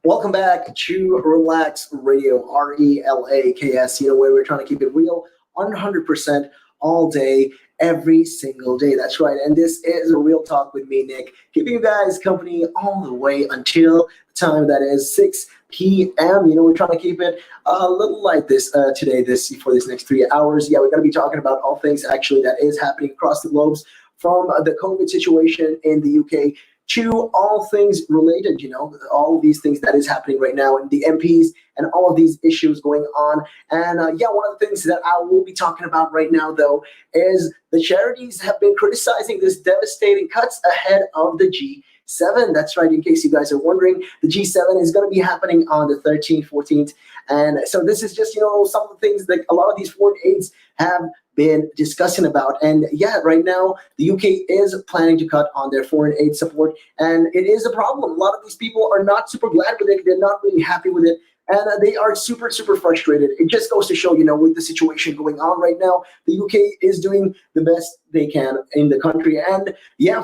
Welcome back to Relax Radio, RELAKS, where we're trying to keep it real 100% all day, every single day. That's right. And this is a real talk with me, Nick, keeping you guys company all the way until the time that is 6 p.m. We're trying to keep it a little like this today, for this next 3 hours. Yeah, we're going to be talking about all things actually that is happening across the globes, from the COVID situation in the UK to all things related, all of these things that is happening right now, and the MPs and all of these issues going on. And one of the things that I will be talking about right now, though, is the charities have been criticizing this devastating cuts ahead of the G7. That's right. In case you guys are wondering, the G7 is going to be happening on the 13th, 14th. And so this is just, some of the things that a lot of these foreign aids have been discussing about. And right now, the UK is planning to cut on their foreign aid support. And it is a problem. A lot of these people are not super glad with it. They're not really happy with it. And they are super, super frustrated. It just goes to show, with the situation going on right now, the UK is doing the best they can in the country. And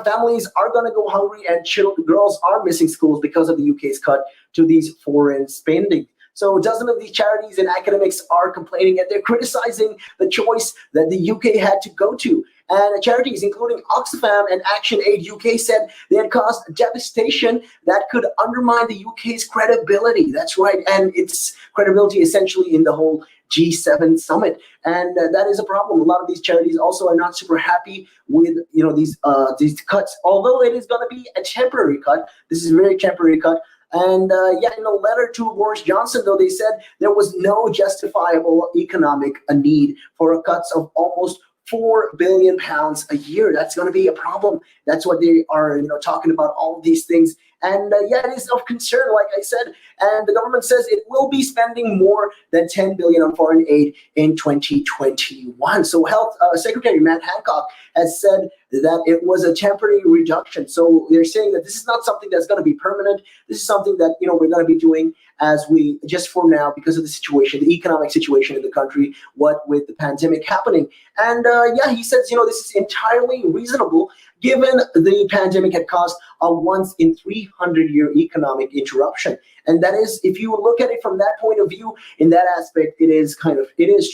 families are going to go hungry, and girls are missing schools because of the UK's cut to these foreign spending. So dozens of these charities and academics are complaining, and they're criticizing the choice that the UK had to go to. And charities including Oxfam and Action Aid UK said they had caused devastation that could undermine the UK's credibility. That's right. And its credibility essentially in the whole G7 summit. And that is a problem. A lot of these charities also are not super happy with, these cuts, although it is going to be a temporary cut. This is a very temporary cut. And in a letter to Boris Johnson, though, they said there was no justifiable economic need for cuts of almost £4 billion a year. That's going to be a problem. That's what they are, talking about, all of these things. And it is of concern, like I said. And the government says it will be spending more than $10 billion on foreign aid in 2021. So Health Secretary Matt Hancock has said that it was a temporary reduction. So they're saying that this is not something that's going to be permanent. This is something that, we're going to be doing as we, just for now, because of the situation, the economic situation in the country, what with the pandemic happening. And he says, this is entirely reasonable given the pandemic had caused a once in 300-year economic interruption. And that is, if you look at it from that point of view, in that aspect, it is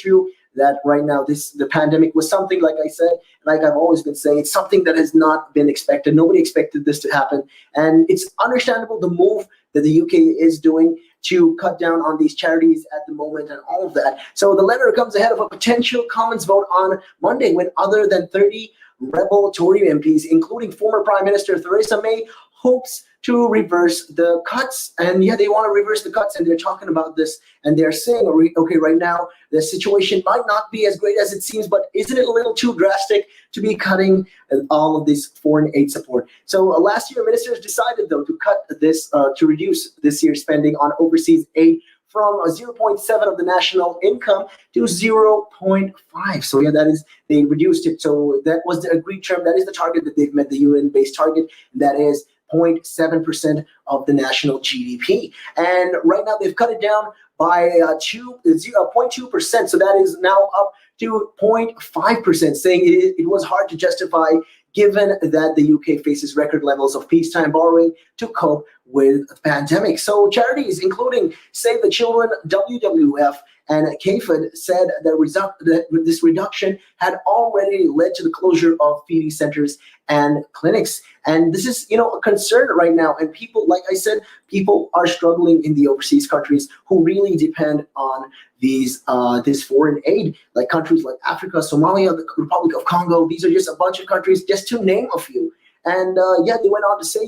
true that right now the pandemic was something, like I said, like I've always been saying, it's something that has not been expected. Nobody expected this to happen. And it's understandable the move that the UK is doing to cut down on these charities at the moment and all of that. So the letter comes ahead of a potential Commons vote on Monday, when other than 30 rebel Tory MPs, including former Prime Minister Theresa May, hopes to reverse the cuts. And they want to reverse the cuts, and they're talking about this, and they're saying, okay, right now the situation might not be as great as it seems, but isn't it a little too drastic to be cutting all of this foreign aid support? So last year, ministers decided, though, to cut this, to reduce this year's spending on overseas aid from 0.7 of the national income to 0.5. So that is, they reduced it. So that was the agreed term. That is the target that they've met, the UN-based target. That is 0.7% of the national GDP. And right now they've cut it down by 0.2%. So that is now up to 0.5%, saying it was hard to justify given that the UK faces record levels of peacetime borrowing to cope with the pandemic. So charities, including Save the Children, WWF, and KFID, said that this reduction had already led to the closure of feeding centers and clinics. And this is, a concern right now. And people, like I said, people are struggling in the overseas countries who really depend on these this foreign aid, like countries like Africa, Somalia, the Republic of Congo. These are just a bunch of countries, just to name a few. And they went on to say,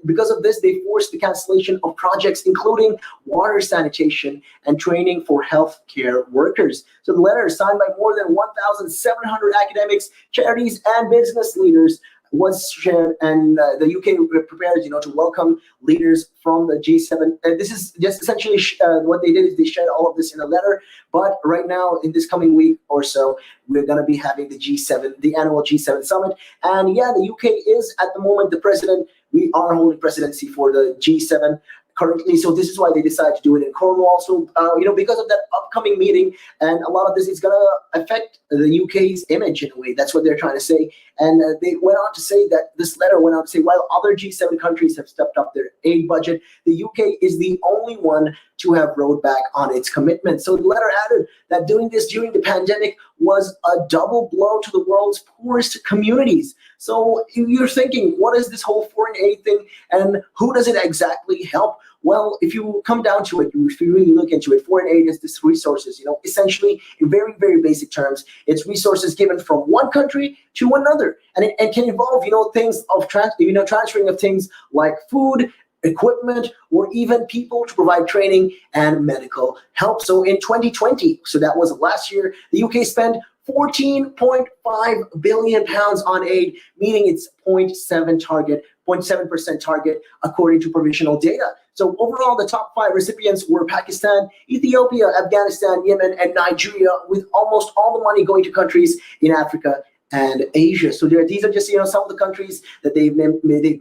because of this, they forced the cancellation of projects, including water sanitation and training for healthcare workers. So the letter, signed by more than 1,700 academics, charities, and business leaders, was shared, and the UK prepared, to welcome leaders from the G7. And this is just essentially what they did is they shared all of this in a letter. But right now, in this coming week or so, we're going to be having the G7, the annual G7 summit. And the UK is at the moment the president. We are holding presidency for the G7 currently. So this is why they decided to do it in Cornwall. So, because of that upcoming meeting, and a lot of this is going to affect the UK's image in a way. That's what they're trying to say. And they went on to say that this letter went on to say, while other G7 countries have stepped up their aid budget, the UK is the only one to have rolled back on its commitment. So the letter added that doing this during the pandemic was a double blow to the world's poorest communities. So you're thinking, what is this whole foreign aid thing, and who does it exactly help? Well, if you come down to it, if you really look into it, foreign aid is this resources, essentially in very, very basic terms, it's resources given from one country to another. And it can involve, things of transferring of things like food, equipment, or even people to provide training and medical help. So in 2020, so that was last year, the UK spent 14.5 billion pounds on aid, meaning it's 0.7% target, according to provisional data. So overall, the top 5 recipients were Pakistan, Ethiopia, Afghanistan, Yemen, and Nigeria, with almost all the money going to countries in Africa and Asia. So these are just some of the countries that they've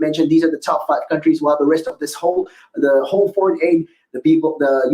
mentioned. These are the top 5 countries, while the rest of the whole foreign aid the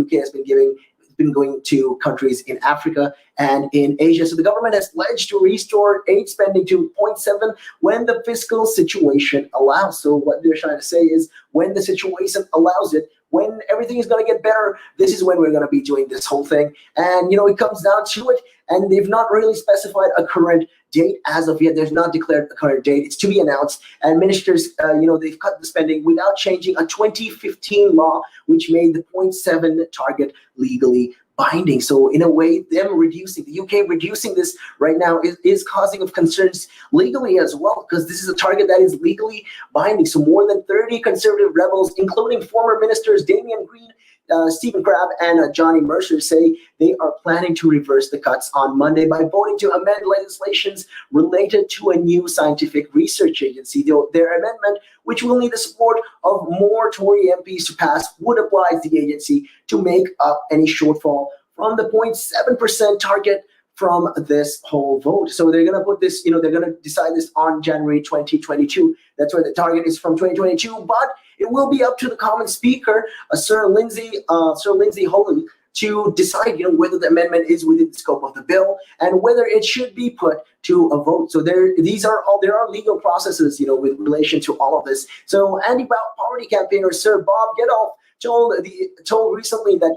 UK has been going to countries in Africa and in Asia. So the government has pledged to restore aid spending to 0.7 when the fiscal situation allows. So what they're trying to say is, when the situation allows it, when everything is going to get better, this is when we're going to be doing this whole thing. And, it comes down to it. And they've not really specified a current date as of yet. They've not declared a current date. It's to be announced. And ministers, they've cut the spending without changing a 2015 law, which made the 0.7 target legally binding. So in a way, the UK reducing this right now is causing of concerns legally as well, because this is a target that is legally binding. So more than 30 conservative rebels, including former ministers Damian Green, Stephen Crabb, and Johnny Mercer, say they are planning to reverse the cuts on Monday by voting to amend legislations related to a new scientific research agency. Their amendment, which will need the support of more Tory MPs to pass, would oblige the agency to make up any shortfall from the 0.7% target from this whole vote. So they're going to put this, they're going to decide this on January 2022. That's where the target is, from 2022, but it will be up to the Common Speaker, Sir Lindsay Holy, to decide, whether the amendment is within the scope of the bill and whether it should be put to a vote. So there are legal processes, with relation to all of this. So anti-poverty campaigner Sir Bob Gethoff told recently that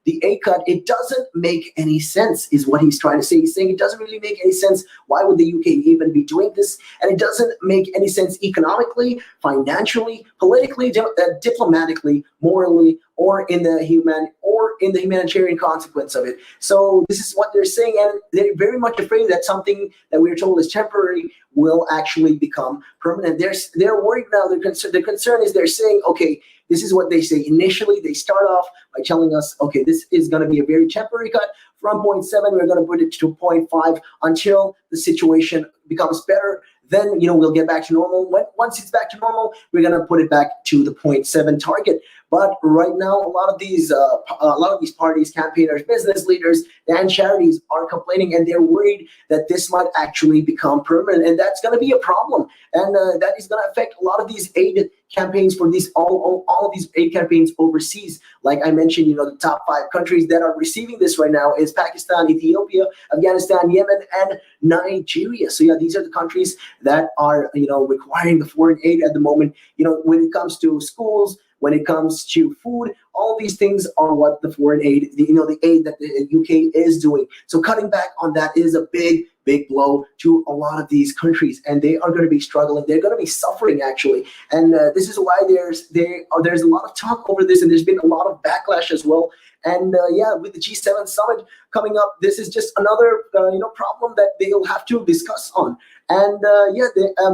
the aid cut, it doesn't make any sense, is what he's trying to say. He's saying it doesn't really make any sense. Why would the UK even be doing this? And it doesn't make any sense economically, financially, politically, diplomatically, morally, or in the humanitarian consequence of it. So this is what they're saying, and they're very much afraid that something that we're told is temporary will actually become permanent. They're worried now. The concern is, they're saying, okay, this is what they say. Initially, they start off by telling us, okay, this is going to be a very temporary cut. From 0.7, we're going to put it to 0.5 until the situation becomes better. Then, we'll get back to normal. Once it's back to normal, we're going to put it back to the 0.7 target. But right now, a lot of these parties, campaigners, business leaders, and charities are complaining, and they're worried that this might actually become permanent, and that's going to be a problem. And that is going to affect a lot of these aid campaigns for all of these aid campaigns overseas. Like I mentioned, the top 5 countries that are receiving this right now is Pakistan, Ethiopia, Afghanistan, Yemen, and Nigeria. So these are the countries that are requiring the foreign aid at the moment. When it comes to schools, when it comes to food, all these things are what the foreign aid, the aid that the UK is doing. So cutting back on that is a big blow to a lot of these countries, and they are going to be struggling. They're going to be suffering, actually. And this is why there's a lot of talk over this, and there's been a lot of backlash as well. And with the G7 summit coming up, this is just another problem that they'll have to discuss on. And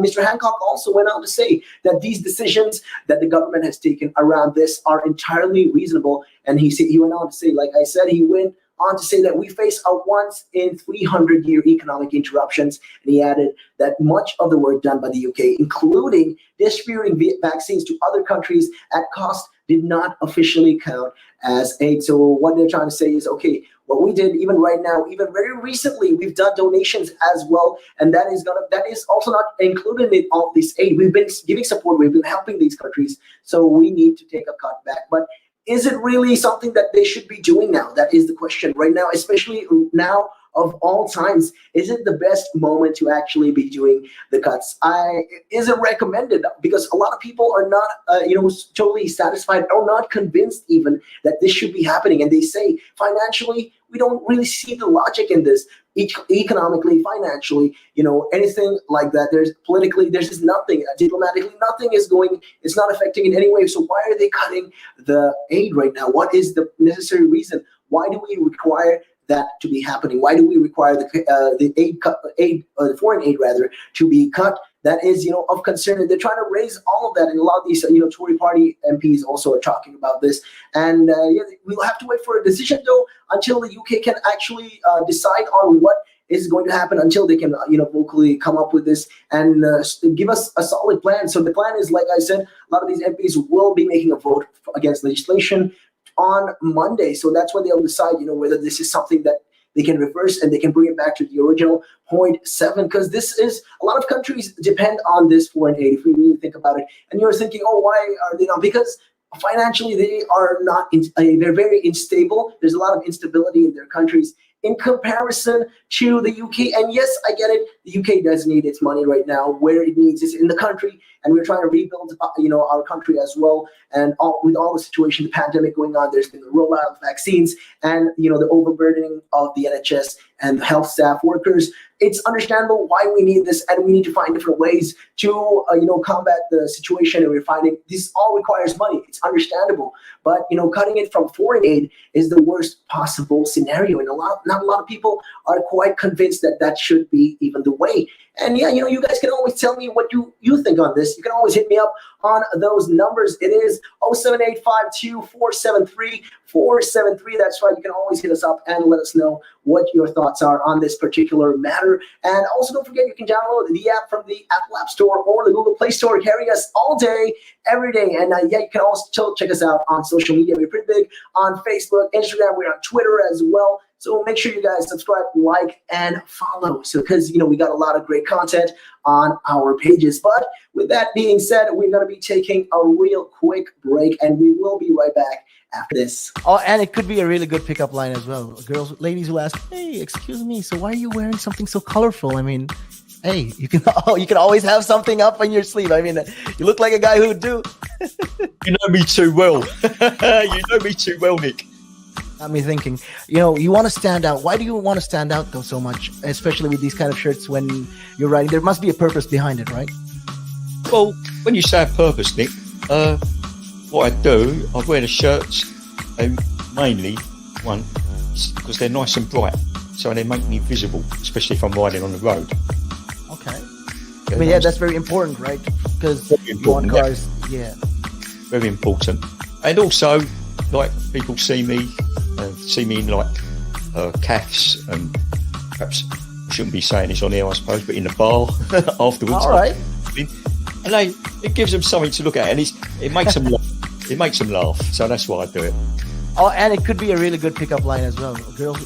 Mr. Hancock also went on to say that these decisions that the government has taken around this are entirely reasonable. And he went on to say, like I said, he went on to say that we face a once in 300-year economic interruptions. And he added that much of the work done by the UK, including distributing vaccines to other countries at cost, did not officially count as aid. So what they're trying to say is, okay, what we did, even right now, even very recently, we've done donations as well, and that is also not included in all this aid. We've been giving support, we've been helping these countries, so we need to take a cut back. But is it really something that they should be doing now? That is the question right now, especially now of all times, is it the best moment to actually be doing the cuts? Is it recommended? Because a lot of people are not, totally satisfied or not convinced even that this should be happening. And they say financially, we don't really see the logic in this. Economically, financially, anything like that. There's politically, there's just nothing. Diplomatically, nothing is going. It's not affecting in any way. So why are they cutting the aid right now? What is the necessary reason? Why do we require that to be happening? Why do we require the foreign aid rather to be cut? That is, of concern. And they're trying to raise all of that. And a lot of these, Tory party MPs also are talking about this. And we'll have to wait for a decision, though, until the UK can actually decide on what is going to happen, until they can, vocally come up with this and give us a solid plan. So the plan is, like I said, a lot of these MPs will be making a vote against legislation on Monday. So that's when they'll decide, whether this is something that they can reverse and they can bring it back to the original 0.7, because this is, a lot of countries depend on this foreign aid, if we really think about it. And you're thinking, oh, why are they not? Because financially they are not, they're very unstable. There's a lot of instability in their countries in comparison to the UK. And yes, I get it. The UK does need its money right now. Where it needs is in the country, and we're trying to rebuild, our country as well. And with all the situation, the pandemic going on, there's been the rollout of vaccines and the overburdening of the NHS and the health staff workers. It's understandable why we need this, and we need to find different ways to combat the situation. And we're finding this all requires money. It's understandable, but cutting it from foreign aid is the worst possible scenario, and not a lot of people are quite convinced that that should be even the way. And yeah, you guys can always tell me what you think on this. You can always hit me up on those numbers. It is 07852-473-473. That's right. You can always hit us up and let us know what your thoughts are on this particular matter. And also, don't forget, you can download the app from the Apple App Store or the Google Play Store, carry us all day, every day. And you can also check us out on social media. We're pretty big on Facebook, Instagram. We're on Twitter as well. So make sure you guys subscribe, like, and follow. So because, we got a lot of great content on our pages. But with that being said, we're going to be taking a real quick break, and we will be right back after this. Oh, and it could be a really good pickup line as well. Ladies will ask, hey, excuse me, so why are you wearing something so colorful? I mean, hey, you can always have something up on your sleeve. I mean, you look like a guy who would do. You know me too well. You know me too well, Nick. Got me thinking, you want to stand out. Why do you want to stand out, though, so much, especially with these kind of shirts when you're riding? There must be a purpose behind it, right? Well, when you say a purpose, Nick, what I do, I wear the shirts, and mainly, one, because they're nice and bright, so they make me visible, especially if I'm riding on the road. Okay. That's very important, right? Because you want cars, Very important. And also, like, people see me in calves, and perhaps I shouldn't be saying this on here, I suppose, but in the bar afterwards. All right. And it gives them something to look at, and it makes them laugh. It makes them laugh, so that's why I do it. Oh, and it could be a really good pickup line as well.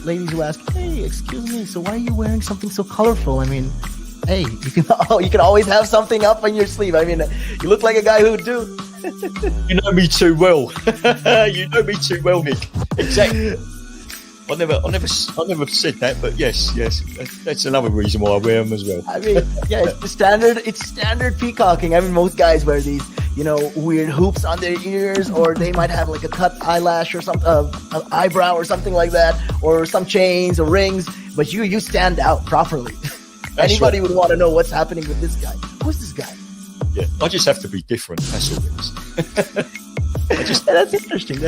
Ladies will ask, hey, excuse me, so why are you wearing something so colorful? I mean, hey, you can always have something up on your sleeve. I mean, you look like a guy who would do. You know me too well. You know me too well, Nick. Exactly. I never said that, but yes, that's another reason why I wear them as well. I mean, it's standard peacocking. I mean, most guys wear these, weird hoops on their ears, or they might have like a cut eyelash or some an eyebrow or something like that, or some chains or rings. But you stand out properly. Anybody would want to know what's happening with this guy. Who's this guy? Yeah, I just have to be different. That's all it is. That's interesting.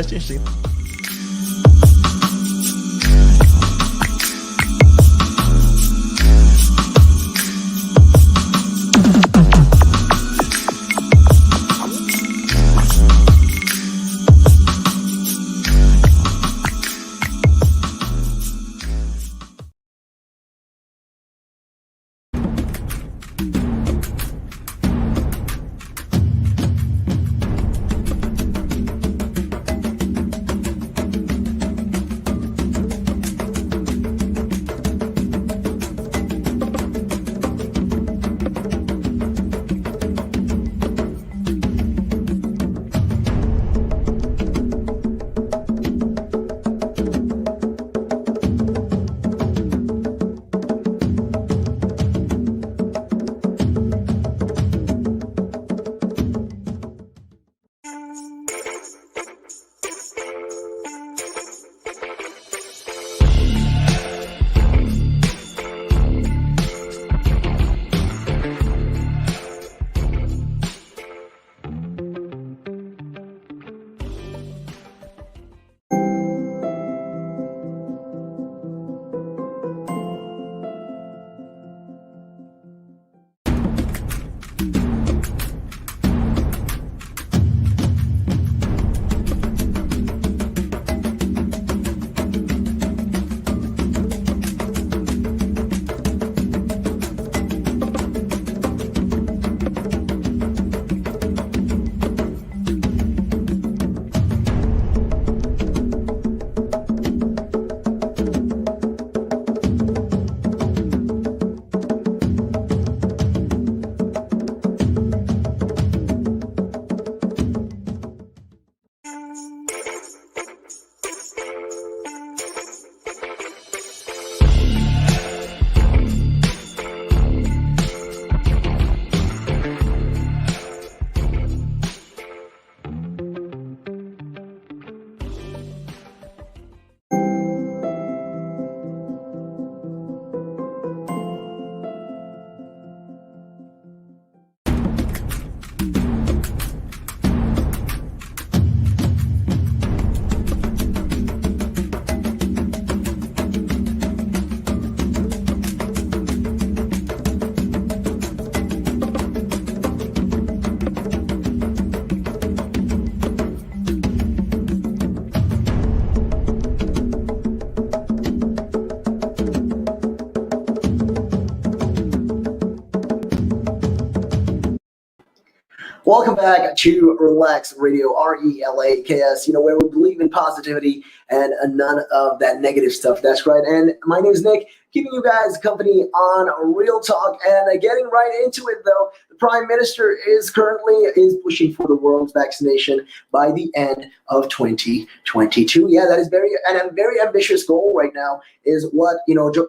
Welcome back to Relax Radio, Relaks, where we believe in positivity and none of that negative stuff. That's right. And my name is Nick, keeping you guys company on Real Talk. And getting right into it, though, the Prime Minister is pushing for the world's vaccination by the end of 2022. Yeah, that is a very ambitious goal right now. Is what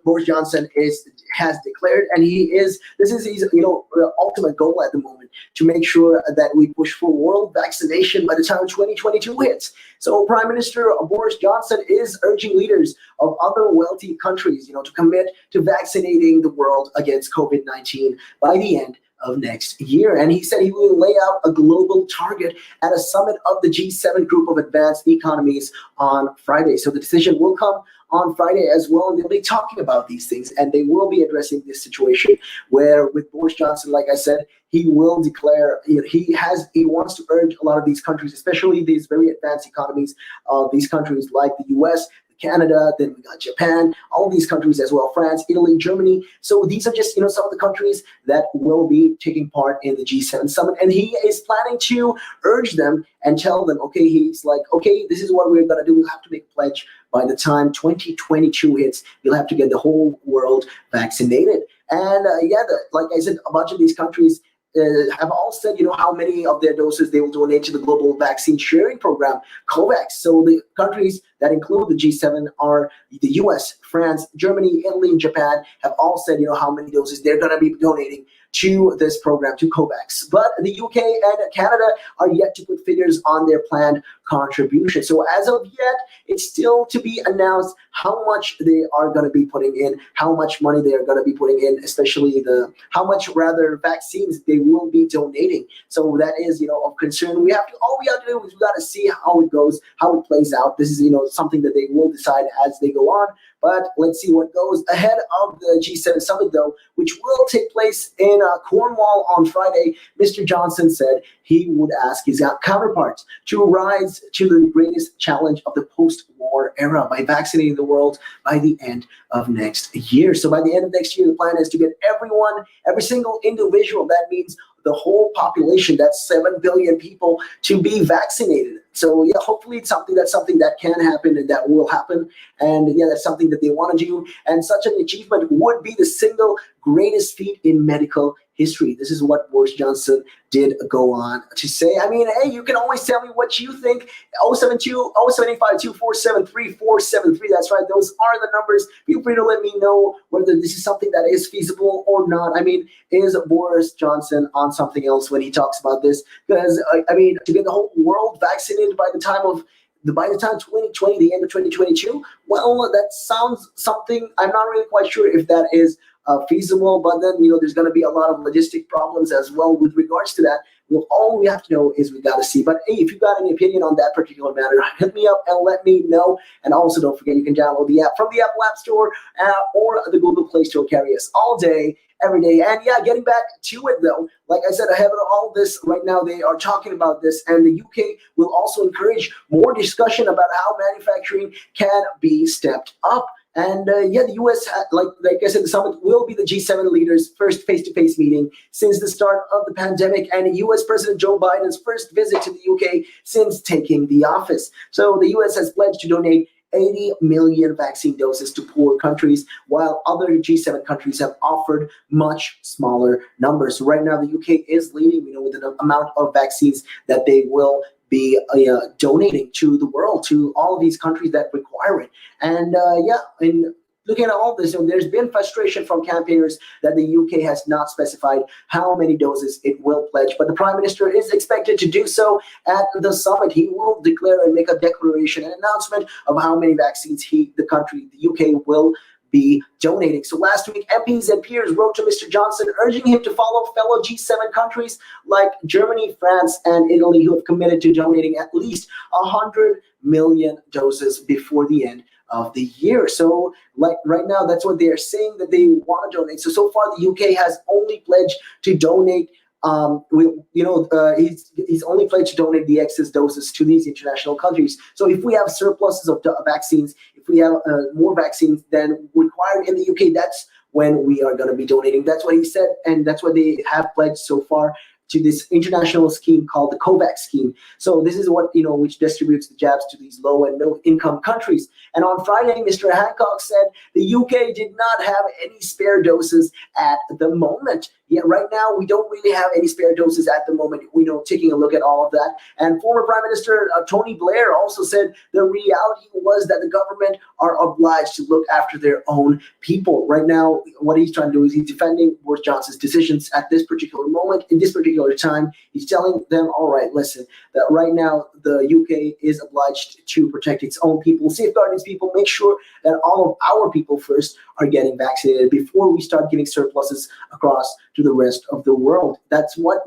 Boris Johnson has declared, and this is his ultimate goal at the moment, to make sure that we push for world vaccination by the time 2022 hits. So Prime Minister Boris Johnson is urging leaders of other wealthy countries, to commit to vaccinating the world against COVID-19 by the end of next year. And he said he will lay out a global target at a summit of the G7 group of advanced economies on Friday. So the decision will come on Friday as well, and they'll be talking about these things, and they will be addressing this situation where, with Boris Johnson, like I said, he will declare, he wants to urge a lot of these countries, especially these very advanced economies, these countries like the US, Canada, then we got Japan, all these countries as well, France, Italy, Germany. So these are just, some of the countries that will be taking part in the G7 summit. And he is planning to urge them and tell them, this is what we're going to do. We'll have to make a pledge by the time 2022 hits. You'll have to get the whole world vaccinated. And like I said, a bunch of these countries have all said, how many of their doses they will donate to the global vaccine sharing program, COVAX. So the countries that include the G7 are the US, France, Germany, Italy, and Japan have all said, how many doses they're going to be donating to this program, to COVAX. But the UK and Canada are yet to put figures on their planned contribution. So as of yet, it's still to be announced how much they are going to be putting in, how much money they are going to be putting in, especially how much vaccines they will be donating. So that is, of concern. All we have to do is we got to see how it goes, how it plays out. This is, something that they will decide as they go on. But let's see what goes ahead of the G7 summit, though, which will take place in Cornwall on Friday. Mr. Johnson said he would ask his counterparts to rise to the greatest challenge of the post-war era by vaccinating the world by the end of next year. So by the end of next year, the plan is to get every single individual, that means the whole population, that's 7 billion people, to be vaccinated. So hopefully it's something that can happen and that will happen. And that's something that they want to do. And such an achievement would be the single greatest feat in medical history. This is what Boris Johnson did go on to say. I mean, hey, you can always tell me what you think. 072-075-247-3473. That's right. Those are the numbers. Feel free to let me know whether this is something that is feasible or not. I mean, is Boris Johnson on something else when he talks about this? Because, to get the whole world vaccinated by the time 2020, the end of 2022, well, that sounds something. I'm not really quite sure if that is feasible, but then there's going to be a lot of logistic problems as well with regards to that. All we have to know is we got to see. But hey, if you got any opinion on that particular matter, hit me up and let me know. And also, don't forget, you can download the app from the Apple App Store or the Google Play Store. Carry us all day, every day. And getting back to it, though, like I said, ahead of all this right now, they are talking about this, and the UK will also encourage more discussion about how manufacturing can be stepped up. And the U.S., like I said, the summit will be the G7 leaders' first face-to-face meeting since the start of the pandemic, and U.S. President Joe Biden's first visit to the U.K. since taking the office. So the U.S. has pledged to donate 80 million vaccine doses to poor countries, while other G7 countries have offered much smaller numbers. So right now, the UK is leading, with an amount of vaccines that they will be donating to the world, to all of these countries that require it. And in looking at all this, there's been frustration from campaigners that the UK has not specified how many doses it will pledge. But the Prime Minister is expected to do so at the summit. He will declare and make a declaration, an announcement of how many vaccines the UK will be donating. So last week, MPs and peers wrote to Mr. Johnson urging him to follow fellow G7 countries like Germany, France, and Italy, who have committed to donating at least 100 million doses before the end of the year. So like right now, that's what they are saying that they want to donate. So far, the UK has only pledged to donate he's only pledged to donate the excess doses to these international countries. So if we have surpluses of vaccines, if we have more vaccines than required in the UK, that's when we are going to be donating. That's what he said, and that's what they have pledged so far. to this international scheme called the COVAX scheme. So this is what, which distributes the jabs to these low and no income countries. And on Friday, Mr. Hancock said the UK did not have any spare doses at the moment. Yeah, right now we don't really have any spare doses at the moment. Taking a look at all of that. And former Prime Minister Tony Blair also said the reality was that the government are obliged to look after their own people. Right now, what he's trying to do is he's defending Boris Johnson's decisions at this particular moment, in this particular time. He's telling them, all right, listen, that right now the UK is obliged to protect its own people, safeguard its people, make sure that all of our people first are getting vaccinated before we start giving surpluses across to the rest of the world. That's what,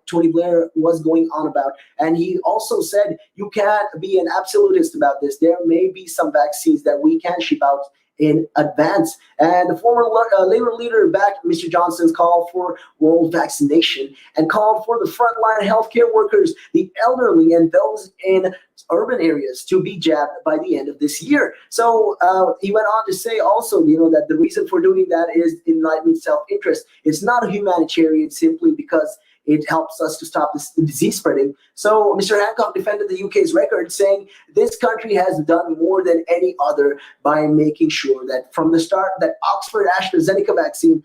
Tony Blair was going on about. And he also said, you can't be an absolutist about this. There may be some vaccines that we can ship out in advance. And the former Labour leader backed Mr. Johnson's call for world vaccination and called for the frontline healthcare workers, the elderly, and those in urban areas to be jabbed by the end of this year. So he went on to say also, that the reason for doing that is enlightened self-interest. It's not a humanitarian simply because it helps us to stop this disease spreading. So Mr. Hancock defended the UK's record, saying this country has done more than any other by making sure that from the start that Oxford AstraZeneca vaccine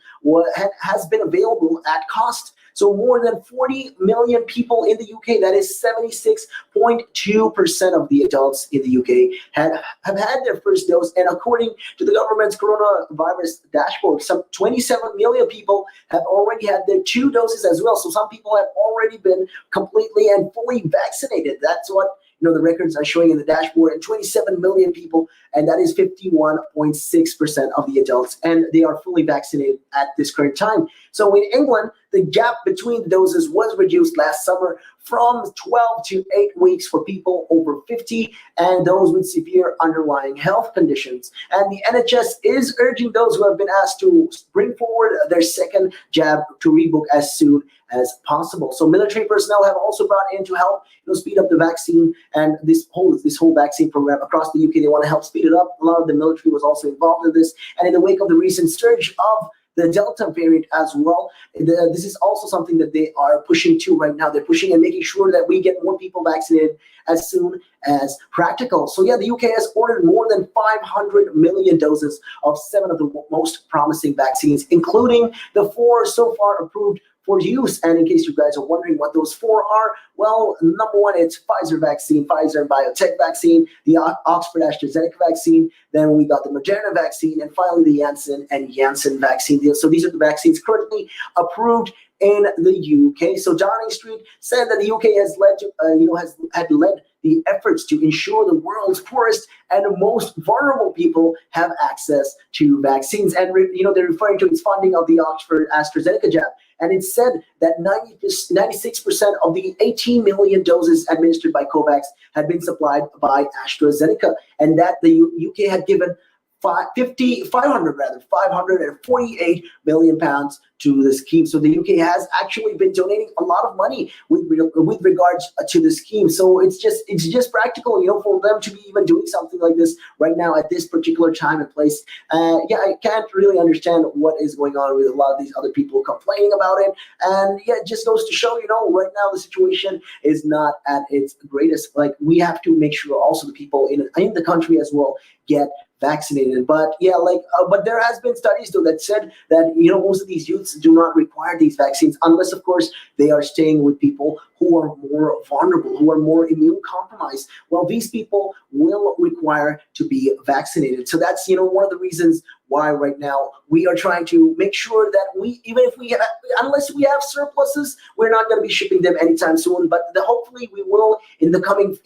has been available at cost. So more than 40 million people in the UK, that is 76.2% of the adults in the UK, have had their first dose. And according to the government's coronavirus dashboard, some 27 million people have already had their 2 doses as well. So some people have already been completely and fully vaccinated. That's what the records are showing in the dashboard, and 27 million people, and that is 51.6% of the adults, and they are fully vaccinated at this current time. So in England, the gap between the doses was reduced last summer from 12 to 8 weeks for people over 50 and those with severe underlying health conditions. And the NHS is urging those who have been asked to bring forward their second jab to rebook as soon as possible. So military personnel have also brought in to help speed up the vaccine and this whole vaccine program across the UK. They want to help speed it up. A lot of the military was also involved in this. And in the wake of the recent surge of the Delta variant as well, this is also something that they are pushing to right now. They're pushing and making sure that we get more people vaccinated as soon as practical. So yeah, the UK has ordered more than 500 million doses of 7 of the most promising vaccines, including the 4 so far approved for use. And in case you guys are wondering what those 4 are, well, number 1, it's Pfizer vaccine, Pfizer and BioNTech vaccine, the Oxford AstraZeneca vaccine, then we got the Moderna vaccine, and finally the Janssen and Janssen vaccine. So these are the vaccines currently approved in the UK. So Downing Street said that the UK has led the efforts to ensure the world's poorest and most vulnerable people have access to vaccines. And they're referring to its funding of the Oxford AstraZeneca jab. And it said that 96% of the 18 million doses administered by COVAX had been supplied by AstraZeneca, and that the UK had given 548 million pounds to the scheme. So the UK has actually been donating a lot of money with regards to the scheme. So it's just practical, for them to be even doing something like this right now at this particular time and place. I can't really understand what is going on with a lot of these other people complaining about it. And yeah, it just goes to show, right now the situation is not at its greatest. Like, we have to make sure also the people in the country as well get vaccinated. But yeah, but there has been studies though that said that most of these youths do not require these vaccines unless, of course, they are staying with people who are more vulnerable, who are more immune compromised. Well, these people will require to be vaccinated. So that's one of the reasons why right now we are trying to make sure that unless we have surpluses, we're not going to be shipping them anytime soon. But hopefully we will in the coming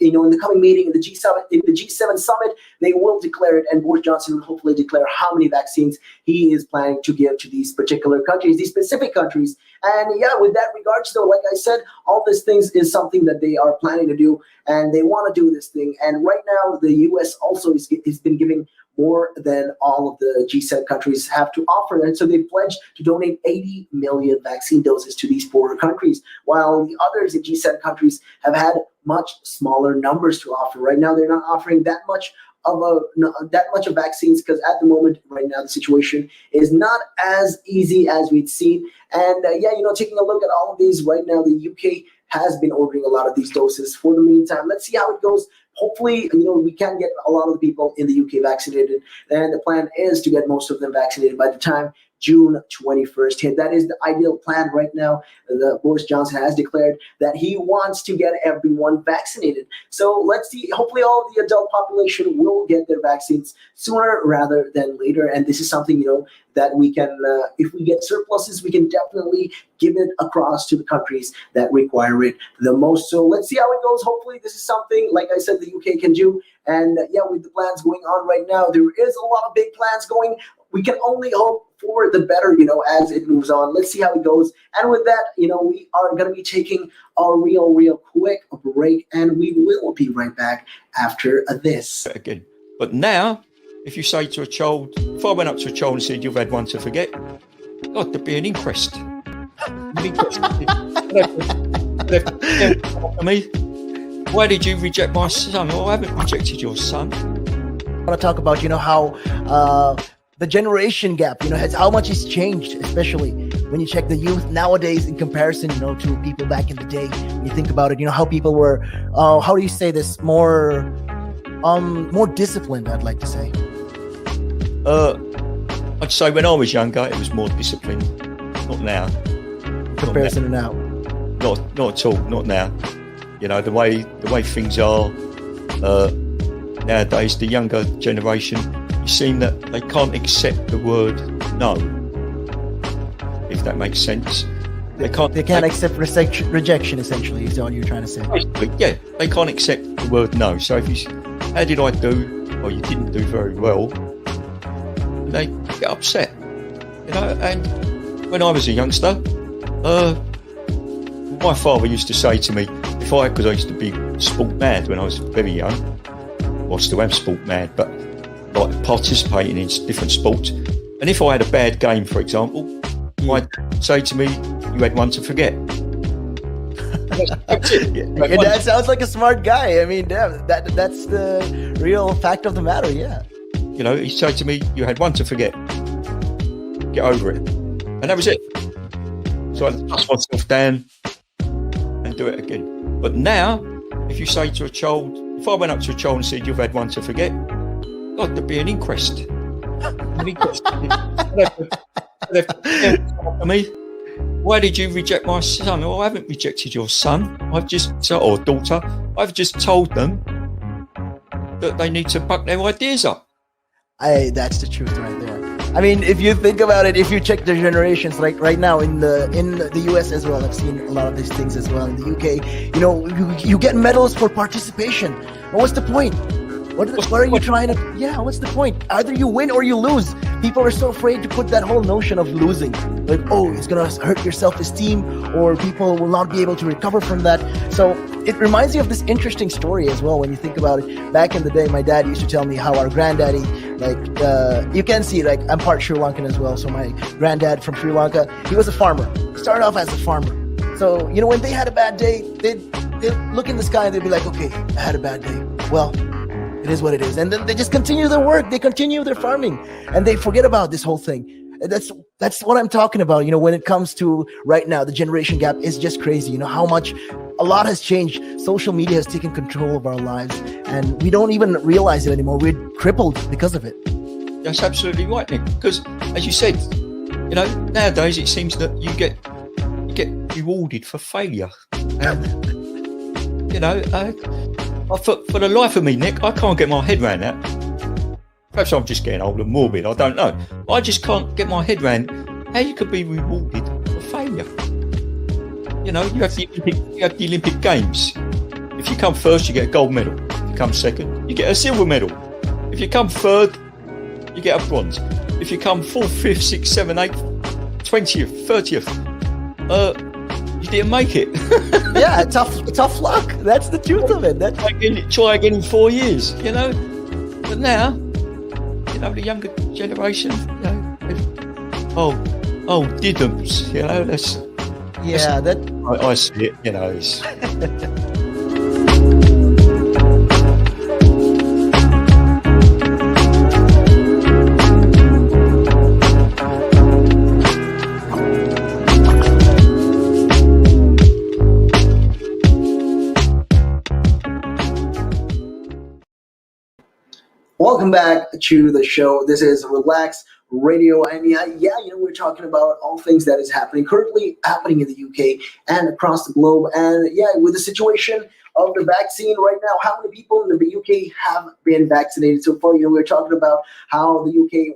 meeting in the G7 summit, they will declare it, and Boris Johnson will hopefully declare how many vaccines he is planning to give to these particular countries, these specific countries. And yeah, with that regards though, like I said, all these things is something that they are planning to do, and they want to do this thing. And right now, the U.S. also has been giving more than all of the G7 countries have to offer. And so they pledged to donate 80 million vaccine doses to these poorer countries, while the others in G7 countries have had much smaller numbers to offer. Right now, they're not offering that much that much of vaccines, because at the moment, right now, the situation is not as easy as we'd seen. And taking a look at all of these right now, the UK has been ordering a lot of these doses. For the meantime, let's see how it goes. Hopefully, we can get a lot of the people in the UK vaccinated, and the plan is to get most of them vaccinated by the time June 21st hit. That is the ideal plan right now. Boris Johnson has declared that he wants to get everyone vaccinated. So let's see. Hopefully, all of the adult population will get their vaccines sooner rather than later. And this is something, that we can, if we get surpluses, we can definitely give it across to the countries that require it the most. So let's see how it goes. Hopefully, this is something, like I said, the UK can do. And with the plans going on right now, there is a lot of big plans going. We can only hope for the better, as it moves on. Let's see how it goes. And with that, we are going to be taking a real quick break, and we will be right back after this. Again. But now, if you say to a child, if I went up to a child and said, you've had one to forget, God, there'd be an inquest. Why did you reject my son? Oh, I haven't rejected your son. I want to talk about, how the generation gap, how much has changed, especially when you check the youth nowadays in comparison, to people back in the day. When you think about it, how people were, how do you say this, more disciplined, I'd like to say. I'd say when I was younger, it was more disciplined. Not now. In comparison to now. Not at all. Not now. The way things are nowadays, the younger generation, you seem that they can't accept the word no, if that makes sense. They can't accept rejection, essentially, is all you're trying to say. Yeah, they can't accept the word no. So if you, how did I do? Or you didn't do very well, they get upset. And when I was a youngster, my father used to say to me, because I used to be sport mad when I was very young. Well, I still am sport mad, but like participating in different sports. And if I had a bad game, for example, I'd say to me, you had one to forget. That's it. Your dad sounds like a smart guy. I mean, damn, that's the real fact of the matter, yeah. He'd say to me, you had one to forget. Get over it. And that was it. So I'd dust myself down and do it again. But now, if you say to a child, if I went up to a child and said, you've had one to forget, God, there'd be an inquest. Why did you reject my son? Oh, I haven't rejected your son. Or daughter. I've just told them that they need to buck their ideas up. That's the truth right there. I mean, if you think about it, if you check the generations, like right now in the US as well, I've seen a lot of these things as well. In the UK, you get medals for participation. But what's the point? What are you trying to? Yeah, what's the point? Either you win or you lose. People are so afraid to put that whole notion of losing. Like, oh, it's gonna hurt your self-esteem, or people will not be able to recover from that. So it reminds me of this interesting story as well. When you think about it, back in the day, my dad used to tell me how our granddaddy, you can see, like, I'm part Sri Lankan as well. So my granddad from Sri Lanka, he was a farmer. He started off as a farmer. So when they had a bad day, they'd look in the sky and they'd be like, okay, I had a bad day. Well, it is what it is. And then they just continue their work. They continue their farming, and they forget about this whole thing. That's what I'm talking about. When it comes to right now, the generation gap is just crazy. How much a lot has changed. Social media has taken control of our lives, and we don't even realize it anymore. We're crippled because of it. That's absolutely right, Nick. Because as you said, nowadays it seems that you get rewarded for failure. For the life of me, Nick, I can't get my head around that. Perhaps I'm just getting old and morbid, I don't know. I just can't get my head around how you could be rewarded for failure. You have the Olympic Games. If you come first, you get a gold medal. If you come second, you get a silver medal. If you come third, you get a bronze. If you come 4th, 5th, 6th, 7th, 8th, 20th, 30th, you didn't make it. Yeah, tough luck. That's the truth of it. Try again in 4 years, But now, the younger generation, diddums, I see it, It's Welcome back to the show. This is Relax Radio, and we're talking about all things that is currently happening in the UK and across the globe. And with the situation of the vaccine right now, how many people in the UK have been vaccinated so far? We're talking about how the UK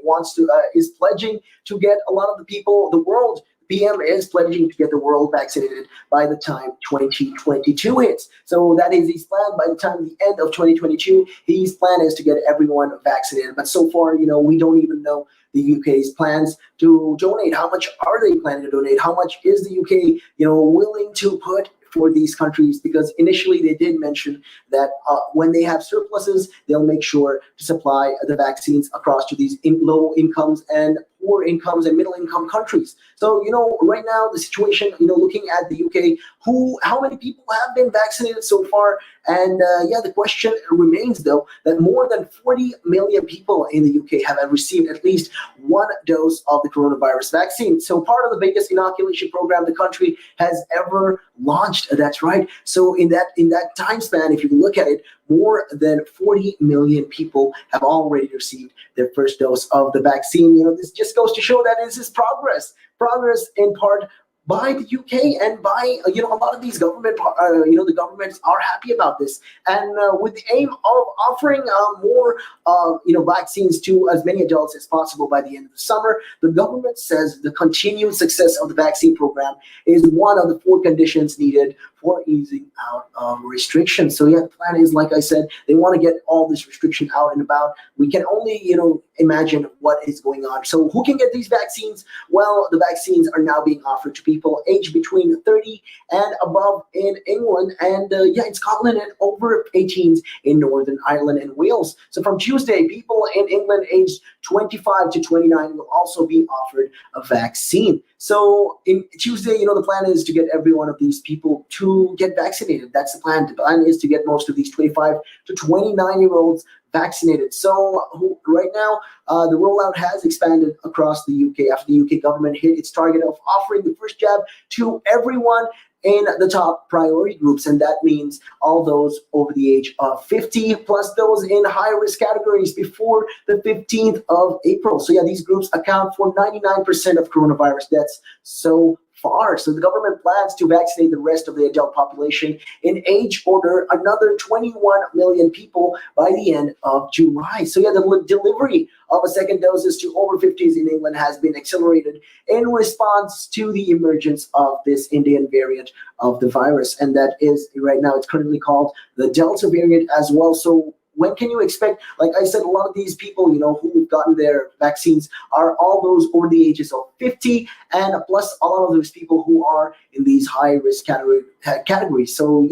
is pledging to get a lot of the people, the world. PM is pledging to get the world vaccinated by the time 2022 hits. So that is his plan. By the time the end of 2022, his plan is to get everyone vaccinated. But so far, we don't even know the UK's plans to donate. How much are they planning to donate? How much is the UK, willing to put for these countries? Because initially they did mention that when they have surpluses, they'll make sure to supply the vaccines across to these low incomes and poor incomes and middle income countries. So, right now the situation, looking at the UK, how many people have been vaccinated so far? And the question remains though, that more than 40 million people in the UK have received at least one dose of the coronavirus vaccine. So part of the biggest inoculation program the country has ever launched. That's right. So in that time span, if you look at it, more than 40 million people have already received their first dose of the vaccine. This just goes to show that this is progress in part by the UK and by a lot of these the governments are happy about this, and with the aim of offering more vaccines to as many adults as possible by the end of the summer. The government says the continued success of the vaccine program is one of the 4 conditions needed for easing out restrictions. So the plan is, like I said, they want to get all this restriction out and about. We can only imagine what is going on. So who can get these vaccines? Well, the vaccines are now being offered to people aged between 30 and above in England, and in Scotland, and over 18s in Northern Ireland and Wales. So from Tuesday, people in England aged 25 to 29 will also be offered a vaccine. So in Tuesday, the plan is to get every one of these people to get vaccinated. That's the plan. The plan is to get most of these 25 to 29-year-olds vaccinated. So right now, the rollout has expanded across the UK after the UK government hit its target of offering the first jab to everyone in the top priority groups, and that means all those over the age of 50 plus those in high risk categories before the 15th of April. So these groups account for 99% of coronavirus deaths so far. So the government plans to vaccinate the rest of the adult population in age order, another 21 million people by the end of July. So the delivery of a second doses to over 50s in England has been accelerated in response to the emergence of this Indian variant of the virus. And that is right now, it's currently called the Delta variant as well. So when can you expect, like I said, a lot of these people, who've gotten their vaccines are all those over the ages of 50, and plus a lot of those people who are in these high risk categories. So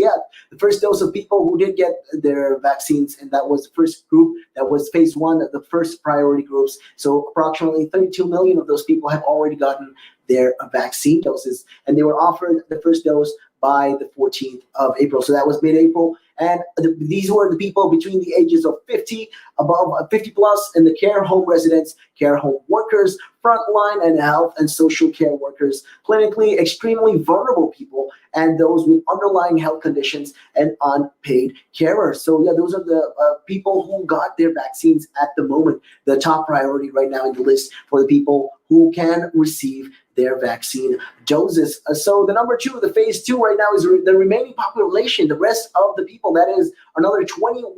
the first dose of people who did get their vaccines, and that was the first group, that was phase 1, the first priority groups. So approximately 32 million of those people have already gotten their vaccine doses, and they were offered the first dose by the 14th of April. So that was mid-April. And these were the people between the ages of 50, above 50 plus, and the care home residents, care home workers, frontline and health and social care workers, clinically extremely vulnerable people, and those with underlying health conditions and unpaid carers. So those are the people who got their vaccines at the moment. The top priority right now in the list for the people who can receive their vaccine doses. So the number 2, the phase 2 right now is the remaining population, the rest of the people, that is another 21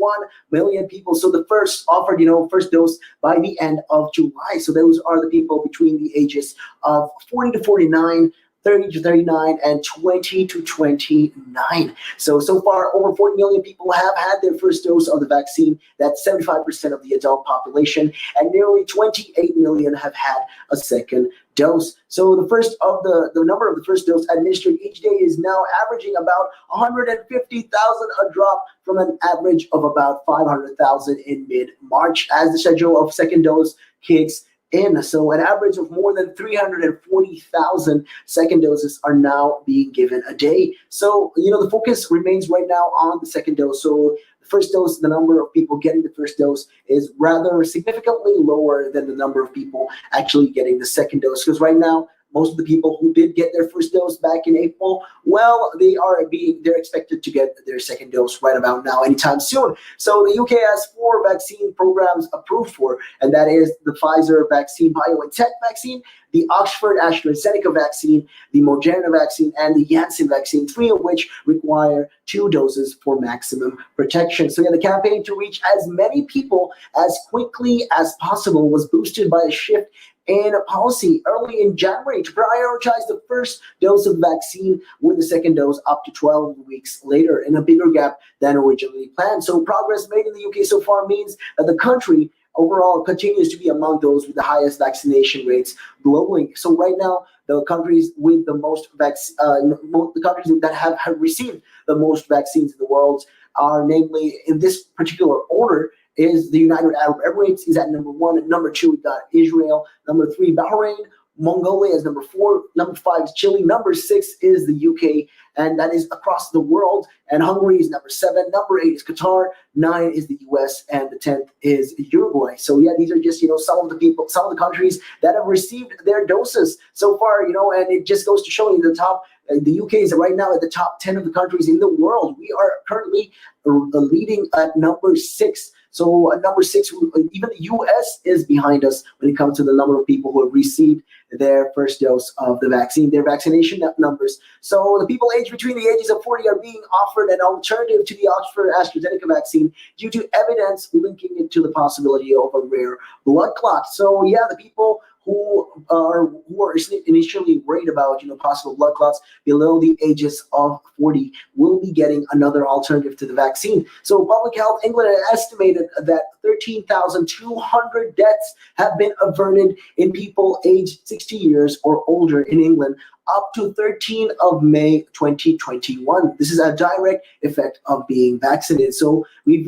million people. So the first offered, first dose by the end of July. So those are the people between the ages of 40 to 49, 30 to 39, and 20 to 29. So far, over 40 million people have had their first dose of the vaccine. That's 75% of the adult population, and nearly 28 million have had a second dose. So the number of the first dose administered each day is now averaging about 150,000 a drop from an average of about 500,000 in mid-March as the schedule of second dose kicks in. So an average of more than 340,000 second doses are now being given a day. So, the focus remains right now on the second dose. So the first dose, the number of people getting the first dose is rather significantly lower than the number of people actually getting the second dose. Because right now, most of the people who did get their first dose back in April, well, they're expected to get their second dose right about now, anytime soon. So the UK has 4 vaccine programs approved for, and that is the Pfizer vaccine, BioNTech vaccine, the Oxford AstraZeneca vaccine, the Moderna vaccine, and the Janssen vaccine, 3 of which require 2 doses for maximum protection. So yeah, the campaign to reach as many people as quickly as possible was boosted by a shift in a policy early in January to prioritize the first dose of the vaccine with the second dose up to 12 weeks later, in a bigger gap than originally planned. So progress made in the UK so far means that the country overall continues to be among those with the highest vaccination rates globally. So right now, the countries with the most the countries that have received the most vaccines in the world are, namely, in this particular order, is the United Arab Emirates is at number 1. Number 2, we got Israel. Number 3, Bahrain. Mongolia is number 4. Number 5 is Chile. Number 6 is the UK, and that is across the world. And Hungary is number 7. Number 8 is Qatar. 9 is the US, and the 10th is Uruguay. So yeah, these are just some of the countries that have received their doses so far. And it just goes to show you the UK is right now at the top 10 of the countries in the world. We are currently leading at number 6. So at number 6, even the US is behind us when it comes to the number of people who have received their first dose of the vaccine, their vaccination numbers. So the people aged between the ages of 40 are being offered an alternative to the Oxford AstraZeneca vaccine due to evidence linking it to the possibility of a rare blood clot. So yeah, the people who are initially worried about possible blood clots below the ages of 40 will be getting another alternative to the vaccine. So Public Health England has estimated that 13,200 deaths have been averted in people aged 60 years or older in England up to 13 of May 2021. This is a direct effect of being vaccinated. So a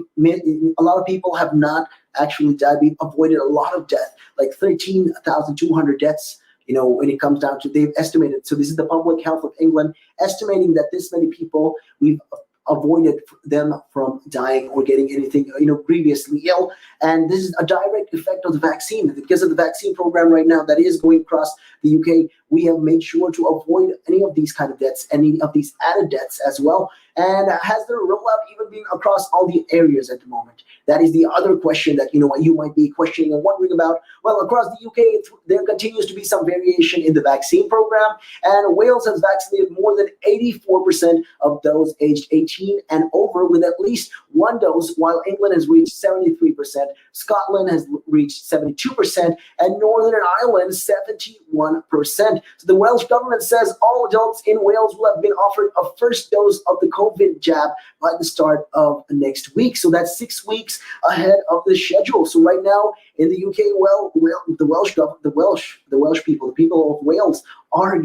lot of people have not actually died. We've avoided a lot of death, like 13,200 deaths, when it comes down to, they've estimated. So this is the Public Health of England estimating that this many people, we've avoided them from dying or getting anything, previously ill. And this is a direct effect of the vaccine. Because of the vaccine program right now that is going across the UK, we have made sure to avoid any of these kind of deaths, any of these added deaths as well. And has the rollout even been across all the areas at the moment? That is the other question that you might be questioning and wondering about. Well, across the UK, there continues to be some variation in the vaccine program, and Wales has vaccinated more than 84% of those aged 18 and over with at least 1 dose, while England has reached 73%, Scotland has reached 72%, and Northern Ireland 71%. So the Welsh government says all adults in Wales will have been offered a first dose of the COVID jab by the start of next week. So that's 6 weeks ahead of the schedule. So right now in the UK, the Welsh people, the people of Wales are,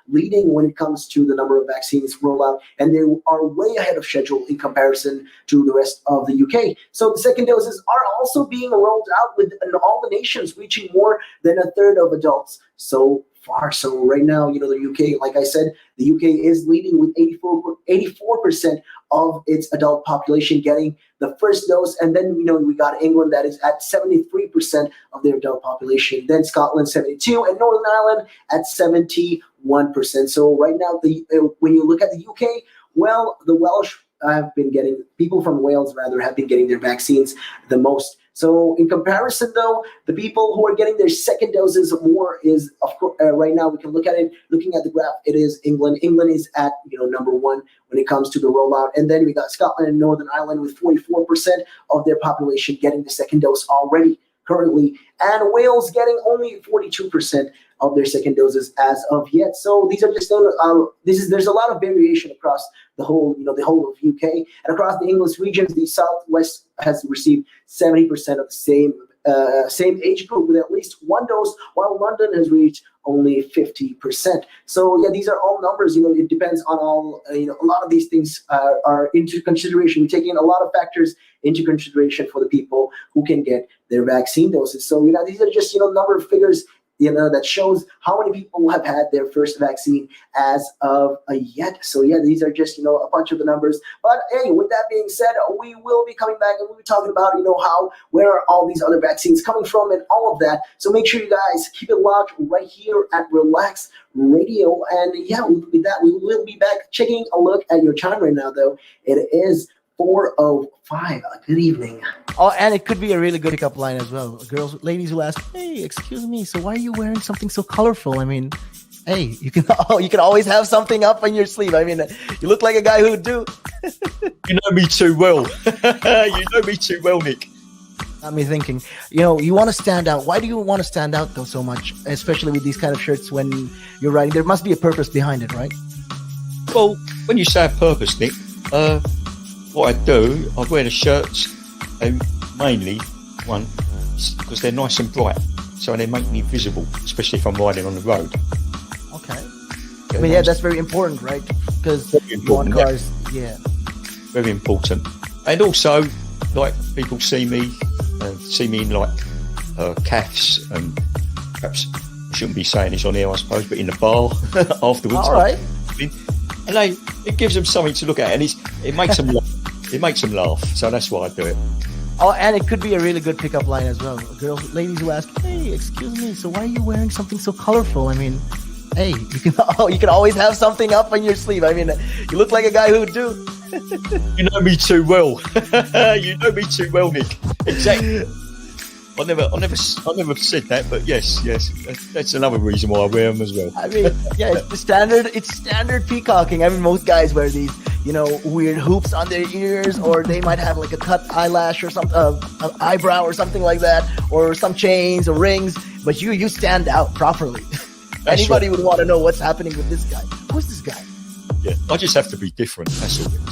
leading when it comes to the number of vaccines rollout, and they are way ahead of schedule in comparison to the rest of the UK. So the second doses are also being rolled out in all the nations, reaching more than a third of adults so far. So right now, the UK, like I said, the UK is leading with 84% of its adult population getting the first dose. And then, we got England that is at 73% of their adult population. Then Scotland, 72%, and Northern Ireland at 71%. So right now, when you look at the UK, well, the Welsh people from Wales rather have been getting their vaccines the most. So in comparison, though, the people who are getting their second doses more is, of course, right now we can look at it, looking at the graph, it is England. England is at, number 1 when it comes to the rollout. And then we got Scotland and Northern Ireland with 44% of their population getting the second dose already currently. And Wales getting only 42% of their second doses as of yet. So these are just there's a lot of variation across the whole of UK, and across the English regions. The Southwest has received 70% of the same age group with at least 1 dose, while London has reached only 50%. So yeah, these are all numbers. It depends on all. A lot of these things are into consideration. We're taking a lot of factors into consideration for the people who can get their vaccine doses. So these are just number of figures that shows how many people have had their first vaccine as of yet. So yeah, these are just a bunch of the numbers. But hey, with that being said, we will be coming back and we'll be talking about where are all these other vaccines coming from and all of that. So make sure you guys keep it locked right here at Relax Radio. And yeah, with that, we will be back. Checking a look at your time right now, though. It is 4:05. Good evening. Oh, and it could be a really good pickup line as well. Ladies will ask, "Hey, excuse me, so why are you wearing something so colorful?" I mean, hey, you can always have something up on your sleeve. I mean, you look like a guy who would do. You know me too well. You know me too well, Nick. Got me thinking. You want to stand out. Why do you want to stand out though so much, especially with these kind of shirts when you're riding? There must be a purpose behind it, right? Well, when you say a purpose, Nick, what I do, I wear the shirts mainly, one, because they're nice and bright, so they make me visible, especially if I'm riding on the road. Okay. I mean, yeah, that's very important, right? Because you want cars, yeah. Very important. And also, like, people see me in, like, calves, and perhaps I shouldn't be saying this on here, I suppose, but in the bar afterwards. All right. And it gives them something to look at, and it makes them laugh. It makes them laugh, so that's why I do it. Oh, and it could be a really good pickup line as well. Ladies will ask, "Hey, excuse me, so why are you wearing something so colorful?" I mean, hey, you can always have something up on your sleeve. I mean, you look like a guy who would do. You know me too well. You know me too well, Nick. Exactly. I never said that, but yes, that's another reason why I wear them as well. I mean, yeah, it's standard peacocking. I mean, most guys wear these, weird hoops on their ears, or they might have like a cut eyelash or some an eyebrow or something like that, or some chains or rings. But you stand out properly. Anybody would want to know what's happening with this guy. Who's this guy? Yeah, I just have to be different. That's all it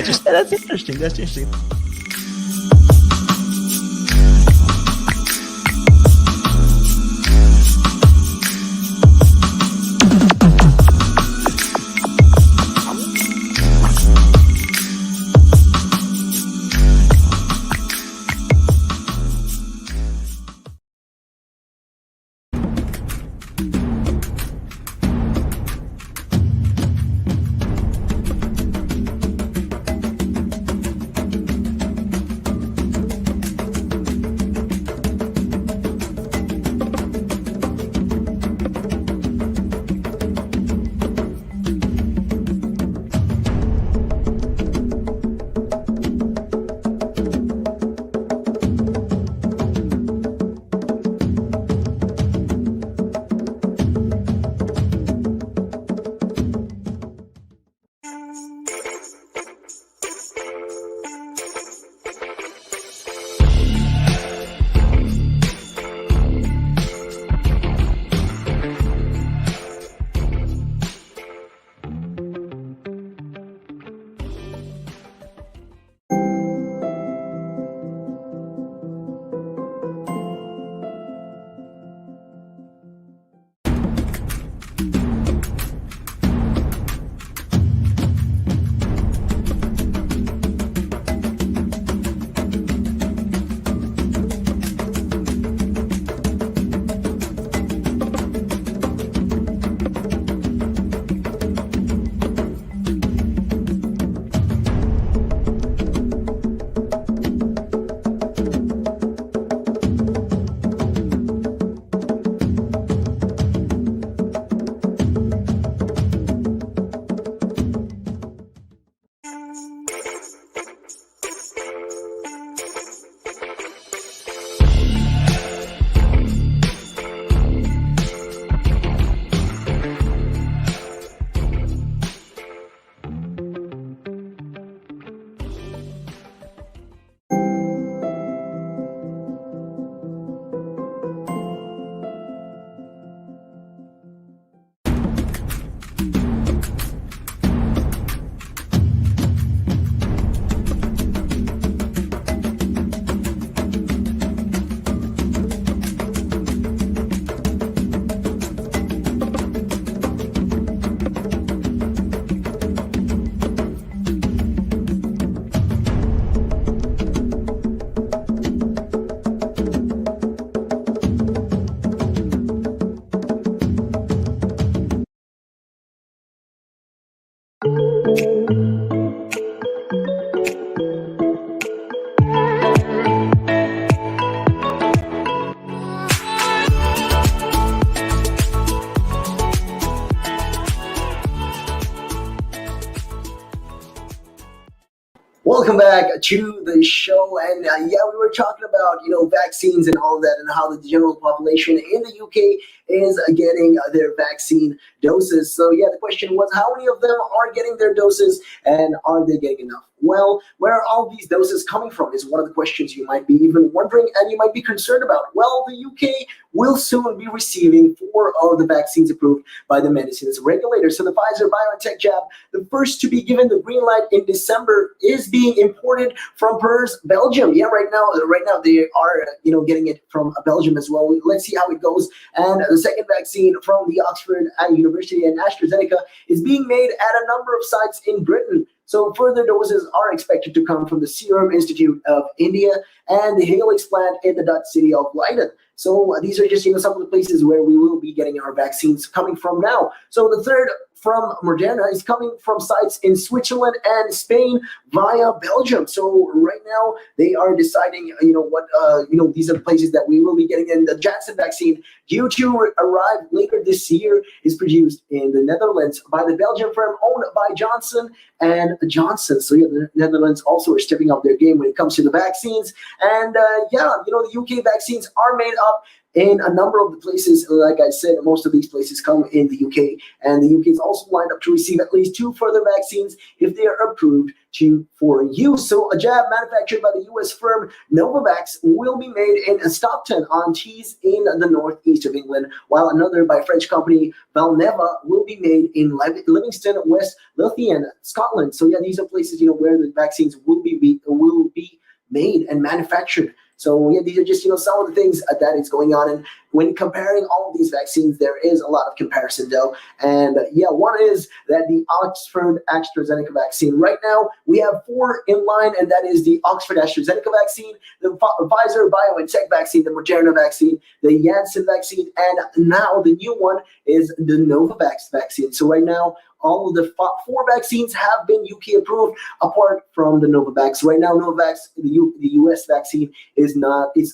is. That's interesting. That's interesting. welcome back to the show. And yeah, we were talking about vaccines and all that, and how the general population in the UK is getting their vaccine doses. So yeah, the question was, how many of them are getting their doses, and are they getting enough? Well, where are all these doses coming from is one of the questions you might be even wondering, and you might be concerned about. Well, the UK will soon be receiving 4 of the vaccines approved by the medicines regulator. So the Pfizer-BioNTech jab, the first to be given the green light in December, is being imported from Perth, Belgium. Yeah, right now they are getting it from Belgium as well. Let's see how it goes. And the second vaccine from the Oxford University and AstraZeneca is being made at a number of sites in Britain. So further doses are expected to come from the Serum Institute of India and the Helix plant in the Dutch city of Leiden. So these are just some of the places where we will be getting our vaccines coming from now. So the third from Moderna is coming from sites in Switzerland and Spain via Belgium. So right now they are deciding, these are the places that we will be getting in. The Janssen vaccine, due to arrive later this year, is produced in the Netherlands by the Belgian firm owned by Johnson and Johnson. So yeah, the Netherlands also are stepping up their game when it comes to the vaccines. And the UK vaccines are made up in a number of the places. Like I said, most of these places come in the UK, and the UK is also lined up to receive at least 2 further vaccines if they are approved for use. So a jab manufactured by the US firm Novavax will be made in Stockton-on-Tees in the northeast of England, while another by French company Valneva will be made in Livingston, West Lothian, Scotland. So yeah, these are places where the vaccines will be made and manufactured. So yeah, these are just some of the things that is going on. And when comparing all of these vaccines, there is a lot of comparison though. And one is that the Oxford AstraZeneca vaccine. Right now we have 4 in line, and that is the Oxford AstraZeneca vaccine, the Pfizer-BioNTech vaccine, the Moderna vaccine, the Janssen vaccine, and now the new one is the Novavax vaccine. So right now, all of the 4 vaccines have been UK approved, apart from the Novavax. Right now, Novavax, the US vaccine, is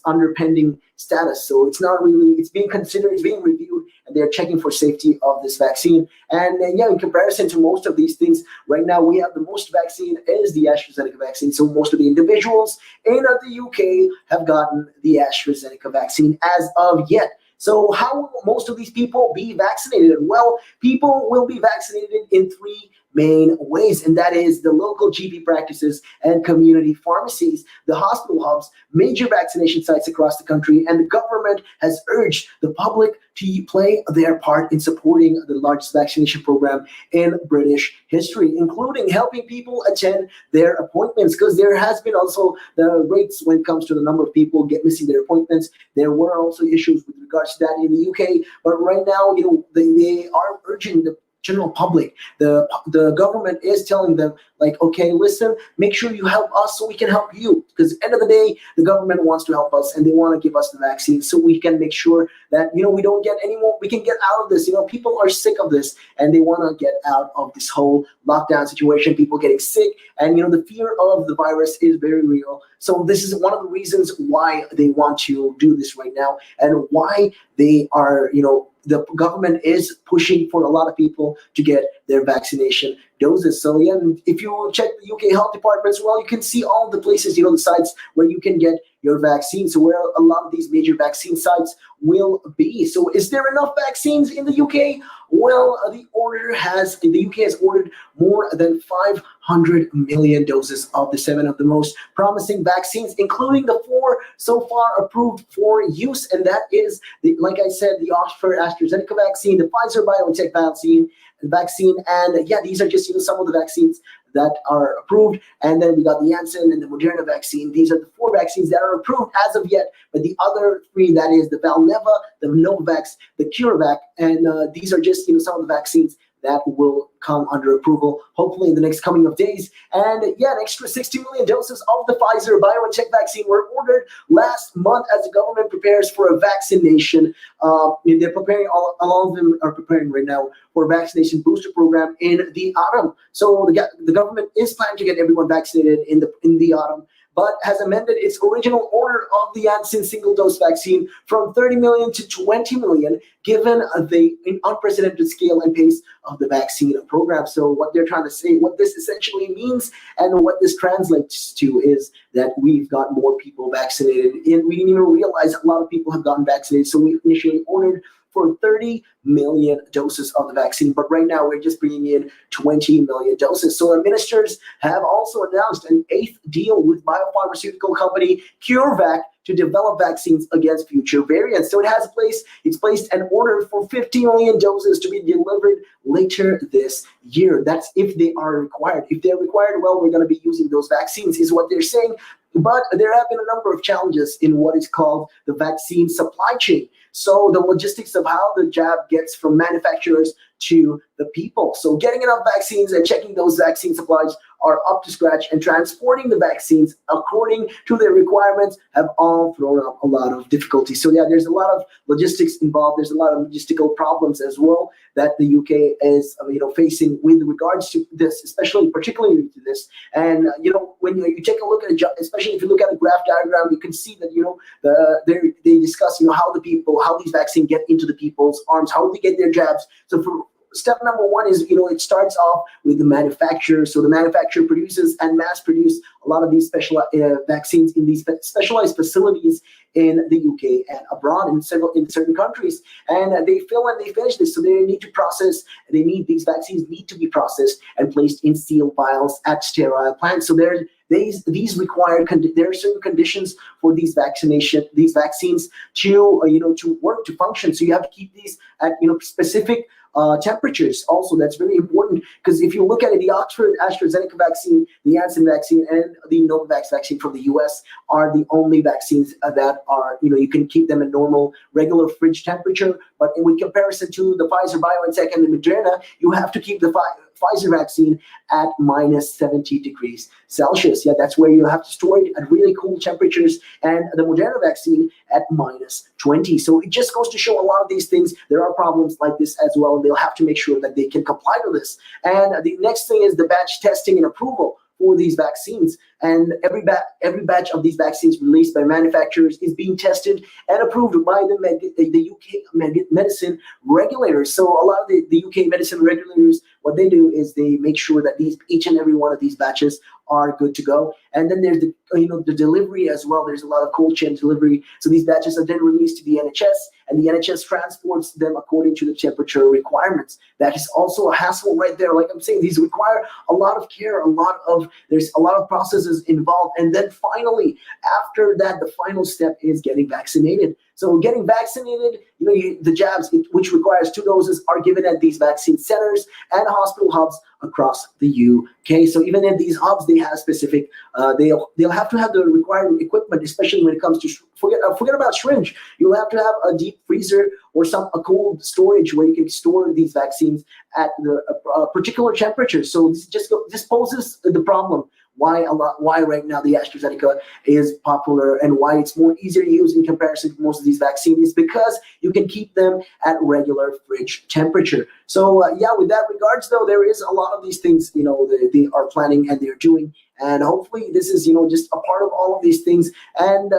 under pending status. So it's not really, it's being considered, it's being reviewed, and they're checking for safety of this vaccine. And in comparison to most of these things, right now we have the most vaccine is the AstraZeneca vaccine. So most of the individuals in the UK have gotten the AstraZeneca vaccine as of yet. So how will most of these people be vaccinated? Well, people will be vaccinated in 3 main ways, and that is the local GP practices and community pharmacies, the hospital hubs, major vaccination sites across the country, and the government has urged the public to play their part in supporting the largest vaccination program in British history, including helping people attend their appointments, because there has been also the rates when it comes to the number of people missing their appointments. There were also issues with regards to that in the UK, but right now, they are urging the general public. The government is telling them, like, okay, listen, make sure you help us so we can help you. Because at the end of the day, the government wants to help us, and they want to give us the vaccine so we can make sure that, we don't get any more, we can get out of this. People are sick of this, and they want to get out of this whole lockdown situation, people getting sick, and, the fear of the virus is very real. So this is one of the reasons why they want to do this right now, and why they are, the government is pushing for a lot of people to get their vaccination doses. So yeah, if you check the UK health departments, well, you can see all the places, the sites where you can get your vaccine. So where a lot of these major vaccine sites will be. So is there enough vaccines in the UK? Well, the UK has ordered more than 500 million doses of the 7 of the most promising vaccines, including the 4 so far approved for use. And that is, like I said, the Oxford AstraZeneca vaccine, the Pfizer-BioNTech vaccine, and these are just some of the vaccines that are approved. And then we got the Janssen and the Moderna vaccine. These are the 4 vaccines that are approved as of yet, but the other 3, that is the Valneva, the Novavax, the CureVac, and these are just some of the vaccines that will come under approval, hopefully in the next coming of days. And an extra 60 million doses of the Pfizer-BioNTech vaccine were ordered last month as the government prepares for a vaccination. They're preparing, all of them are preparing right now for a vaccination booster program in the autumn. So the government is planning to get everyone vaccinated in the autumn, but has amended its original order of the Janssen single-dose vaccine from 30 million to 20 million, given the unprecedented scale and pace of the vaccine program. So what they're trying to say, what this essentially means and what this translates to is that we've got more people vaccinated. And we didn't even realize a lot of people have gotten vaccinated. So we initially ordered for 30 million doses of the vaccine, but right now we're just bringing in 20 million doses. So the ministers have also announced an 8th deal with biopharmaceutical company CureVac to develop vaccines against future variants. So it's placed an order for 50 million doses to be delivered later this year. That's if they are required. If they're required, well, we're going to be using those vaccines, is what they're saying. But there have been a number of challenges in what is called the vaccine supply chain. So the logistics of how the jab gets from manufacturers to the people. So getting enough vaccines and checking those vaccine supplies are up to scratch, and transporting the vaccines according to their requirements have all thrown up a lot of difficulty. So yeah, there's a lot of logistics involved. There's a lot of logistical problems as well that the UK is facing with regards to this, particularly to this. And when you take a look at especially if you look at a graph diagram, you can see that they discuss how these vaccines get into the people's arms, how they get their jabs. So for step number one is, it starts off with the manufacturer. So the manufacturer produces and mass produce a lot of these special vaccines in these specialized facilities in the UK and abroad in certain countries. And they fill and they finish this. So these vaccines need to be processed and placed in sealed vials at sterile plants. So there are certain conditions for these vaccines to work, to function. So you have to keep these at specific temperatures. Also, that's very important, because if you look at it, the Oxford AstraZeneca vaccine, the Janssen vaccine, and the Novavax vaccine from the US are the only vaccines that are, you can keep them in normal, regular fridge temperature. But in comparison to the Pfizer, BioNTech, and the Moderna, you have to keep the Pfizer vaccine at minus 70 degrees Celsius. Yeah, that's where you have to store it at really cool temperatures, and the Moderna vaccine at minus 20. So it just goes to show a lot of these things. There are problems like this as well, and they'll have to make sure that they can comply to this. And the next thing is the batch testing and approval for these vaccines. And every batch of these vaccines released by manufacturers is being tested and approved by the UK medicine regulators. So a lot of the UK medicine regulators, what they do is they make sure that each and every one of these batches are good to go. And then there's the delivery as well. There's a lot of cold chain delivery. So these batches are then released to the NHS, and the NHS transports them according to the temperature requirements. That is also a hassle right there. Like I'm saying, these require a lot of care, there's a lot of processes involved. And then finally, after that, the final step is getting vaccinated. So getting vaccinated, the jabs, which requires 2 doses, are given at these vaccine centers and hospital hubs across the UK. So even in these hubs, they have specific, they'll have to have the required equipment, especially when it comes to, forget about syringe. You'll have to have a deep freezer or a cold storage where you can store these vaccines at the particular temperature. So this poses the problem. Why right now the AstraZeneca is popular and why it's more easier to use in comparison to most of these vaccines is because you can keep them at regular fridge temperature. So with that regards though, there is a lot of these things, they are planning and they're doing. And hopefully this is, just a part of all of these things. And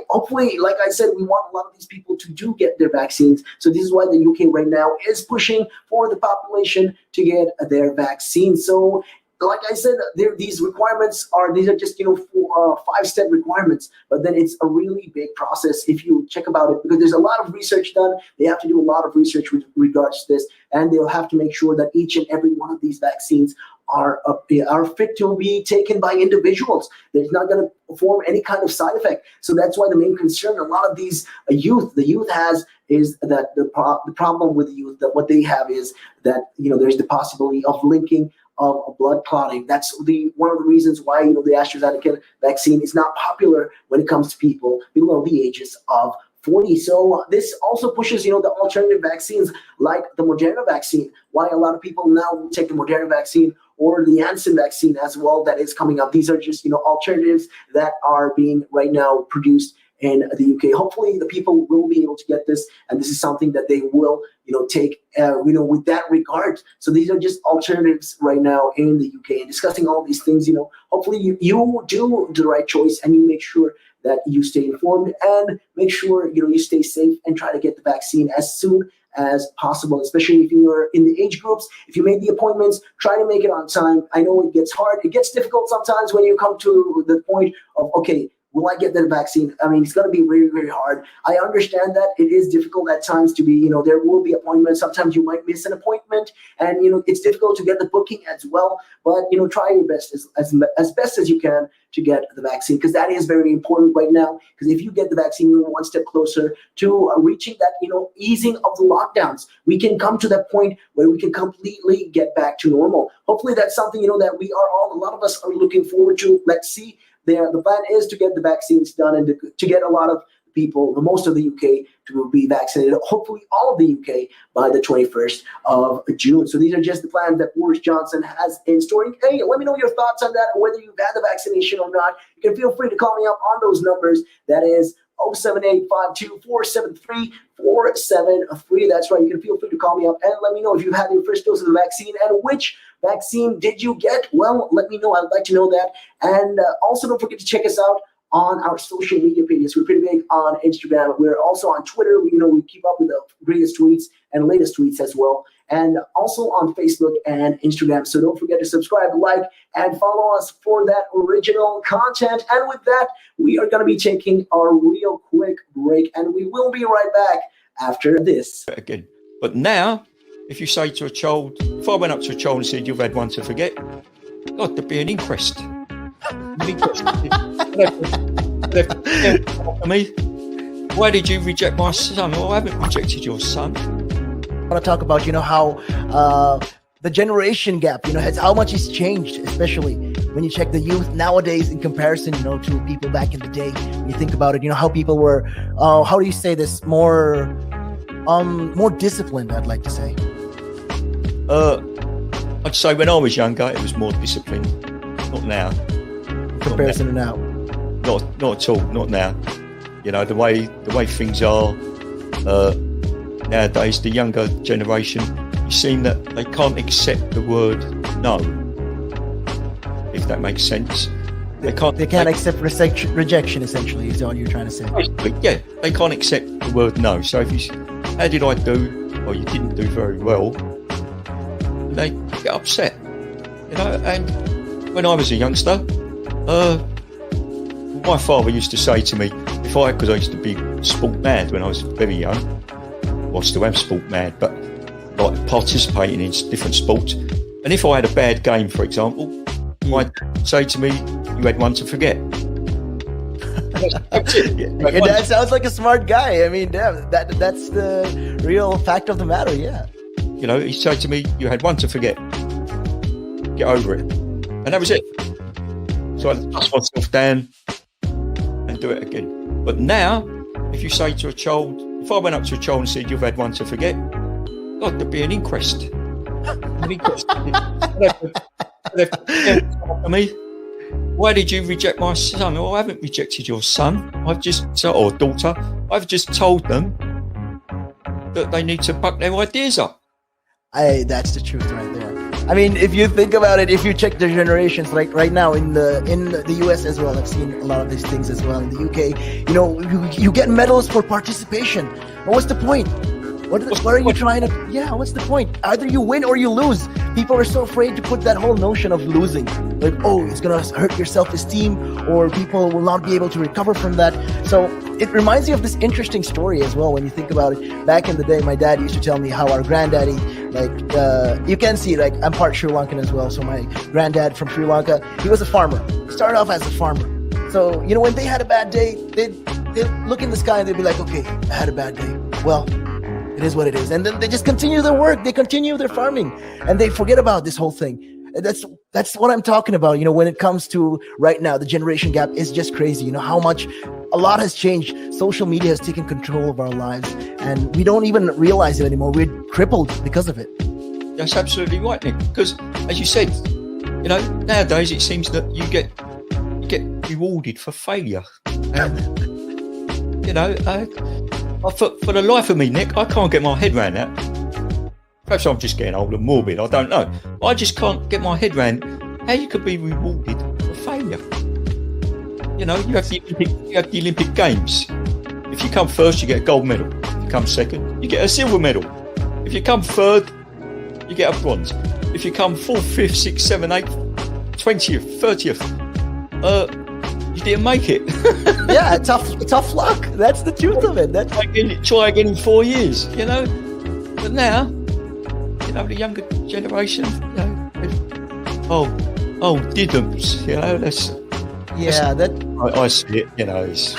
hopefully, like I said, we want a lot of these people to do get their vaccines. So this is why the UK right now is pushing for the population to get their vaccines. So like I said, these requirements are just 5-step requirements, but then it's a really big process if you check about it, because there's a lot of research done. They have to do a lot of research with regards to this, and they'll have to make sure that each and every one of these vaccines are fit to be taken by individuals. There's not going to form any kind of side effect. So that's why the main concern a lot of these the youth has is that the problem with the youth, that what they have is that there's the possibility of linking of blood clotting. That's one of the reasons why the AstraZeneca vaccine is not popular when it comes to people below the ages of 40. So this also pushes the alternative vaccines like the Moderna vaccine. Why a lot of people now take the Moderna vaccine or the Janssen vaccine as well that is coming up. These are just alternatives that are being right now produced in the UK. Hopefully the people will be able to get this, and this is something that they will take with that regard. So these are just alternatives right now in the UK, and discussing all these things, hopefully you do the right choice, and you make sure that you stay informed and make sure you stay safe and try to get the vaccine as soon as possible, especially if you're in the age groups. If you made the appointments, try to make it on time. I know it gets hard. It gets difficult sometimes when you come to the point of, okay, will I get the vaccine? I mean, it's going to be very, very hard. I understand that it is difficult at times to be, there will be appointments. Sometimes you might miss an appointment and, it's difficult to get the booking as well. But, try your best as best as you can to get the vaccine, because that is very important right now. Because if you get the vaccine, you're one step closer to reaching that, easing of the lockdowns. We can come to that point where we can completely get back to normal. Hopefully that's something, that we are a lot of us are looking forward to. Let's see. The plan is to get the vaccines done and to get a lot of people, the most of the UK, to be vaccinated, hopefully all of the UK by the 21st of June. So these are just the plans that Boris Johnson has in store. Hey, let me know your thoughts on that, whether you've had the vaccination or not. You can feel free to call me up on those numbers. That is 078-52-473-473. That's right. You can feel free to call me up and let me know if you've had your first dose of the vaccine and which vaccine did you get. Well, let me know. I'd like to know that. And also don't forget to check us out on our social media pages. We're pretty big on Instagram. We're also on Twitter. We keep up with the greatest tweets and latest tweets as well. And also on Facebook and Instagram. So don't forget to subscribe, like, and follow us for that original content. And with that, we are going to be taking our real quick break. And we will be right back after this. Again. But now, if you say to a child, if I went up to a child and said, you've had one to forget, God, there'd be an inquest. Why did you reject my son? Well, I haven't rejected your son. I want to talk about, how the generation gap, how much it's changed, especially when you check the youth nowadays in comparison, to people back in the day. When you think about it, how people were, how do you say this, more disciplined, I'd like to say. I'd say when I was younger, it was more disciplined. Not now. In comparison to now. Not at all. Not now. The way things are nowadays, the younger generation, you seem that they can't accept the word no. If that makes sense. They can't accept rejection, essentially, is all you're trying to say. Yeah, they can't accept the word no. So if you, how did I do? Or you didn't do very well. They get upset, and when I was a youngster, my father used to say to me, because I used to be sport mad when I was very young, well, I still am sport mad, but like participating in different sports, and if I had a bad game, for example, he might say to me, you had one to forget. Your dad sounds like a smart guy. I mean, damn, that's the real fact of the matter, yeah. He said to me, you had one to forget. Get over it. And that was it. So I dust myself down and do it again. But now, if you say to a child, if I went up to a child and said, you've had one to forget, God, there'd be an inquest. Why did you reject my son? Well, I haven't rejected your son. Or daughter. I've just told them that they need to buck their ideas up. That's the truth right there. I mean, if you think about it, if you check the generations, like right now in the US as well, I've seen a lot of these things as well in the UK. You get medals for participation. But what's the point? What are you trying to? Yeah, what's the point? Either you win or you lose. People are so afraid to put that whole notion of losing. Like, oh, it's gonna hurt your self-esteem, or people will not be able to recover from that. So it reminds me of this interesting story as well when you think about it. Back in the day, my dad used to tell me how our granddaddy, you can see, I'm part Sri Lankan as well. So my granddad from Sri Lanka, he was a farmer. He started off as a farmer. So, when they had a bad day, they'd look in the sky and they'd be like, okay, I had a bad day. Well, it is what it is. And then they just continue their work. They continue their farming and they forget about this whole thing. That's what I'm talking about. When it comes to right now, the generation gap is just crazy. How much a lot has changed. Social media has taken control of our lives and we don't even realize it anymore. We're crippled because of it. That's absolutely right, Nick. Because as you said, nowadays it seems that you get rewarded for failure. For the life of me, Nick, I can't get my head around that. Perhaps I'm just getting old and morbid, I don't know. I just can't get my head around how you could be rewarded for failure. You have the Olympic Games. If you come first, you get a gold medal. If you come second, you get a silver medal. If you come third, you get a bronze. If you come 4th, 5th, 6th, 7th, 8th, 20th, 30th, you didn't make it. Yeah, tough luck. That's the truth of it. Try again in 4 years, you know. But now, you know, the younger generation, you know, didn't, you know. I see it, you know. It's,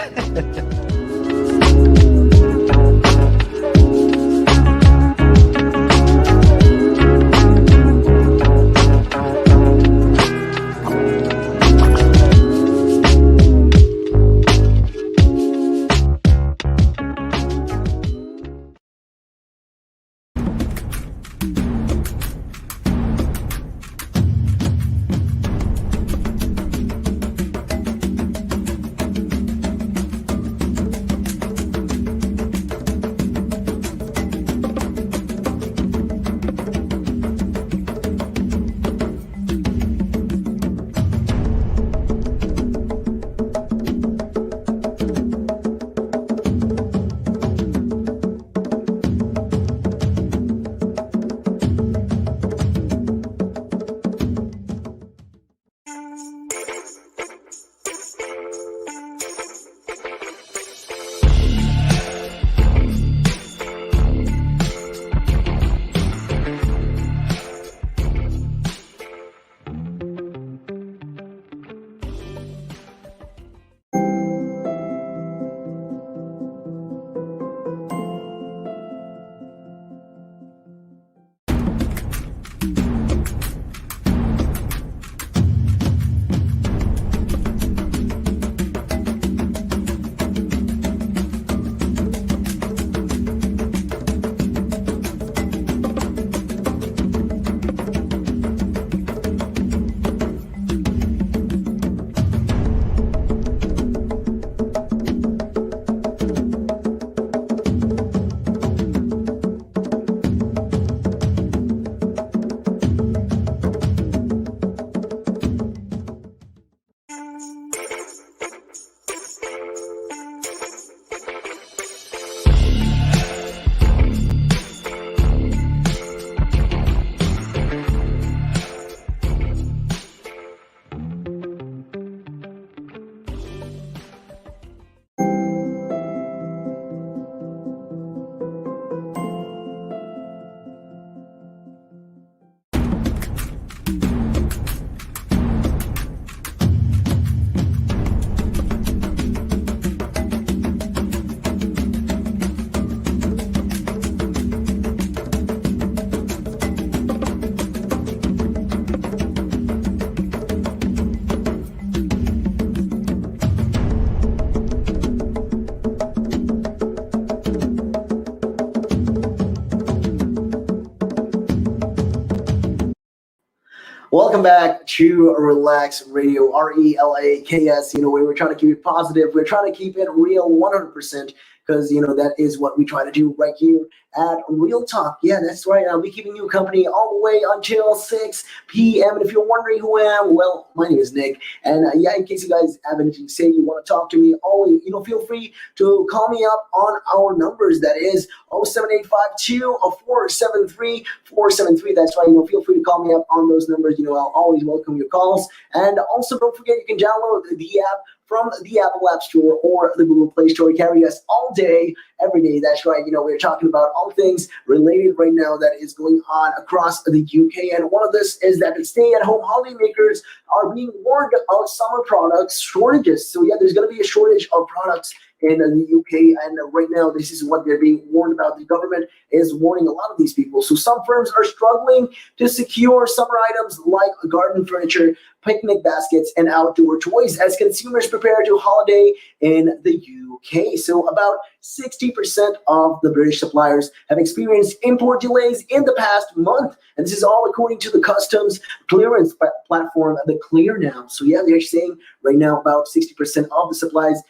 Welcome back to Relaks Radio, Relaks. Where we're trying to keep it positive. We're trying to keep it real 100%, because, that is what we try to do right here at Real Talk. Yeah, that's right. I'll be keeping you company all the way until 6 p.m. And if you're wondering who I am, well, my name is Nick. And in case you guys have anything to say, you want to talk to me, always, feel free to call me up on our numbers. That is 07852 473 473. That's right. Feel free to call me up on those numbers. I'll always welcome your calls. And also, don't forget, you can download the app from the Apple App Store or the Google Play Store. Carry us all day, every day. That's right. We're talking about all things related right now that is going on across the UK. And one of this is that the stay-at-home holidaymakers are being warned of summer products shortages. So yeah, there's going to be a shortage of products in the UK, and right now this is what they're being warned about. The government is warning a lot of these people. So some firms are struggling to secure summer items like garden furniture, picnic baskets, and outdoor toys as consumers prepare to holiday in the UK. So about 60% of the British suppliers have experienced import delays in the past month. And this is all according to the customs clearance platform, the Clear Now. So yeah, they're saying right now about 60% of the supplies,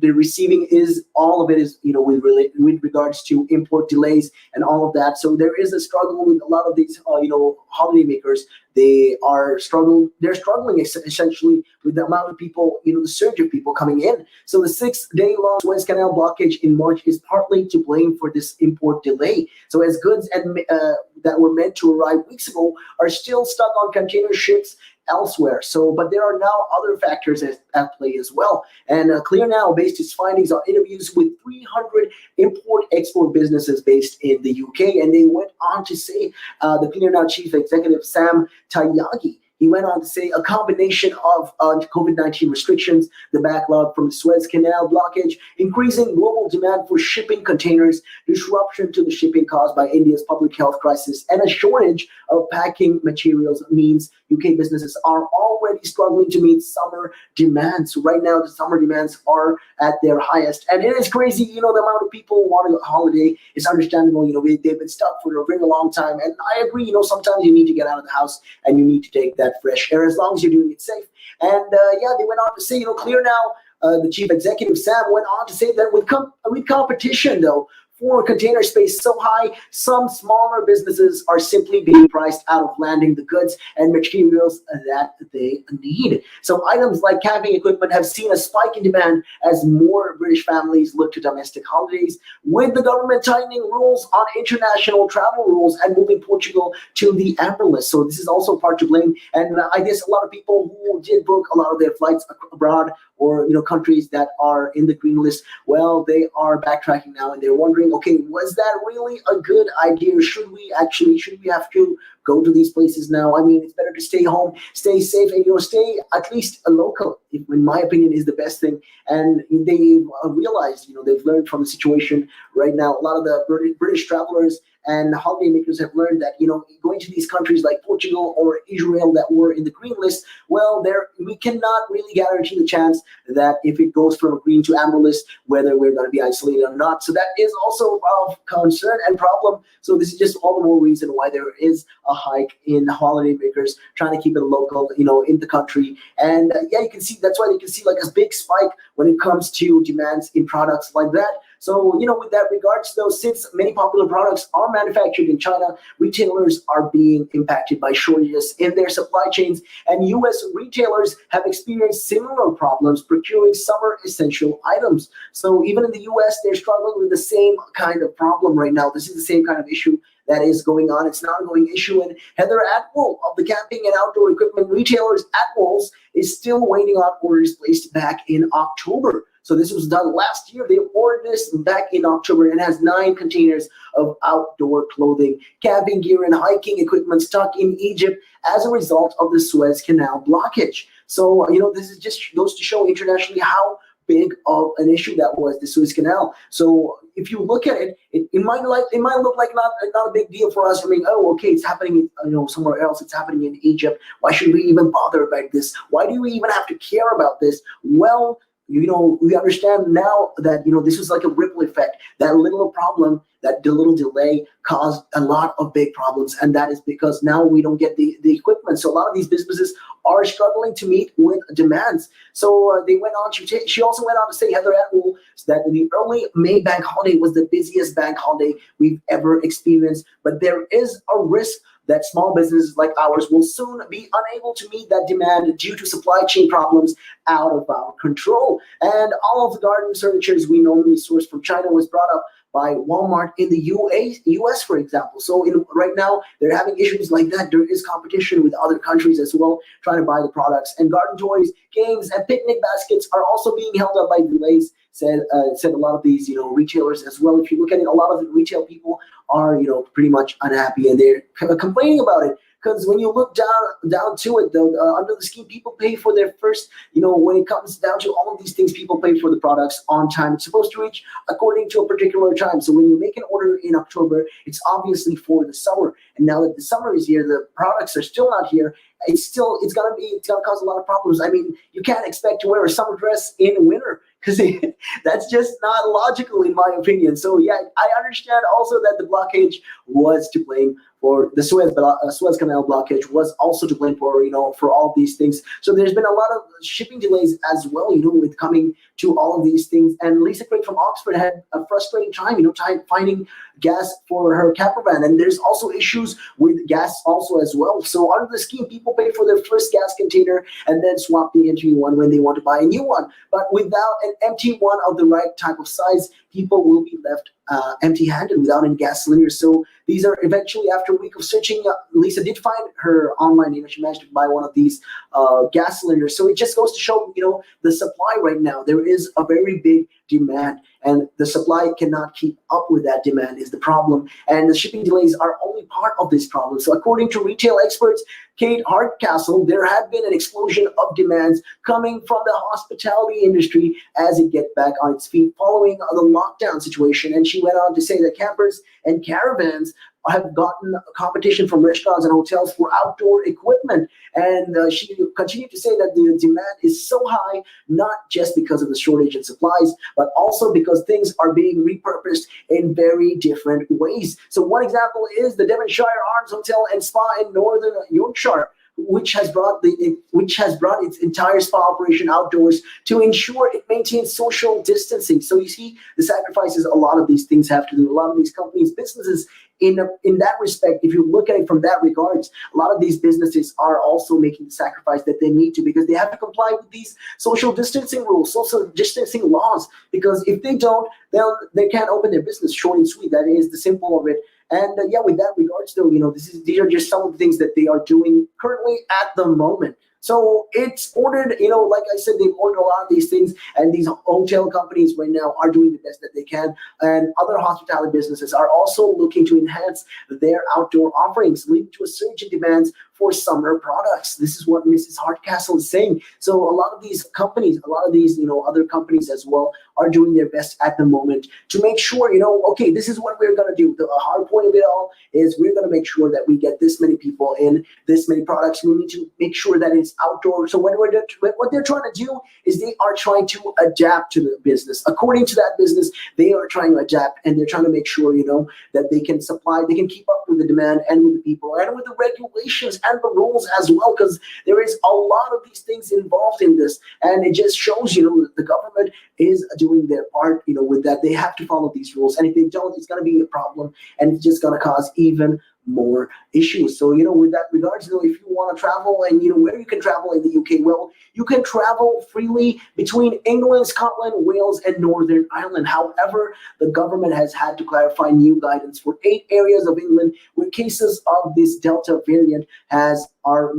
they're receiving is all of it is with regards to import delays and all of that. So there is a struggle with a lot of these holiday makers. They're struggling essentially with the amount of people, the surge of people coming in. So the 6-day long Suez Canal blockage in March is partly to blame for this import delay. So as goods that were meant to arrive weeks ago are still stuck on container ships elsewhere. But there are now other factors at play as well. And Clear Now based its findings on interviews with 300 import-export businesses based in the UK. And they went on to say, the Clear Now chief executive, Sam Tyagi, he went on to say a combination of COVID-19 restrictions, the backlog from the Suez Canal blockage, increasing global demand for shipping containers, disruption to the shipping caused by India's public health crisis, and a shortage of packing materials means UK businesses are already struggling to meet summer demands. So right now, the summer demands are at their highest. And it is crazy, the amount of people wanting a holiday. It's understandable, they've been stuck for a very long time. And I agree, sometimes you need to get out of the house and you need to take that fresh air as long as you're doing it safe. And they went on to say, Clear Now, the chief executive, Sam, went on to say that with competition, though, for container space so high, some smaller businesses are simply being priced out of landing the goods and materials that they need. So items like camping equipment have seen a spike in demand as more British families look to domestic holidays, with the government tightening rules on international travel rules and moving Portugal to the amber list. So this is also part to blame. And I guess a lot of people who did book a lot of their flights abroad or countries that are in the green list, well, they are backtracking now and they're wondering, okay, was that really a good idea? Should we have to go to these places now? I mean, it's better to stay home, stay safe, and stay at least a local, in my opinion, is the best thing. And they've realized, they've learned from the situation right now. A lot of the British travelers and holiday makers have learned that, going to these countries like Portugal or Israel that were in the green list, well, we cannot really guarantee the chance that if it goes from a green to amber list, whether we're going to be isolated or not. So that is also of concern and problem. So this is just all the more reason why there is a hike in holiday makers trying to keep it local, in the country. And you can see, that's why you can see like a big spike when it comes to demands in products like that. So, with that regards, though, since many popular products are manufactured in China, retailers are being impacted by shortages in their supply chains, and U.S. retailers have experienced similar problems procuring summer essential items. So even in the U.S., they're struggling with the same kind of problem right now. This is the same kind of issue that is going on. It's an ongoing issue. And Heather Atwell of the camping and outdoor equipment retailers Atwell's is still waiting on orders placed back in October. So this was done last year. They ordered this back in October and has 9 containers of outdoor clothing, camping gear, and hiking equipment stuck in Egypt as a result of the Suez Canal blockage. So, this is just goes to show internationally how big of an issue that was, the Suez Canal. So if you look at it, it might look like not a big deal for us. I mean, okay, it's happening, somewhere else. It's happening in Egypt. Why should we even bother about this? Why do we even have to care about this? Well, we understand now that, this was like a ripple effect. That little problem, that little delay caused a lot of big problems. And that is because now we don't get the equipment. So a lot of these businesses are struggling to meet with demands. So she also went on to say, Heather Atwell, that the early May bank holiday was the busiest bank holiday we've ever experienced. But there is a risk that small businesses like ours will soon be unable to meet that demand due to supply chain problems out of our control. And all of the garden furnitures we normally source from China was brought up by Walmart in the US, for example. So right now, they're having issues like that. There is competition with other countries as well, trying to buy the products. And garden toys, games, and picnic baskets are also being held up by delays, said a lot of these, retailers as well. If you look at it, a lot of the retail people are, pretty much unhappy, and they're complaining about it. Because when you look down to it, though, under the scheme, people pay for their first, when it comes down to all of these things, people pay for the products on time. It's supposed to reach according to a particular time. So when you make an order in October, it's obviously for the summer. And now that the summer is here, the products are still not here. It's gonna cause a lot of problems. I mean, you can't expect to wear a summer dress in winter, because that's just not logical in my opinion. So yeah, I understand also that the blockage was to blame or the Suez Canal blockage was also to blame for, for all these things. So there's been a lot of shipping delays as well, with coming to all of these things. And Lisa Craig from Oxford had a frustrating time, finding gas for her camper van. And there's also issues with gas also as well. So under the scheme, people pay for their first gas container and then swap the empty one when they want to buy a new one. But without an empty one of the right type of size, people will be left empty-handed without any gas cylinders. So these are eventually, after a week of searching, Lisa did find her online. She managed to buy one of these gas cylinders. So it just goes to show, the supply right now. There is a very big demand, and the supply cannot keep up with that demand is the problem. And the shipping delays are only part of this problem. So according to retail experts, Kate Hardcastle, there had been an explosion of demands coming from the hospitality industry as it gets back on its feet following the lockdown situation. And she went on to say that campers and caravans have gotten competition from restaurants and hotels for outdoor equipment. And she continued to say that the demand is so high, not just because of the shortage in supplies, but also because things are being repurposed in very different ways. So one example is the Devonshire Arms Hotel and Spa in Northern Yorkshire, which has brought its entire spa operation outdoors to ensure it maintains social distancing. So you see the sacrifices a lot of these things have to do. A lot of these companies, businesses, in that respect, if you look at it from that regards, a lot of these businesses are also making the sacrifice that they need to, because they have to comply with these social distancing rules, social distancing laws. Because if they don't, they can't open their business. Short and sweet. That is the simple of it. And with that regards, though, these are just some of the things that they are doing currently at the moment. So it's ordered, like I said, they've ordered a lot of these things, and these hotel companies right now are doing the best that they can. And other hospitality businesses are also looking to enhance their outdoor offerings, leading to a surge in demands for summer products. This is what Mrs. Hardcastle is saying. So a lot of these companies, other companies as well, are doing their best at the moment to make sure, okay, this is what we're going to do. The hard point of it all is we're going to make sure that we get this many people in, this many products. We need to make sure that it's outdoor. So what they're trying to do is they are trying to adapt to the business. According to that business, they are trying to adapt, and they're trying to make sure, that they can keep up with the demand and with the people and with the regulations and the rules as well, because there is a lot of these things involved in this. And it just shows, that the government is doing their part, with that. They have to follow these rules. And if they don't, it's going to be a problem, and it's just going to cause even more issues. So, with that regards, if you want to travel and, where you can travel in the UK, well, you can travel freely between England, Scotland, Wales, and Northern Ireland. However, the government has had to clarify new guidance for 8 areas of England where cases of this Delta variant are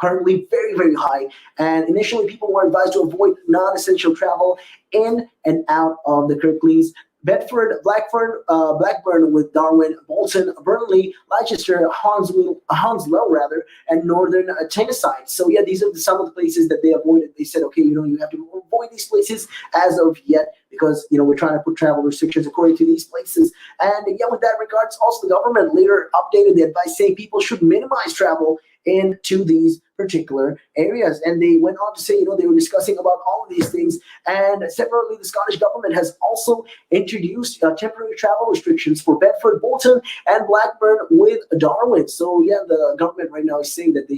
currently very, very high. And initially, people were advised to avoid non-essential travel in and out of the Kirklees, Bedford, Blackburn with Darwin, Bolton, Burnley, Leicester, Hounslow, and Northern Tyneside. So these are some of the places that they avoided. They said, okay, you have to avoid these places as of yet, because we're trying to put travel restrictions according to these places. And with that regards, also the government later updated the advice, saying people should minimize travel into these particular areas. And they went on to say, they were discussing about all of these things. And separately, the Scottish government has also introduced temporary travel restrictions for Bedford, Bolton, and Blackburn with Darwin. So the government right now is saying that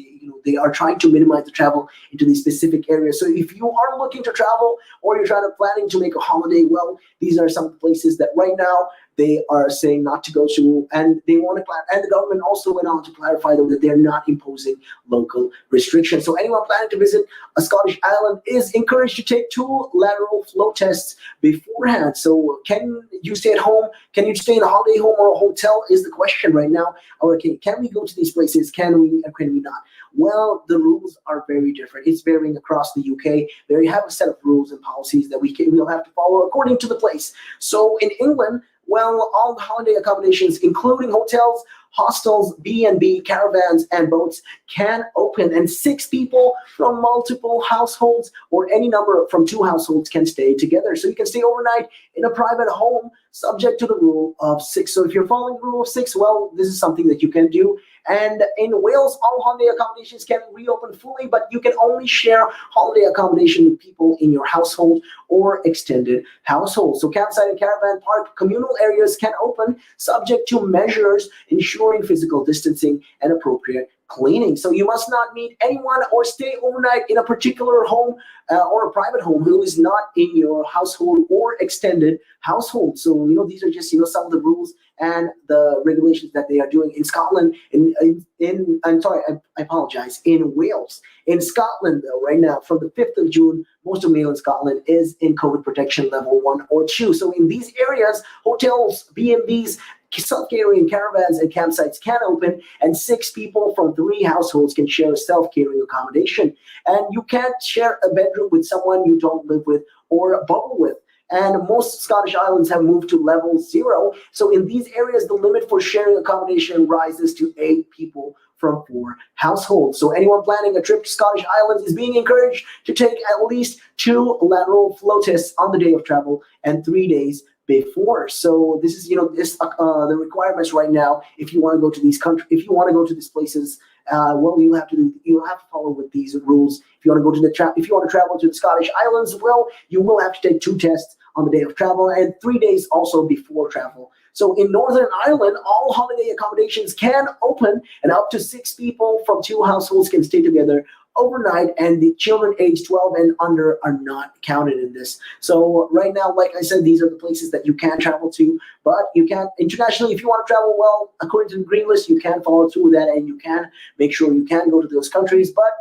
they are trying to minimize the travel into these specific areas. So if you are looking to travel, or you're planning to make a holiday, well, these are some places that right now they are saying not to go to, and they want to. And the government also went on to clarify that they're not imposing local restrictions. So anyone planning to visit a Scottish island is encouraged to take 2 lateral flow tests beforehand. So can you stay at home? Can you stay in a holiday home or a hotel is the question right now. Okay, can we go to these places? Can we or can we not? Well, the rules are very different. It's varying across the UK. They have a set of rules and policies that we'll have to follow according to the place. So in England, well, all the holiday accommodations, including hotels, hostels, B&B, caravans, and boats, can open, and 6 people from multiple households or any number from 2 households can stay together. So you can stay overnight in a private home, subject to the rule of 6. So if you're following the rule of 6, well, this is something that you can do. And in Wales, all holiday accommodations can reopen fully, but you can only share holiday accommodation with people in your household or extended household. So campsite and caravan park communal areas can open subject to measures ensuring physical distancing and appropriate cleaning. So you must not meet anyone or stay overnight in a particular home or a private home who is not in your household or extended household. So, these are just, some of the rules and the regulations that they are doing in Scotland. I apologize, in Wales. In Scotland, though, right now, from the 5th of June, most of mainland Scotland is in COVID protection level 1 or 2. So in these areas, hotels, B&Bs, self-catering caravans and campsites can open, and 6 people from 3 households can share a self-catering accommodation. And you can't share a bedroom with someone you don't live with or a bubble with. And most Scottish islands have moved to level 0. So in these areas, the limit for sharing accommodation rises to 8 people from 4 households. So anyone planning a trip to Scottish islands is being encouraged to take at least 2 lateral flow tests on the day of travel and 3 days before. So this is, the requirements right now. If you want to go to these countries, if you want to go to these places, you'll have to follow with these rules. If you want to go to if you want to travel to the Scottish islands, you will have to take 2 tests on the day of travel and 3 days also before travel. So in Northern Ireland, all holiday accommodations can open, and up to 6 people from 2 households can stay together overnight, and the children aged 12 and under are not counted in this. So right now, like I said, these are the places that you can travel to, but you can't internationally. If you want to travel well, according to the green list, you can follow through with that, and you can make sure you can go to those countries. But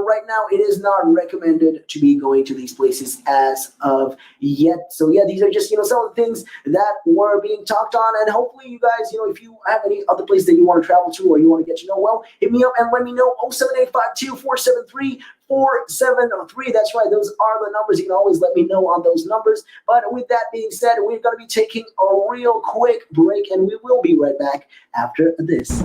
right now, it is not recommended to be going to these places as of yet. So yeah, these are just, some of the things that were being talked on, and hopefully you guys, if you have any other place that you want to travel to or you want to get to know, hit me up and let me know. 07852-473-4703. That's right. Those are the numbers. You can always let me know on those numbers. But with that being said, we're going to be taking a real quick break, and we will be right back after this.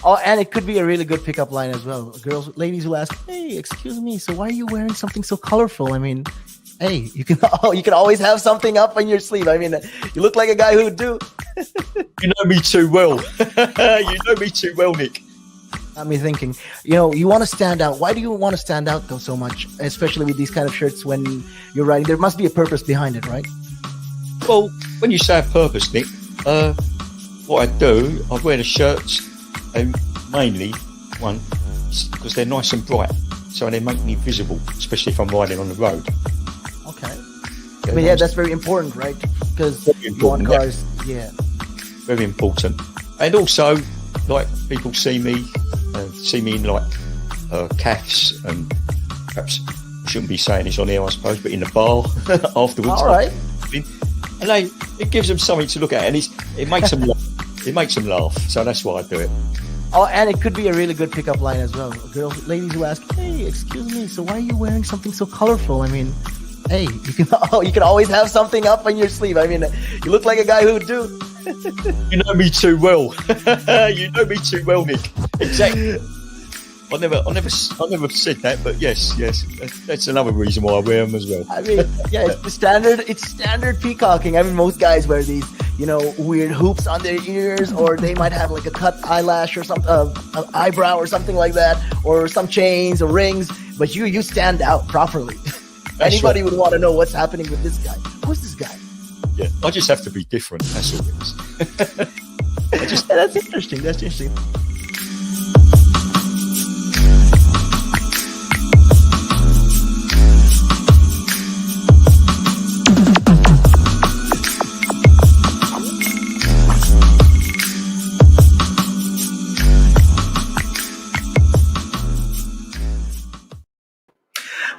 Oh, and it could be a really good pickup line as well. Ladies will ask, "Hey, excuse me, so why are you wearing something so colorful?" I mean, hey, you can you can always have something up on your sleeve. I mean, you look like a guy who would do. You know me too well. You know me too well, Nick. Got me thinking. You want to stand out. Why do you want to stand out though so much, especially with these kind of shirts when you're riding? There must be a purpose behind it, right? Well, when you say a purpose, Nick, what I do, I wear the shirts, mainly one because they're nice and bright, so they make me visible, especially if I'm riding on the road. Okay. But yeah, that's very important, right? Because you want cars, yeah. Very important. And also, like, people see me in like calves, and perhaps I shouldn't be saying this on here, I suppose, but in the bar afterwards. All right. And it gives them something to look at, and it makes them laugh. It makes them laugh, so that's why I do it. Oh, and it could be a really good pickup line as well. Ladies who ask, "Hey, excuse me, so why are you wearing something so colorful?" I mean, hey, you can always have something up on your sleeve. I mean, you look like a guy who would do. You know me too well. You know me too well, Nick. Exactly. I never said that, but yes, that's another reason why I wear them as well. I mean, yeah, it's standard peacocking. I mean, most guys wear these, weird hoops on their ears, or they might have like a cut eyelash or some an eyebrow or something like that, or some chains or rings. But you stand out properly. Anybody would want to know what's happening with this guy. Who's this guy? Yeah, I just have to be different. That's all it is. Yeah, that's interesting. That's interesting.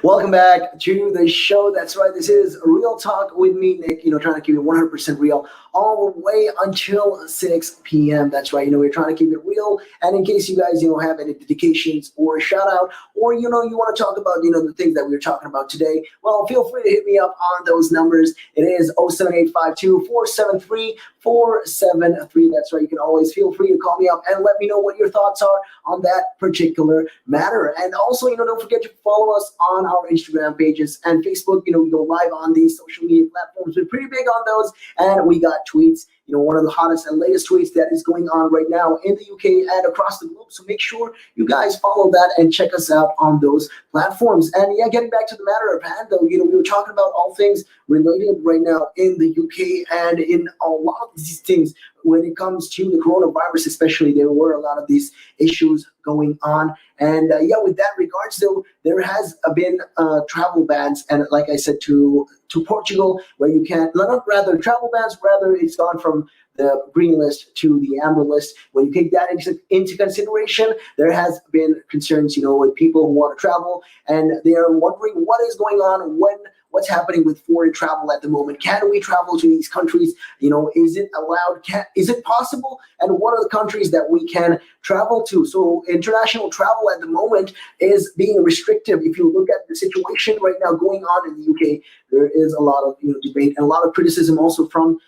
Welcome back to the show. That's right. This is Real Talk with me, Nick, trying to keep it 100% real all the way until 6 p.m. That's right. We're trying to keep it real. And in case you guys, have any dedications or a shout out, or, you want to talk about, the things that we were talking about today, well, feel free to hit me up on those numbers. It is 07852-473-473. That's right. You can always feel free to call me up and let me know what your thoughts are on that particular matter. And also, don't forget to follow us on our Instagram pages and Facebook. We go live on these social media platforms. We're pretty big on those, and we got tweets. One of the hottest and latest tweets that is going on right now in the UK and across the globe. So make sure you guys follow that and check us out on those platforms. And yeah, getting back to the matter of hand, though, we were talking about all things related right now in the UK and in a lot of these things when it comes to the coronavirus, especially. There were a lot of these issues going on. And with that regards, though, there has been travel bans, and like I said, to Portugal, where you can't, not rather travel bans, rather it's gone from the green list to the amber list. When you take that into consideration, there has been concerns, with people who want to travel, and they are wondering what is going on, what's happening with foreign travel at the moment. Can we travel to these countries? Is it allowed? Is it possible? And what are the countries that we can travel to? So international travel at the moment is being restrictive. If you look at the situation right now going on in the UK, there is a lot of debate and a lot of criticism also from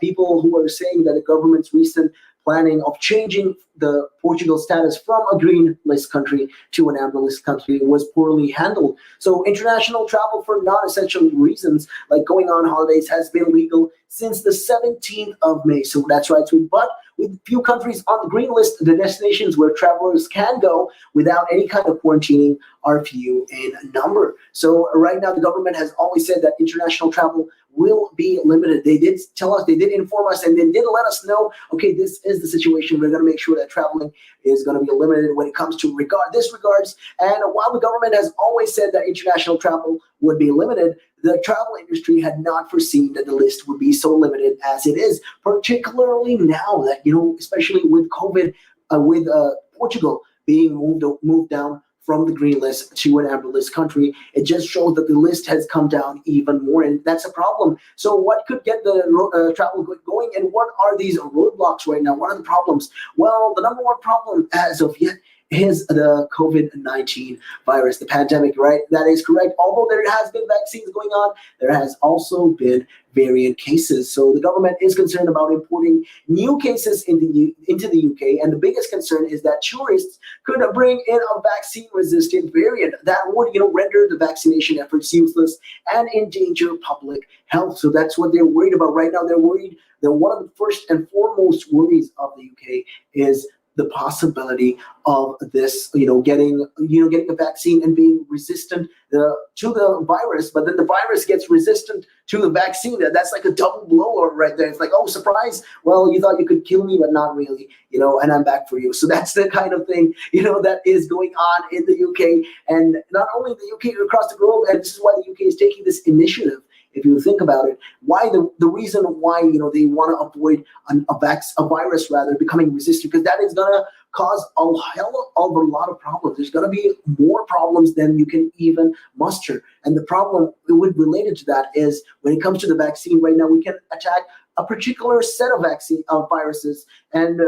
people who are saying that the government's recent planning of changing the Portugal status from a green list country to an amber list country was poorly handled. So international travel for non-essential reasons, like going on holidays, has been legal since the 17th of May. So that's right. But with few countries on the green list, the destinations where travelers can go without any kind of quarantining are few in number. So right now, the government has always said that international travel will be limited. They did tell us, they did inform us, and they did let us know, okay, this is the situation. We're going to make sure that traveling is going to be limited when it comes to this regards. And while the government has always said that international travel would be limited, the travel industry had not foreseen that the list would be so limited as it is, particularly now that, especially with COVID, with Portugal being moved down from the green list to an amber list country. It just shows that the list has come down even more, and that's a problem. So what could get the travel going, and what are these roadblocks right now? What are the problems? Well, the number one problem as of yet is the COVID-19 virus, the pandemic, right? That is correct. Although there has been vaccines going on, there has also been variant cases. So the government is concerned about importing new cases into the UK, and the biggest concern is that tourists could bring in a vaccine-resistant variant that would, render the vaccination efforts useless and endanger public health. So that's what they're worried about right now. They're worried that one of the first and foremost worries of the UK is the possibility of this, getting a vaccine and being resistant to the virus, but then the virus gets resistant to the vaccine. That's like a double blow right there. It's like, oh, surprise! Well, you thought you could kill me, but not really, and I'm back for you. So that's the kind of thing, that is going on in the UK, and not only the UK, across the globe. And this is why the UK is taking this initiative. If you think about it, why the reason why they want to avoid a virus rather becoming resistant, because that is gonna cause a hell of a lot of problems. There's gonna be more problems than you can even muster. And the problem related to that is when it comes to the vaccine right now, we can attack a particular set of viruses and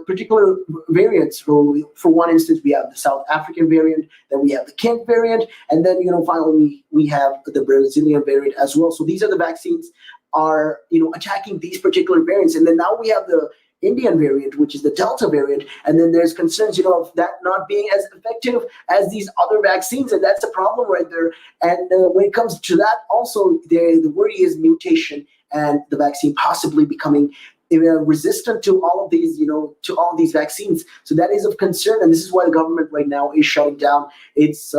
particular variants. For one instance, we have the South African variant, then we have the Kent variant, and then finally we have the Brazilian variant as well. So these are the vaccines are attacking these particular variants, and then now we have the Indian variant, which is the Delta variant, and then there's concerns, of that not being as effective as these other vaccines, and that's a problem right there. And when it comes to that, also the worry is mutation and the vaccine possibly becoming resistant to all of these, to all of these vaccines. So that is of concern, and this is why the government right now is shutting down its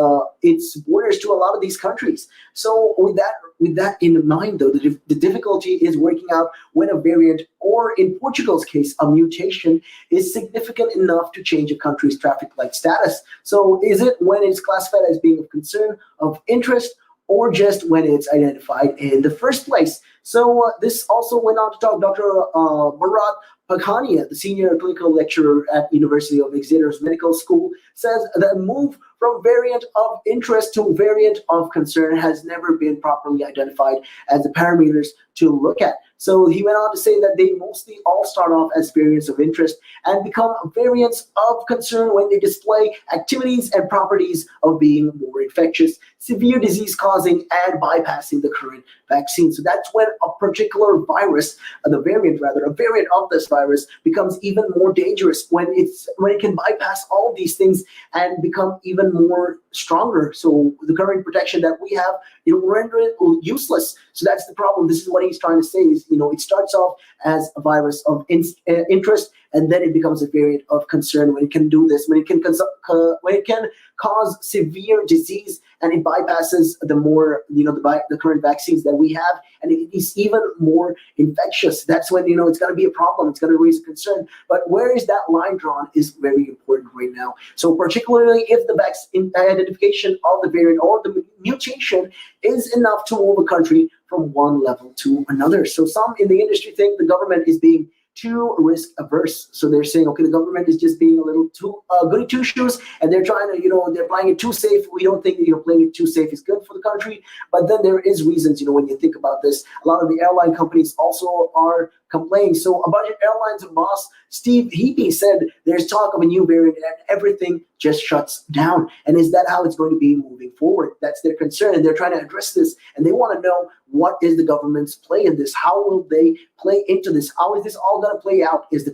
borders to a lot of these countries. So with that in mind, though, the difficulty is working out when a variant, or in Portugal's case, a mutation, is significant enough to change a country's traffic light status. So is it when it's classified as being of concern, of interest, or just when it's identified in the first place? So this also went on to talk. Dr. Bharat Pakhania, the senior clinical lecturer at University of Exeter's Medical School, says the move from variant of interest to variant of concern has never been properly identified as the parameters to look at. So he went on to say that they mostly all start off as variants of interest and become variants of concern when they display activities and properties of being more infectious, severe disease causing, and bypassing the current vaccine. So that's when a particular virus, a variant of this virus, becomes even more dangerous, when it can bypass all of these things and become even more stronger. So the current protection that we have, render it useless. So that's the problem. This is what he's trying to say is, it starts off as a virus of interest, and then it becomes a variant of concern when it can do this, when it can cause severe disease, and it bypasses the current vaccines that we have, and it is even more infectious. That's when it's going to be a problem. It's going to raise a concern. But where is that line drawn is very important right now. So particularly if the vaccine identification of the variant or the mutation is enough to move a country from one level to another. So some in the industry think the government is being too risk averse. So they're saying, okay, the government is just being a little too goody two shoes, and they're trying to, they're playing it too safe. We don't think playing it too safe is good for the country. But then there is reasons, when you think about this, a lot of the airline companies also are complaining. So a Budget Airlines boss, Steve Heapy, said there's talk of a new variant and everything just shuts down. And is that how it's going to be moving forward? That's their concern, and they're trying to address this, and they want to know, what is the government's play in this? How will they play into this? How is this all going to play out is the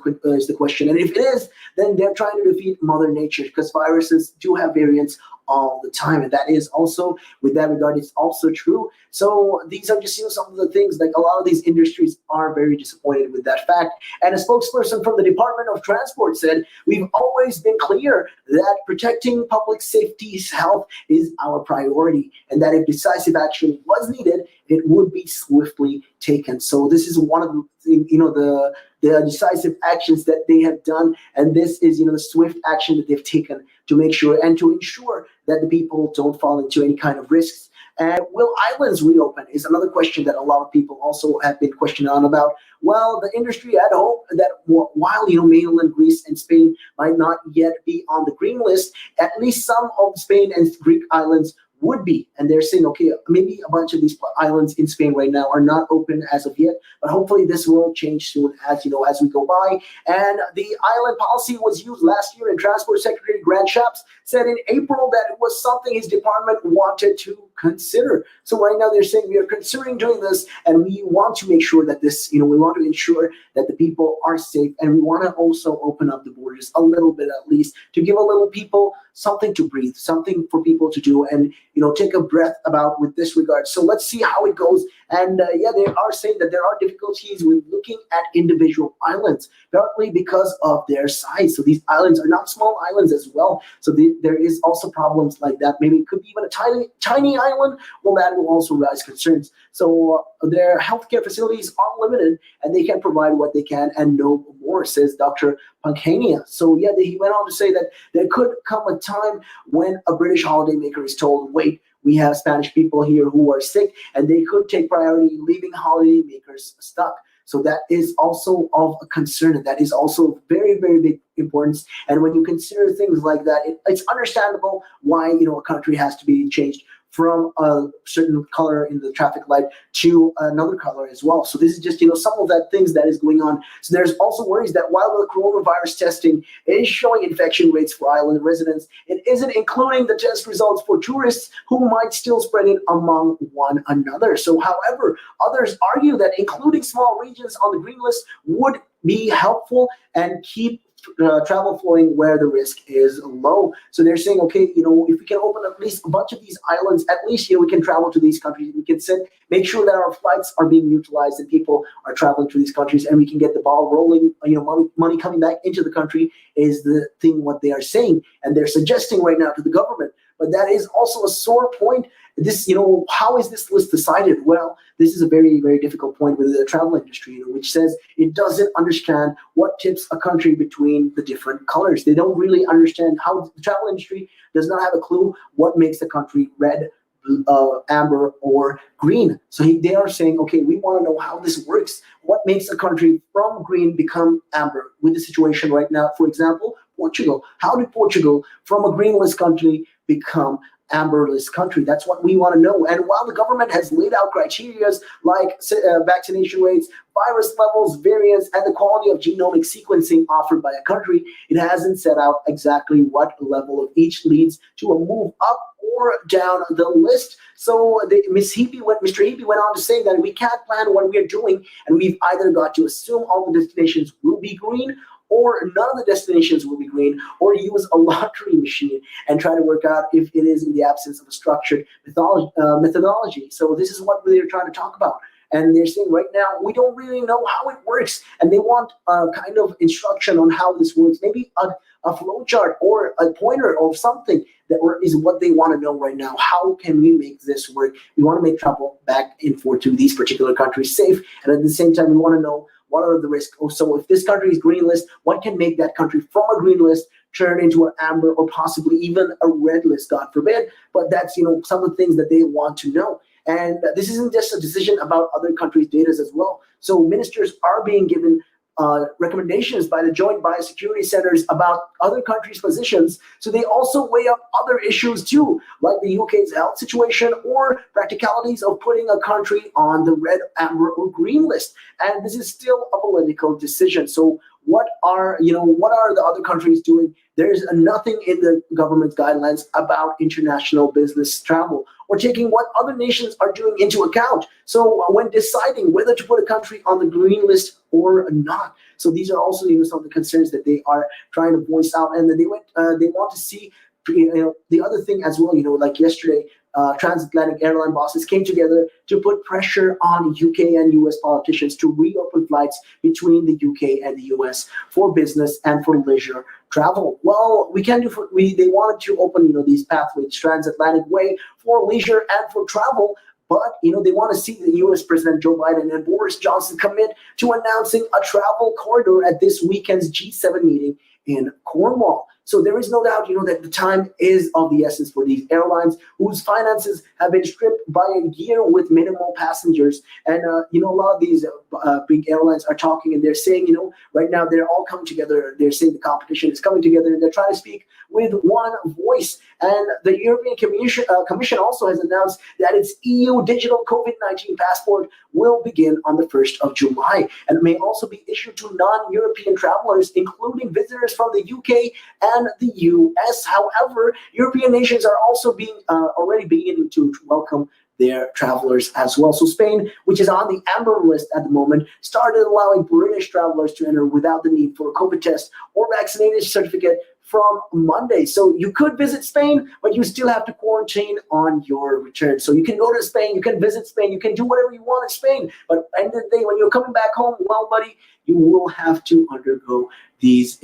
question. And if it is, then they're trying to defeat Mother Nature, because viruses do have variants all the time, and that is also, with that regard, it's also true. So these are just some of the things, like a lot of these industries are very disappointed with that fact. And a spokesperson from the Department of Transport said, we've always been clear that protecting public safety's health is our priority, and that if decisive action was needed, it would be swiftly taken. So this is one of the decisive actions that they have done, and this is the swift action that they've taken to make sure and to ensure that the people don't fall into any kind of risks. And will islands reopen is another question that a lot of people also have been questioning on about. Well, the industry had hoped that while mainland Greece and Spain might not yet be on the green list, at least some of Spain and Greek islands would be. And they're saying, okay, maybe a bunch of these islands in Spain right now are not open as of yet, but hopefully this will change soon as we go by. And the island policy was used last year, and Transport Secretary Grant Shapps said in April that it was something his department wanted to consider. So right now they're saying we are considering doing this, and we want to make sure that this, we want to ensure that the people are safe, and we want to also open up the borders a little bit at least to give a little people something to breathe, something for people to do, and take a breath about with this regard. So let's see how it goes. And they are saying that there are difficulties with looking at individual islands, apparently because of their size. So these islands are not small islands as well. So there is also problems like that. Maybe it could be even a tiny island. Well, that will also raise concerns. So their healthcare facilities are limited, and they can provide what they can and no more, says Dr. Pankania. So he went on to say that there could come a time when a British holidaymaker is told, wait, we have Spanish people here who are sick, and they could take priority leaving holidaymakers stuck. So that is also of a concern. That is also very, very big importance. And when you consider things like that, it's understandable why a country has to be changed from a certain color in the traffic light to another color as well. So this is just, some of that things that is going on. So there's also worries that while the coronavirus testing is showing infection rates for island residents, it isn't including the test results for tourists who might still spread it among one another. So however, others argue that including small regions on the green list would be helpful and keep travel flowing where the risk is low. So they're saying, okay, if we can open at least a bunch of these islands, at least we can travel to these countries. We can make sure that our flights are being utilized and people are traveling to these countries, and we can get the ball rolling. Money coming back into the country is the thing what they are saying, and they're suggesting right now to the government. But that is also a sore point. This, how is this list decided? Well, this is a very, very difficult point with the travel industry, which says it doesn't understand what tips a country between the different colors. They don't really understand how the travel industry does not have a clue what makes a country red, amber, or green. So they are saying, okay, we want to know how this works. What makes a country from green become amber? With the situation right now, for example, Portugal. How did Portugal, from a green list country, become amber-list country? That's what we want to know. And while the government has laid out criteria like vaccination rates, virus levels, variants, and the quality of genomic sequencing offered by a country, it hasn't set out exactly what level of each leads to a move up or down the list. So Mr. Heapy went on to say that we can't plan what we're doing, and we've either got to assume all the destinations will be green, or none of the destinations will be green, or use a lottery machine and try to work out if it is in the absence of a structured methodology. So this is what they're trying to talk about. And they're saying right now, we don't really know how it works. And they want a kind of instruction on how this works, maybe a flow chart or a pointer or something that is what they want to know right now. How can we make this work? We want to make travel back and forth to these particular countries safe. And at the same time, we want to know what are the risks. So if this country is green list, what can make that country from a green list turn into an amber or possibly even a red list, God forbid. But that's, some of the things that they want to know. And this isn't just a decision about other countries' data as well. So ministers are being given recommendations by the Joint Biosecurity Centers about other countries' positions. So they also weigh up other issues too, like the UK's health situation or practicalities of putting a country on the red, amber, or green list. And this is still a political decision. So what are the other countries doing? There's nothing in the government's guidelines about international business travel or taking what other nations are doing into account. So when deciding whether to put a country on the green list or not. So these are also some of the concerns that they are trying to voice out, and they want to see the other thing as well. Like yesterday, transatlantic airline bosses came together to put pressure on UK and US politicians to reopen flights between the UK and the US for business and for leisure travel. Well, they wanted to open these pathways, transatlantic way for leisure and for travel. But, they want to see the U.S. President Joe Biden and Boris Johnson commit to announcing a travel corridor at this weekend's G7 meeting in Cornwall. So there is no doubt, that the time is of the essence for these airlines whose finances have been stripped by a year with minimal passengers. And, a lot of these big airlines are talking and they're saying, right now they're all coming together. They're saying the competition is coming together and they're trying to speak with one voice. And the European Commission also has announced that its EU digital COVID-19 passport will begin on the 1st of July and may also be issued to non-European travelers, including visitors from the UK and the US. However, European nations are also already beginning to welcome their travelers as well. So Spain, which is on the amber list at the moment, started allowing British travelers to enter without the need for a COVID test or vaccination certificate from Monday. So you could visit Spain, but you still have to quarantine on your return. So you can go to Spain, you can visit Spain, you can do whatever you want in Spain. But at the end of the day, when you're coming back home, well, buddy, you will have to undergo these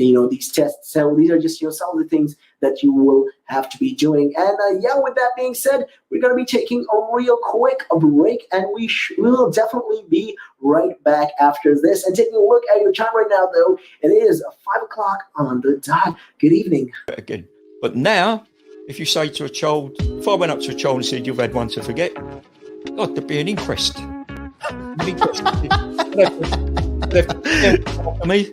tests. So these are just, some of the things that you will have to be doing. And with that being said, we're going to be taking a real quick break, and we will definitely be right back after this. And taking a look at your time right now, though, it is 5 o'clock on the dot. Good evening. Again. But now, if you say to a child, if I went up to a child and said, you've had one to forget, God, there'd be an inquest. Me,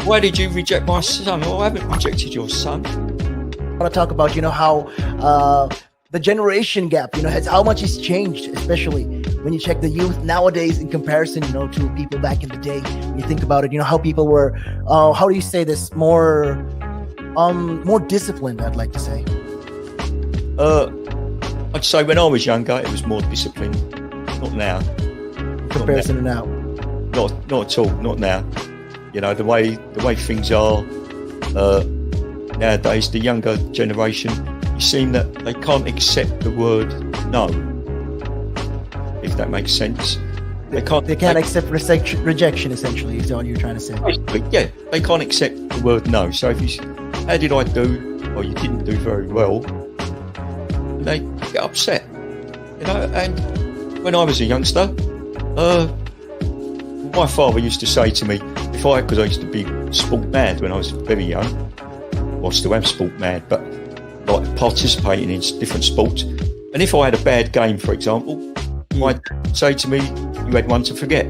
why did you reject my son? Well, I haven't rejected your son. I want to talk about, how the generation gap, how much has changed, especially when you check the youth nowadays in comparison, to people back in the day. When you think about it, how people were, how do you say this, more disciplined, I'd like to say. I'd say when I was younger, it was more disciplined. Not now. In comparison to now. Not at all. Not now. The way things are nowadays, the younger generation, you seem that they can't accept the word no. If that makes sense, they can't accept rejection. Essentially, is what you're trying to say. Yeah, they can't accept the word no. So if you, how did I do? Or you didn't do very well, they get upset. And when I was a youngster, my father used to say to me, because I used to be sport mad when I was very young. Well, I still am sport mad, but like participating in different sports. And if I had a bad game, for example, he might say to me, you had one to forget.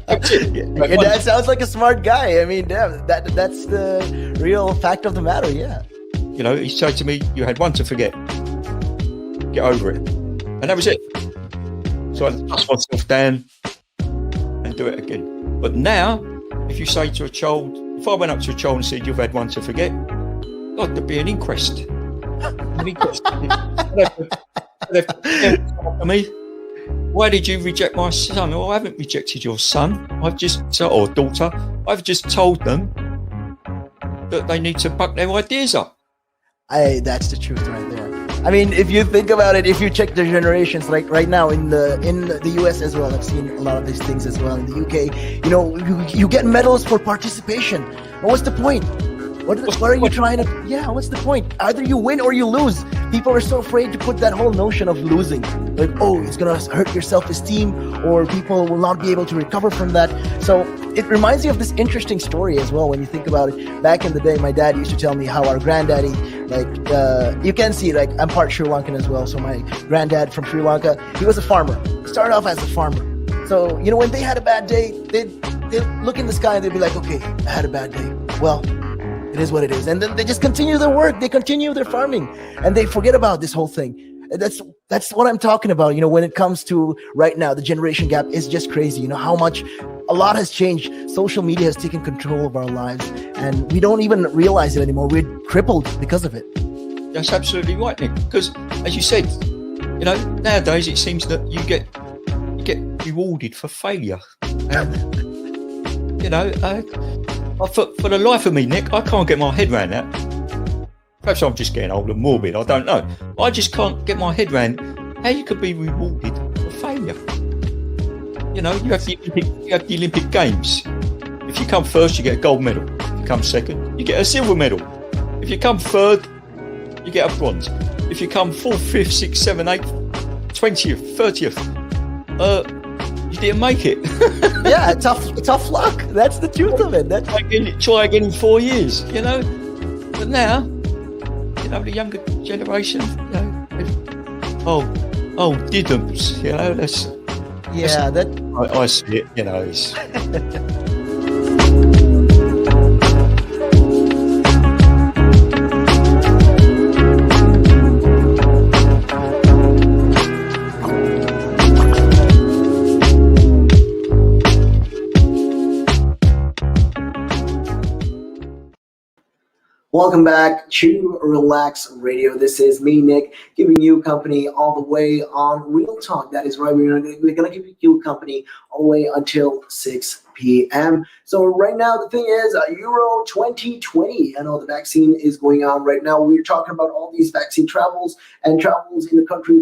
That's it. Yeah, that sounds like a smart guy. I mean, damn, that's the real fact of the matter, yeah. He said to me, you had one to forget. Get over it. And that was it. So I dust myself down and do it again. But now, if you say to a child, if I went up to a child and said, you've had one to forget, God, there'd be an inquest. An inquest. Me, why did you reject my son? Well, I haven't rejected your son. Or daughter. I've just told them that they need to buck their ideas up. That's the truth right there. I mean, if you think about it, if you check the generations, like right now in the US as well, I've seen a lot of these things as well. In the UK, you get medals for participation. But what's the point? What are you trying to? Yeah, what's the point? Either you win or you lose. People are so afraid to put that whole notion of losing. Like, oh, it's gonna hurt your self-esteem, or people will not be able to recover from that. So it reminds me of this interesting story as well. When you think about it, back in the day, my dad used to tell me how our granddaddy, you can see, like, I'm part Sri Lankan as well. So my granddad from Sri Lanka, he was a farmer. He started off as a farmer. So when they had a bad day, they'd look in the sky and they'd be like, okay, I had a bad day. Well, it is what it is. And then they just continue their work. They continue their farming and they forget about this whole thing. That's what I'm talking about. When it comes to right now, the generation gap is just crazy. How much a lot has changed. Social media has taken control of our lives and we don't even realize it anymore. We're crippled because of it. That's absolutely right, Nick. Because as you said, nowadays it seems that you get rewarded for failure. For the life of me, Nick, I can't get my head around that. Perhaps I'm just getting old and morbid, I don't know. I just can't get my head around how you could be rewarded for failure. You have the Olympic Games. If you come first, you get a gold medal. If you come second, you get a silver medal. If you come third, you get a bronze. If you come 4th, 5th, 6th, 7th, 8th, 20th, 30th, You didn't make it. Yeah, tough luck. That's the truth of it. Try again in 4 years, you know. But now, you know, the younger generation, you know, didn't, you know. I see it, you know. It's, Welcome back to Relax Radio. This is me, Nick, giving you company all the way on Real Talk. That is right. We're going to give you company all the way until 6 p.m. So right now, the thing is Euro 2020. I know the vaccine is going on right now. We're talking about all these vaccine travels and travels in the country,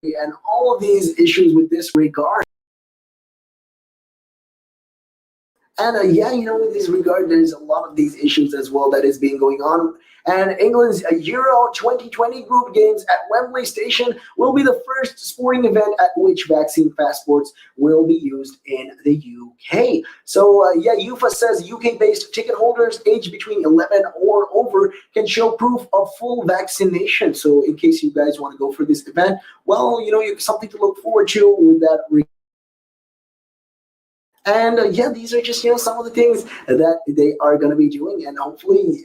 and all of these issues with this regard. And with this regard, there's a lot of these issues as well that is being going on. And England's Euro 2020 group games at Wembley Station will be the first sporting event at which vaccine passports will be used in the UK. So, UEFA says UK-based ticket holders aged between 11 or over can show proof of full vaccination. So, in case you guys want to go for this event, well, you have something to look forward to with that. And these are just some of the things that they are going to be doing, and hopefully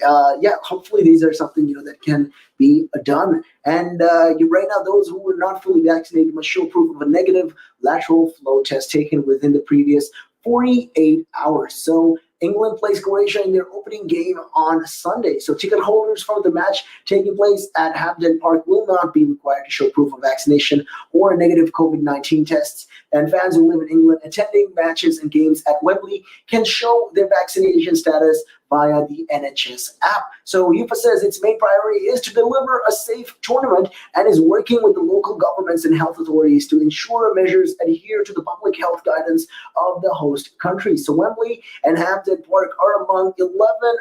these are something that can be done. And right now, those who were not fully vaccinated must show proof of a negative lateral flow test taken within the previous 48 hours. So England plays Croatia in their opening game on Sunday. So ticket holders for the match taking place at Hampden Park will not be required to show proof of vaccination or negative COVID-19 tests. And fans who live in England attending matches and games at Wembley can show their vaccination status via the NHS app. So UEFA says its main priority is to deliver a safe tournament and is working with the local governments and health authorities to ensure measures adhere to the public health guidance of the host country. So Wembley and Hampden Park are among 11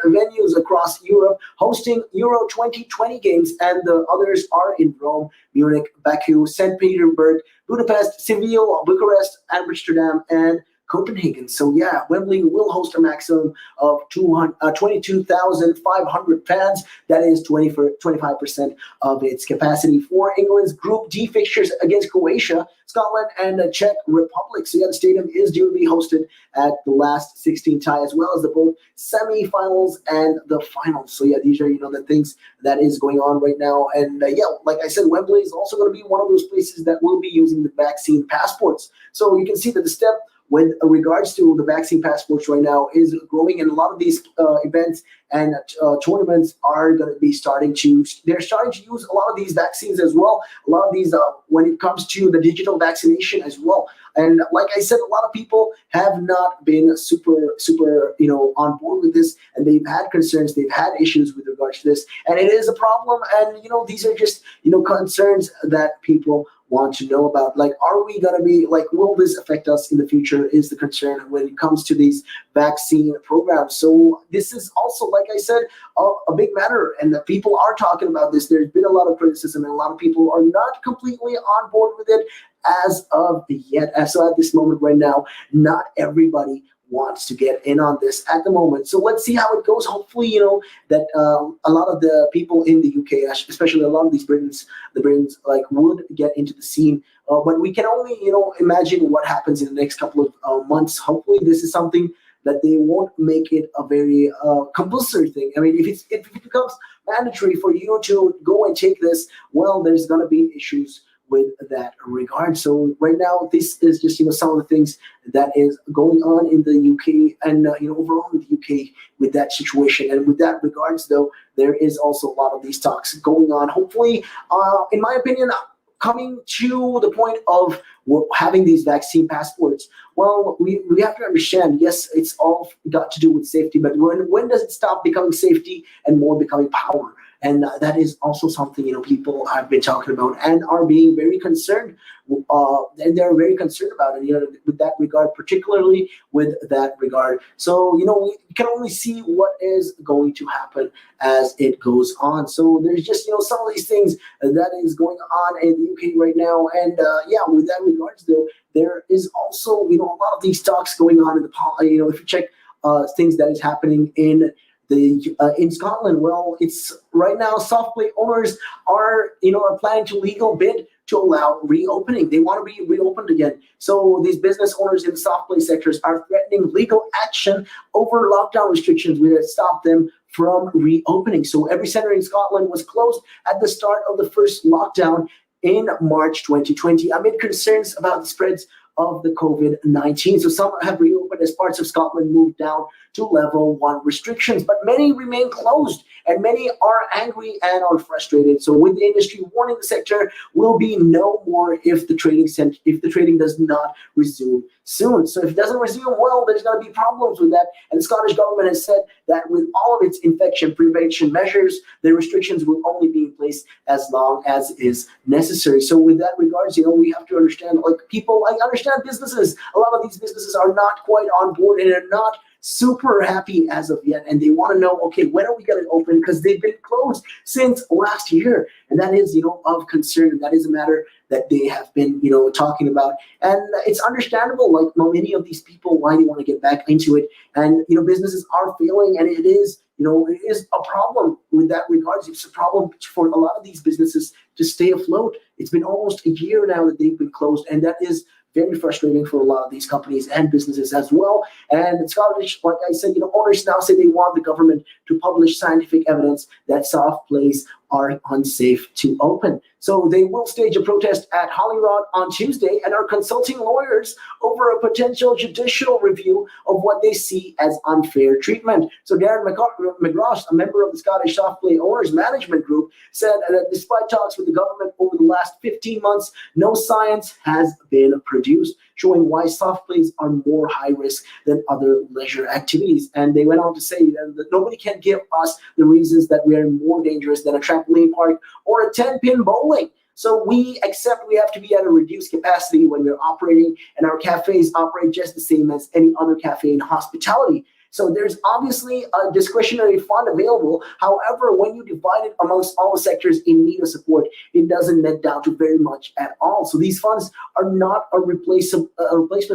venues across Europe hosting Euro 2020 games, and the others are in Rome, Munich, Baku, St. Petersburg, Budapest, Seville, Bucharest, Amsterdam, and Copenhagen. So Wembley will host a maximum of 22,500 fans. That is 25% of its capacity for England's Group D fixtures against Croatia, Scotland, and the Czech Republic. So the stadium is due to be hosted at the last 16 tie, as well as the both semi-finals and the finals. So these are the things that is going on right now. And like I said, Wembley is also going to be one of those places that will be using the vaccine passports. So you can see that the step with regards to the vaccine passports right now is growing, and a lot of these events and tournaments are going to be starting to use a lot of these vaccines as well. A lot of these when it comes to the digital vaccination as well. And like I said, a lot of people have not been super on board with this, and they've had concerns, they've had issues with regards to this, and it is a problem. And these are just concerns that people want to know about. Like, are we going to be will this affect us in the future is the concern when it comes to these vaccine programs. So this is also, like I said, a big matter, and the people are talking about this. There's been a lot of criticism, and a lot of people are not completely on board with it as of yet. So at this moment right now, not everybody wants to get in on this at the moment. So let's see how it goes. Hopefully, that a lot of the people in the UK, especially a lot of these the Britons, would get into the scene. But we can only, imagine what happens in the next couple of months. Hopefully, this is something that they won't make it a very compulsory thing. I mean, if it becomes mandatory for you to go and take this, well, there's going to be issues with that regard. So right now, this is just some of the things that is going on in the UK and overall in the UK with that situation. And with that regards, though, there is also a lot of these talks going on. Hopefully, in my opinion, coming to the point of having these vaccine passports, well, we have to understand, yes, it's all got to do with safety, but when does it stop becoming safety and more becoming power? And that is also something, people have been talking about and are being very concerned. And they're very concerned about it, with that regard, particularly with that regard. So, we can only see what is going to happen as it goes on. So there's just, some of these things that is going on in the UK right now. And with that regards, though, there is also, a lot of these talks going on in if you check things that is happening in Scotland. Well, it's right now soft play owners are planning to legal bid to allow reopening. They want to be reopened again. So these business owners in the soft play sectors are threatening legal action over lockdown restrictions which stop them from reopening. So every center in Scotland was closed at the start of the first lockdown in March 2020 amid concerns about the spreads of the COVID-19. So some have reopened as parts of Scotland moved down to level 1 restrictions, but many remain closed and many are angry and are frustrated. So with the industry warning the sector will be no more if the trading does not resume soon. So if it doesn't resume, well, there's going to be problems with that. And the Scottish government has said that with all of its infection prevention measures, the restrictions will only be in place as long as is necessary. So with that regards, we have to understand, I understand businesses. A lot of these businesses are not quite on board and are not super happy as of yet, and they want to know, okay, when are we going to open, because they've been closed since last year, and that is of concern, and that is a matter that they have been talking about. And it's understandable, like many of these people, why they want to get back into it. And businesses are failing, and it is it is a problem with that regards. It's a problem for a lot of these businesses to stay afloat. It's been almost a year now that they've been closed, and that is very frustrating for a lot of these companies and businesses as well. And the Scottish, like I said, owners now say they want the government to publish scientific evidence that soft plays are unsafe to open. So they will stage a protest at Holyrood on Tuesday and are consulting lawyers over a potential judicial review of what they see as unfair treatment. So Darren McGrosh, a member of the Scottish Soft Play Owners Management Group, said that despite talks with the government over the last 15 months, no science has been produced showing why soft plays are more high risk than other leisure activities. And they went on to say that nobody can give us the reasons that we are more dangerous than a trampoline park or a 10-pin bowling. So we accept we have to be at a reduced capacity when we're operating, and our cafes operate just the same as any other cafe in hospitality. So there's obviously a discretionary fund available. However, when you divide it amongst all the sectors in need of support, it doesn't net down to very much at all. So these funds are not a replacement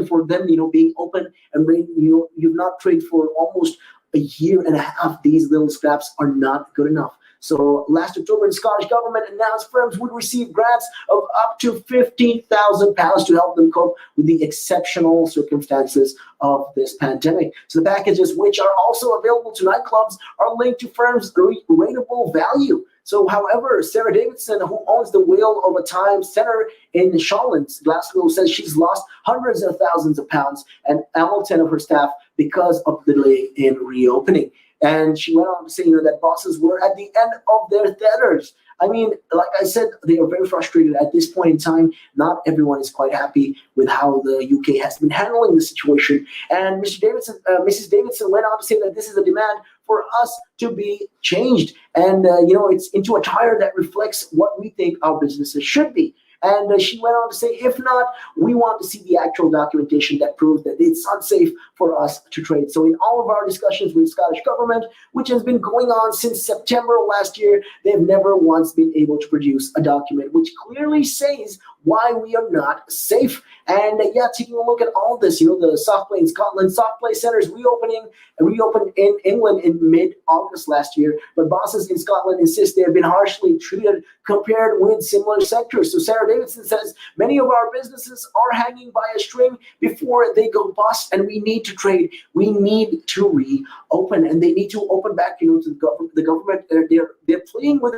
for them, being open and you've not traded for almost a year and a half. These little scraps are not good enough. So last October, the Scottish government announced firms would receive grants of up to £15,000 to help them cope with the exceptional circumstances of this pandemic. So the packages, which are also available to nightclubs, are linked to firms' rateable value. So, however, Sarah Davidson, who owns the Wheel of a Time Centre in Shawlands, Glasgow, says she's lost hundreds of thousands of pounds and almost 10 of her staff because of the delay in reopening. And she went on to say, that bosses were at the end of their tethers. I mean, like I said, they are very frustrated at this point in time. Not everyone is quite happy with how the UK has been handling the situation. And Mrs. Davidson went on to say that this is a demand for us to be changed. And, it's into attire that reflects what we think our businesses should be. And she went on to say, if not, we want to see the actual documentation that proves that it's unsafe for us to trade. So in all of our discussions with the Scottish government, which has been going on since September of last year, they've never once been able to produce a document which clearly says why we are not safe. And taking a look at all this, the soft play in Scotland, soft play centers reopened in England in mid-August last year, but bosses in Scotland insist they have been harshly treated compared with similar sectors. So Sarah Davidson says many of our businesses are hanging by a string before they go bust, and we need to trade. We need to reopen, and they need to open back, to the government. They're playing with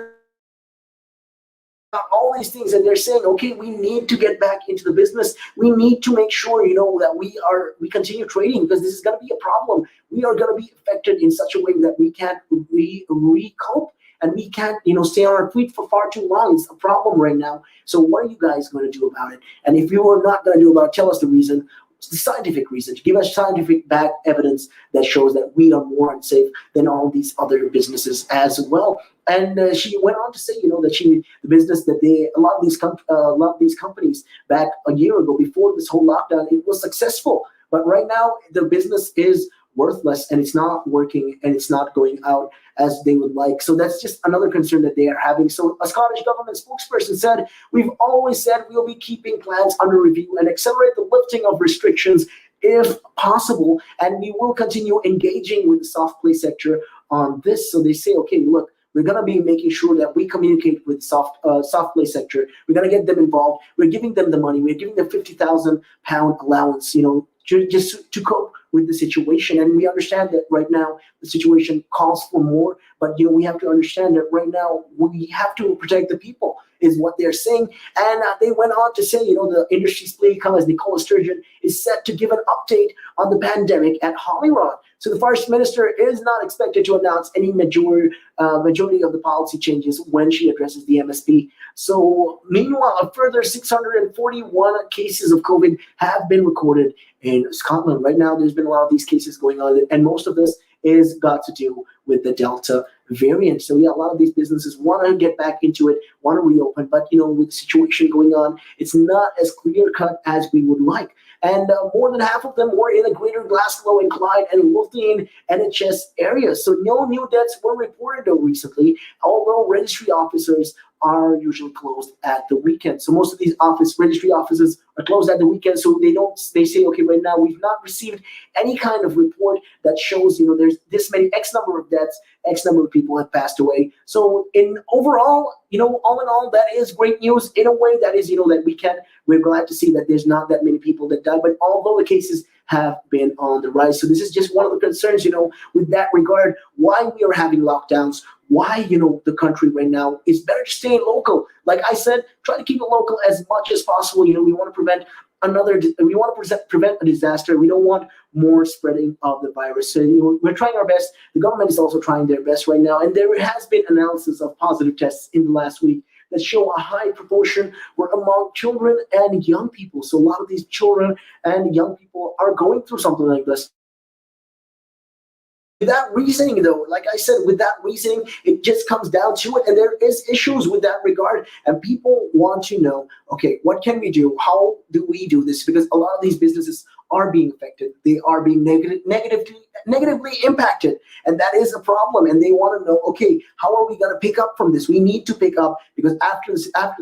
all these things, and they're saying, okay, we need to get back into the business. We need to make sure, that we continue trading, because this is going to be a problem. We are going to be affected in such a way that we can't recope, and we can't, stay on our feet for far too long. It's a problem right now. So what are you guys going to do about it? And if you are not going to do about it, tell us the reason. The scientific reason, to give us scientific back evidence that shows that we are more unsafe than all these other businesses as well. And she went on to say, that a lot of these companies back a year ago, before this whole lockdown, it was successful. But right now, the business is worthless, and it's not working, and it's not going out as they would like. So that's just another concern that they are having. So a Scottish government spokesperson said, "We've always said we'll be keeping plans under review and accelerate the lifting of restrictions if possible, and we will continue engaging with the soft play sector on this." So they say, okay, look, we're going to be making sure that we communicate with soft play sector. We're going to get them involved. We're giving them the money. We're giving them £50,000 allowance, just to cope with the situation. And we understand that right now the situation calls for more, but we have to understand that right now we have to protect the people, is what they're saying. And they went on to say, the industry speaker, as Nicola Sturgeon, is set to give an update on the pandemic at Holyrood. So the First Minister is not expected to announce any majority of the policy changes when she addresses the MSP. So meanwhile, a further 641 cases of COVID have been recorded in Scotland. Right now, there's been a lot of these cases going on, and most of this is got to do with the Delta variant. So a lot of these businesses want to get back into it, want to reopen, but with the situation going on, it's not as clear cut as we would like. And more than half of them were in the Greater Glasgow and Clyde and Lothian NHS areas. So no new deaths were reported though recently, although registry officers are usually closed at the weekend. So most of these registry offices are closed at the weekend. So they say, okay, right now we've not received any kind of report that shows, there's this many X number of deaths, X number of people have passed away. So overall, all in all, that is great news in a way. That is, that we're glad to see that there's not that many people that died, but although the cases have been on the rise. So this is just one of the concerns, with that regard, why we are having lockdowns, why, the country right now is better to stay local. Like I said, try to keep it local as much as possible. We want to prevent a disaster. We don't want more spreading of the virus. So, we're trying our best. The government is also trying their best right now. And there has been analysis of positive tests in the last week that show a high proportion were among children and young people. So a lot of these children and young people are going through something like this. With that reasoning, though, like I said, it just comes down to it, and there is issues with that regard, and people want to know, okay, what can we do? How do we do this? Because a lot of these businesses are being affected. They are being negatively impacted, and that is a problem, and they want to know, okay, how are we going to pick up from this? We need to pick up, because after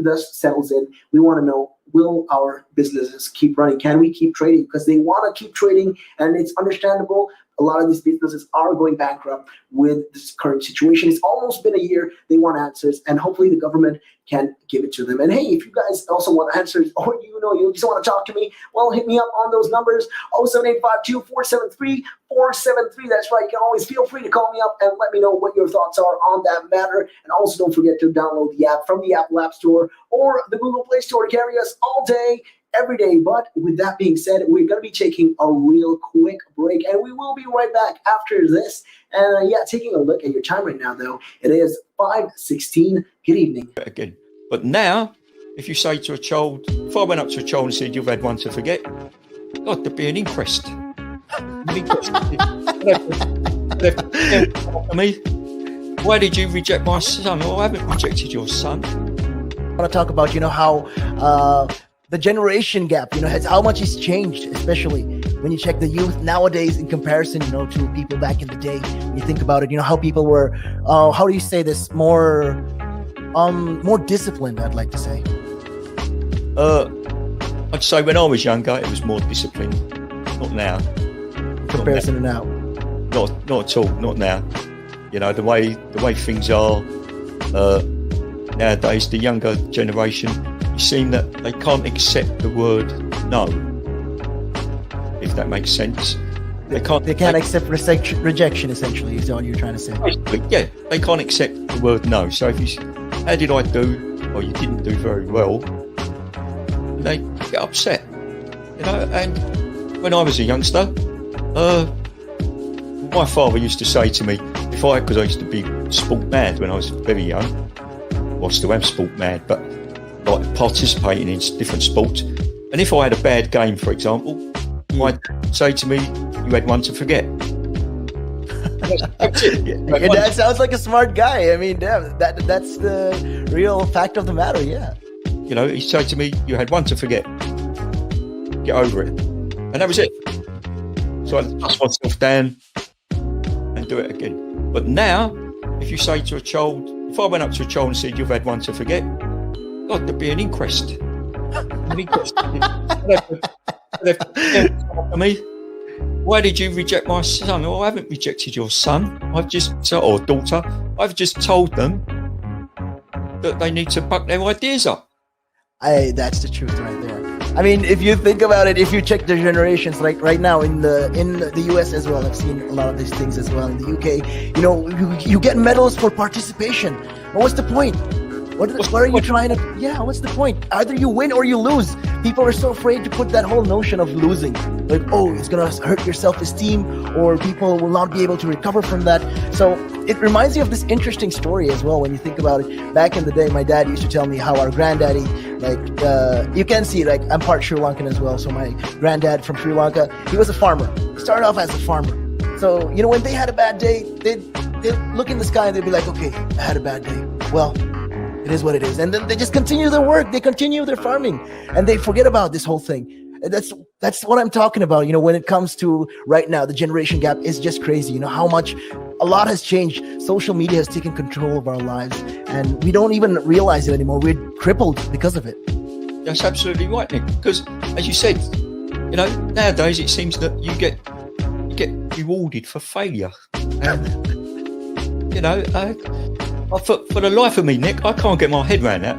this settles in, we want to know, will our businesses keep running? Can we keep trading? Because they want to keep trading, and it's understandable. A lot of these businesses are going bankrupt with this current situation. It's almost been a year. They want answers, and hopefully the government can give it to them. And hey, if you guys also want answers, or you just want to talk to me, well, hit me up on those numbers, 07852-473-473. That's right. You can always feel free to call me up and let me know what your thoughts are on that matter. And also don't forget to download the app from the Apple App Store or the Google Play Store to carry us all day, every day. But with that being said, we're going to be taking a real quick break, and we will be right back after this. And taking a look at your time right now, though, it is 5:16. Good evening. Again. But now, if you say to a child, if I went up to a child and said, you've had one to forget, God, there'd be an inquest. Me, why did you reject my son? Oh, I haven't rejected your son. I want to talk about, how the generation gap, how much has changed, especially when you check the youth nowadays in comparison, to people back in the day. When you think about it, how people were, how do you say this, more disciplined, I'd like to say. I'd say when I was younger, it was more disciplined. Not now. In comparison to now. Not at all. Not now. The way things are nowadays, the younger generation, you seem that they can't accept the word no, if that makes sense. They can't accept rejection, essentially, is what you're trying to say. Yeah, they can't accept the word no. So if you, how did I do, or you didn't do very well, they get upset. And when I was a youngster, my father used to say to me, because I used to be sport mad when I was very young, well, I still am sport mad, but like participating in different sports. And if I had a bad game, for example, I'd say to me, you had one to forget. That's it. Your dad sounds like a smart guy. I mean, damn, that's the real fact of the matter, yeah. He'd say to me, you had one to forget. Get over it. And that was it. So So I dust myself down and do it again. But now, if you say to a child, if I went up to a child and said, you've had one to forget, God, there'd be an inquest. An inquest. They'd have to tell me, why did you reject my son? Well, I haven't rejected your son. Or daughter. I've just told them that they need to buck their ideas up. That's the truth right there. I mean, if you think about it, if you check the generations, like right now in the US as well, I've seen a lot of these things as well in the UK. You know, you get medals for participation. But what's the point? What are you trying to? Yeah, what's the point? Either you win or you lose. People are so afraid to put that whole notion of losing. Like, oh, it's gonna hurt your self-esteem, or people will not be able to recover from that. So it reminds me of this interesting story as well when you think about it. Back in the day, my dad used to tell me how our granddaddy, you can see, like, I'm part Sri Lankan as well. So my granddad from Sri Lanka, he was a farmer. He started off as a farmer. So, you know, when they had a bad day, they'd look in the sky and they'd be like, okay, I had a bad day. Well, it is what it is. And then they just continue their work. They continue their farming and they forget about this whole thing. And that's what I'm talking about. You know, when it comes to right now, the generation gap is just crazy. You know, how much a lot has changed. Social media has taken control of our lives and we don't even realize it anymore. We're crippled because of it. That's absolutely right, Nick. Because as you said, you know, nowadays it seems that you get rewarded for failure. You know, for the life of me, Nick, I can't get my head around that.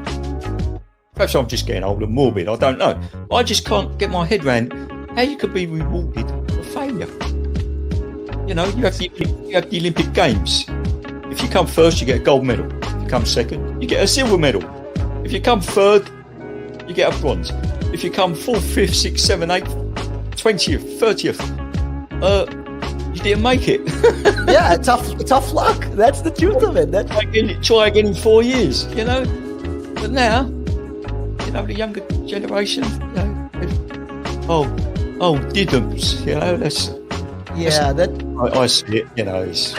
Perhaps I'm just getting old and morbid, I don't know. I just can't get my head around how you could be rewarded for failure. You know, you have the Olympic Games. If you come first, you get a gold medal. If you come second, you get a silver medal. If you come third, you get a bronze. If you come 4th, 5th, 6th, 7th, 8th, 20th, 30th, you didn't make it. Yeah, tough luck. That's the truth of it. Try again in 4 years, you know. But now, you know, the younger generation, you know, diddums, you know. I see it, you know. It's,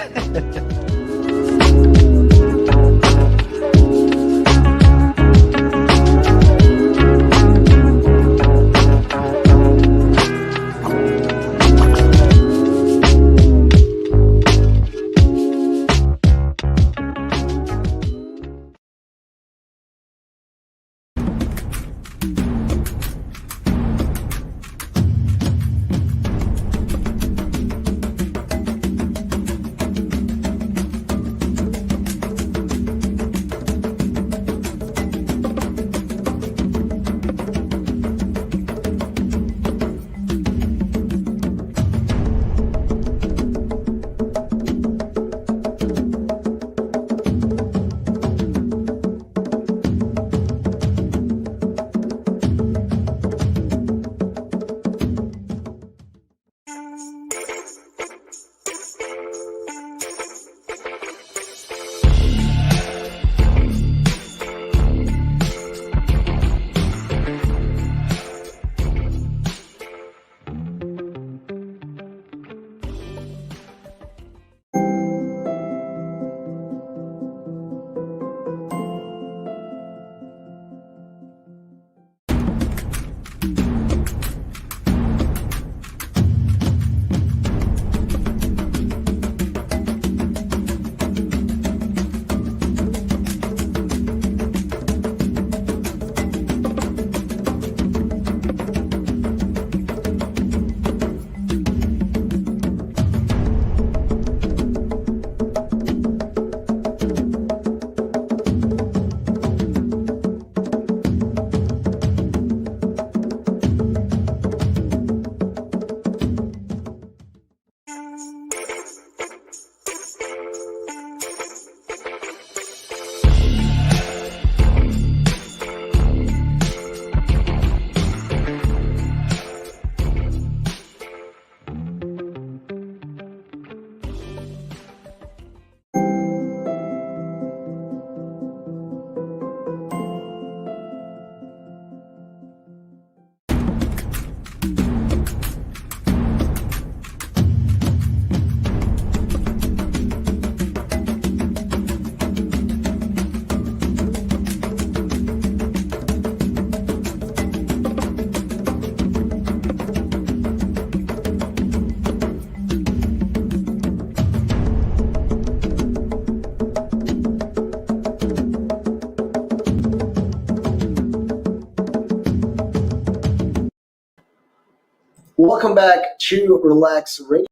Welcome back to Relax Radio.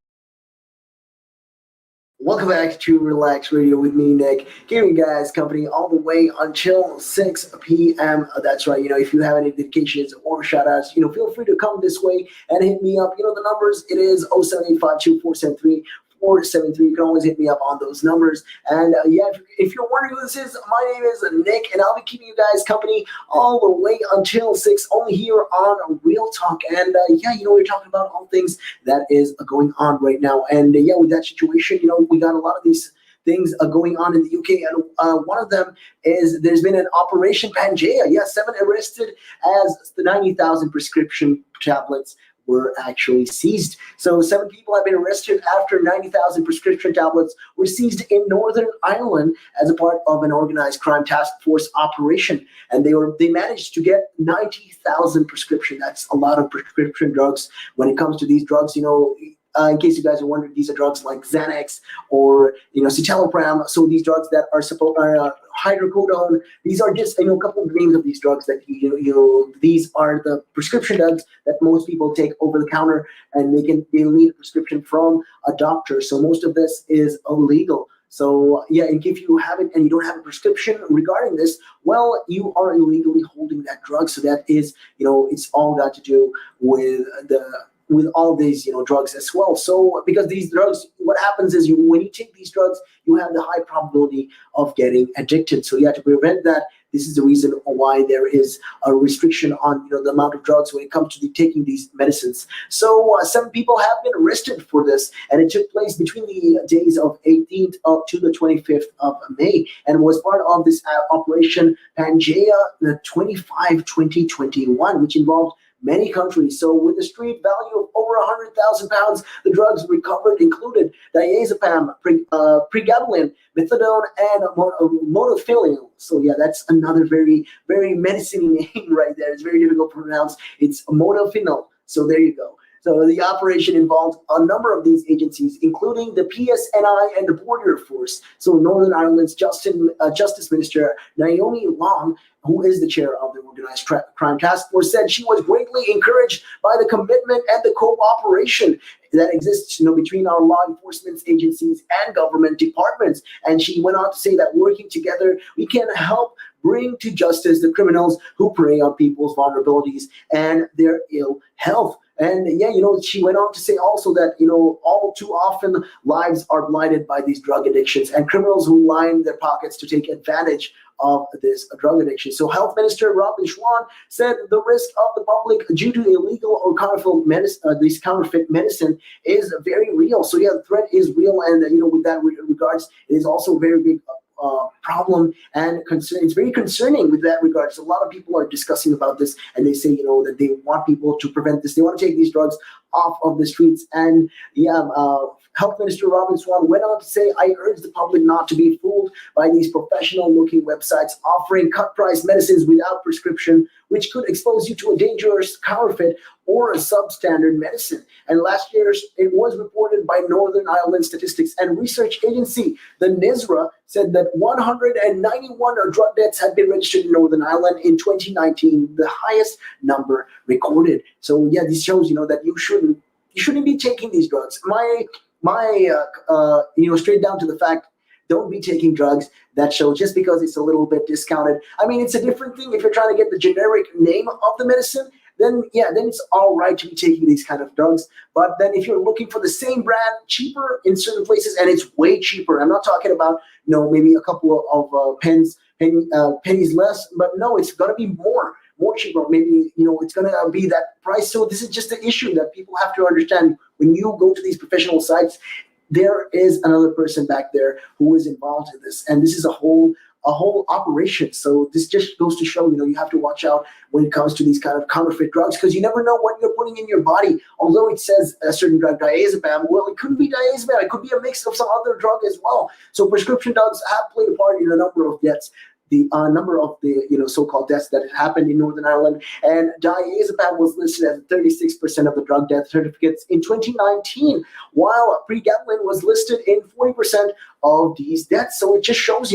Welcome back to Relax Radio with me, Nick, giving you guys company all the way until 6 p.m. That's right. If you have any dedications or shout outs, feel free to come this way and hit me up. The numbers, it is 07852 473. You can always hit me up on those numbers. And if you're wondering who this is, my name is Nick, and I'll be keeping you guys company all the way until 6, only here on Real Talk. And we're talking about all things that is going on right now. And with that situation, we got a lot of these things going on in the UK, and one of them is there's been an Operation Pangea. 7 arrested as the 90,000 prescription tablets were actually seized. So 7 people have been arrested after 90,000 prescription tablets were seized in Northern Ireland as a part of an organized crime task force operation. And they managed to get 90,000 prescription. That's a lot of prescription drugs. When it comes to these drugs, in case you guys are wondering, these are drugs like Xanax or citalopram. So these drugs that are hydrocodone. These are just a couple of names of these drugs that these are the prescription drugs that most people take over the counter, and they'll need a prescription from a doctor. So most of this is illegal. So if you have it and you don't have a prescription regarding this, well, you are illegally holding that drug. So that is, it's all got to do with all these drugs as well. So because these drugs, what happens is when you take these drugs, you have the high probability of getting addicted. So to prevent that, this is the reason why there is a restriction on the amount of drugs when it comes to taking these medicines. So 7 people have been arrested for this, and it took place between the days of 18th to the 25th of May, and was part of this Operation Pangea, the 2021, which involved many countries. So with a street value of over £100,000, the drugs recovered included diazepam, pregabalin, methadone, and modafinil. So that's another very, very medicine name right there. It's very difficult to pronounce. It's modafinil. So there you go. So the operation involved a number of these agencies, including the PSNI and the Border Force. So Northern Ireland's Justice Minister Naomi Long, who is the chair of the Organized Crime Task Force, said she was greatly encouraged by the commitment and the cooperation that exists between our law enforcement agencies and government departments. And she went on to say that working together, we can help bring to justice the criminals who prey on people's vulnerabilities and their ill health. And she went on to say also that, all too often lives are blighted by these drug addictions and criminals who line their pockets to take advantage of this drug addiction. So Health Minister Robin Schwan said the risk of the public due to illegal or counterfeit medicine is very real. So the threat is real, and with that regards, it is also a very big problem and concern. It's very concerning with that regard. So a lot of people are discussing about this, and they say that they want people to prevent this. They want to take these drugs off of the streets. And Health Minister Robin Swan went on to say, I urge the public not to be fooled by these professional-looking websites offering cut-price medicines without prescription, which could expose you to a dangerous counterfeit or a substandard medicine. And last year, it was reported by Northern Ireland Statistics and Research Agency, the NISRA, said that 191 drug deaths had been registered in Northern Ireland in 2019, the highest number recorded. So this shows that you shouldn't be taking these drugs. Straight down to the fact, don't be taking drugs that show just because it's a little bit discounted. I mean, it's a different thing if you're trying to get the generic name of the medicine. Then it's all right to be taking these kind of drugs. But then if you're looking for the same brand cheaper in certain places, and it's way cheaper, I'm not talking about maybe a couple of pennies less, but no, it's going to be more cheaper. Maybe it's going to be that price. So this is just the issue that people have to understand. When you go to these professional sites, there is another person back there who is involved in this, and this is a whole operation. So this just goes to show, you have to watch out when it comes to these kind of counterfeit drugs, because you never know what you're putting in your body. Although it says a certain drug, diazepam, well, it couldn't be diazepam. It could be a mix of some other drug as well. So prescription drugs have played a part in a number of deaths. The number of the so-called deaths that happened in Northern Ireland, and diazepam was listed as 36% of the drug death certificates in 2019, while pregabalin was listed in 40% of these deaths. So it just shows,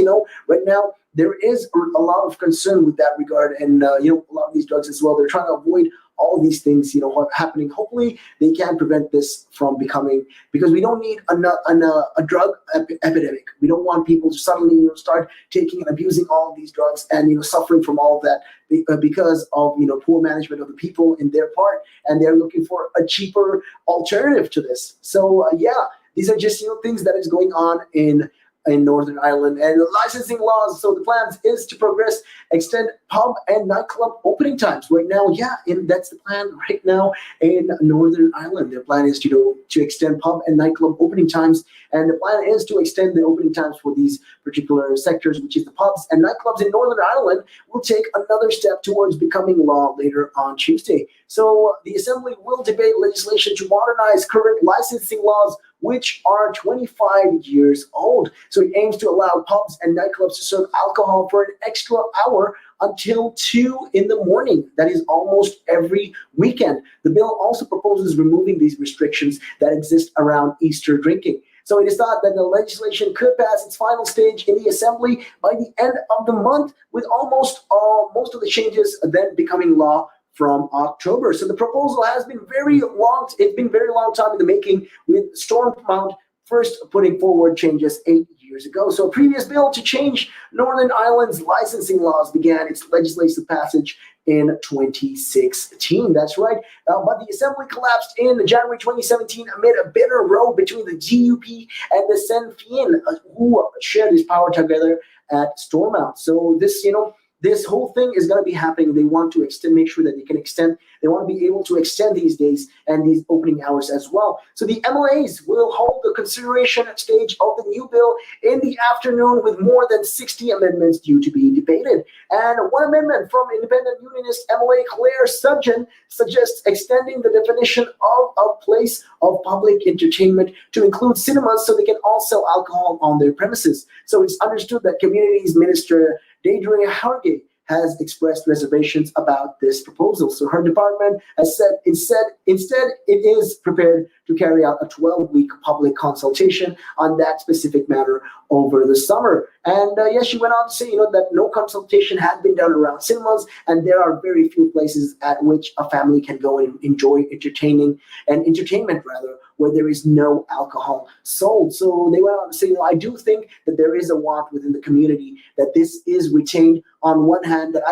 right now there is a lot of concern with that regard, and a lot of these drugs as well. They're trying to avoid all these things, happening. Hopefully, they can prevent this from becoming, because we don't need a drug epidemic. We don't want people to suddenly, start taking and abusing all of these drugs and, suffering from all of that because of, poor management of the people in their part, and they're looking for a cheaper alternative to this. So, these are just, things that is going on in Northern Ireland. And licensing laws, so the plans is to extend pub and nightclub opening times right now. That's the plan right now in Northern Ireland. Their plan is to extend pub and nightclub opening times, and the plan is to extend the opening times for these particular sectors, which is the pubs and nightclubs in Northern Ireland, will take another step towards becoming law later on Tuesday. So the Assembly will debate legislation to modernize current licensing laws, which are 25 years old. So it aims to allow pubs and nightclubs to serve alcohol for an extra hour until 2 in the morning. That is almost every weekend. The bill also proposes removing these restrictions that exist around Easter drinking. So it is thought that the legislation could pass its final stage in the Assembly by the end of the month, with most of the changes then becoming law from October. So the proposal has been very long. It's been very long time in the making, with Stormont first putting forward changes 8 years ago. So a previous bill to change Northern Ireland's licensing laws began its legislative passage in 2016. That's right. But the Assembly collapsed in January 2017 amid a bitter row between the DUP and the Sinn Féin, who share this power together at Stormont. So this whole thing is going to be happening. They want to make sure that they can extend. They want to be able to extend these days and these opening hours as well. So the MLAs will hold the consideration stage of the new bill in the afternoon, with more than 60 amendments due to be debated. And one amendment from independent unionist MLA Claire Sugden suggests extending the definition of a place of public entertainment to include cinemas, so they can all sell alcohol on their premises. So it's understood that Communities Minister Deirdre Hargey has expressed reservations about this proposal. So her department has said instead it is prepared to carry out a 12-week public consultation on that specific matter over the summer. And she went on to say, that no consultation had been done around cinemas, and there are very few places at which a family can go and enjoy entertainment where there is no alcohol sold. So they went on to say, I do think that there is a want within the community that this is retained. On one hand, that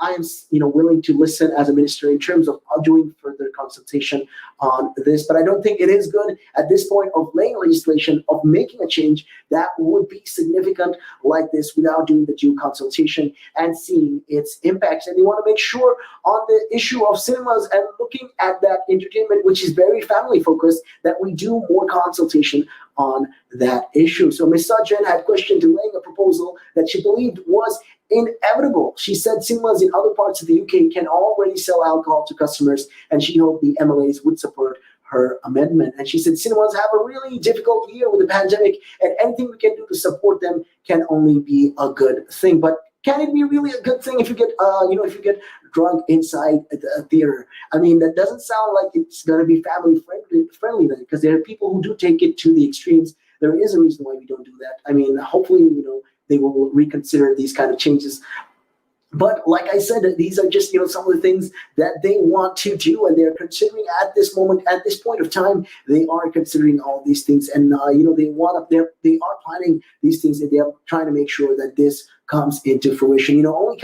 I am willing to listen as a minister in terms of doing further consultation on this, but I don't think it is good at this point of laying legislation, of making a change that would be significant like this without doing the due consultation and seeing its impacts. And they want to make sure on the issue of cinemas and looking at that entertainment, which is very family focused, that we do more consultation on that issue. So Ms. Sugden had questioned delaying a proposal that she believed was inevitable. She said cinemas in other parts of the UK can already sell alcohol to customers, and she hoped the MLAs would support her amendment. And she said cinemas have a really difficult year with the pandemic, and anything we can do to support them can only be a good thing. But can it be really a good thing if you get drunk inside the theater? I mean, that doesn't sound like it's going to be family friendly then, because there are people who do take it to the extremes. There is a reason why we don't do that. I mean, hopefully, they will reconsider these kind of changes. But like I said, these are just some of the things that they want to do, and they're considering at this point of time. They are considering all these things, and they are planning these things, and they are trying to make sure that this comes into fruition. Only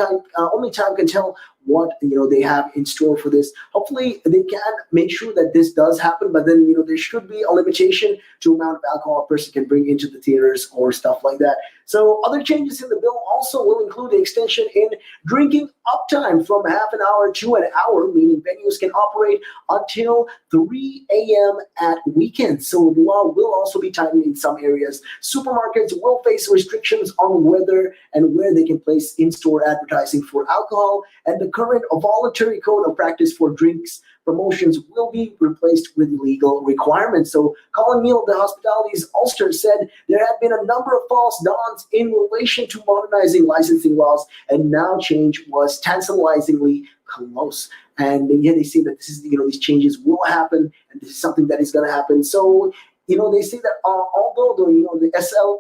time can tell what they have in store for this. Hopefully, they can make sure that this does happen. But then there should be a limitation to amount of alcohol a person can bring into the theaters or stuff like that. So other changes in the bill also will include the extension in drinking uptime from half an hour to an hour, meaning venues can operate until 3 a.m. at weekends. So the law will also be tightened in some areas. Supermarkets will face restrictions on whether and where they can place in-store advertising for alcohol, and the current voluntary code of practice for drinks promotions will be replaced with legal requirements. So Colin Neal of the Hospitalities Ulster said there had been a number of false dawns in relation to modernizing licensing laws, and now change was tantalizingly close. And they say that this is these changes will happen, and this is something that is going to happen. So they say that although the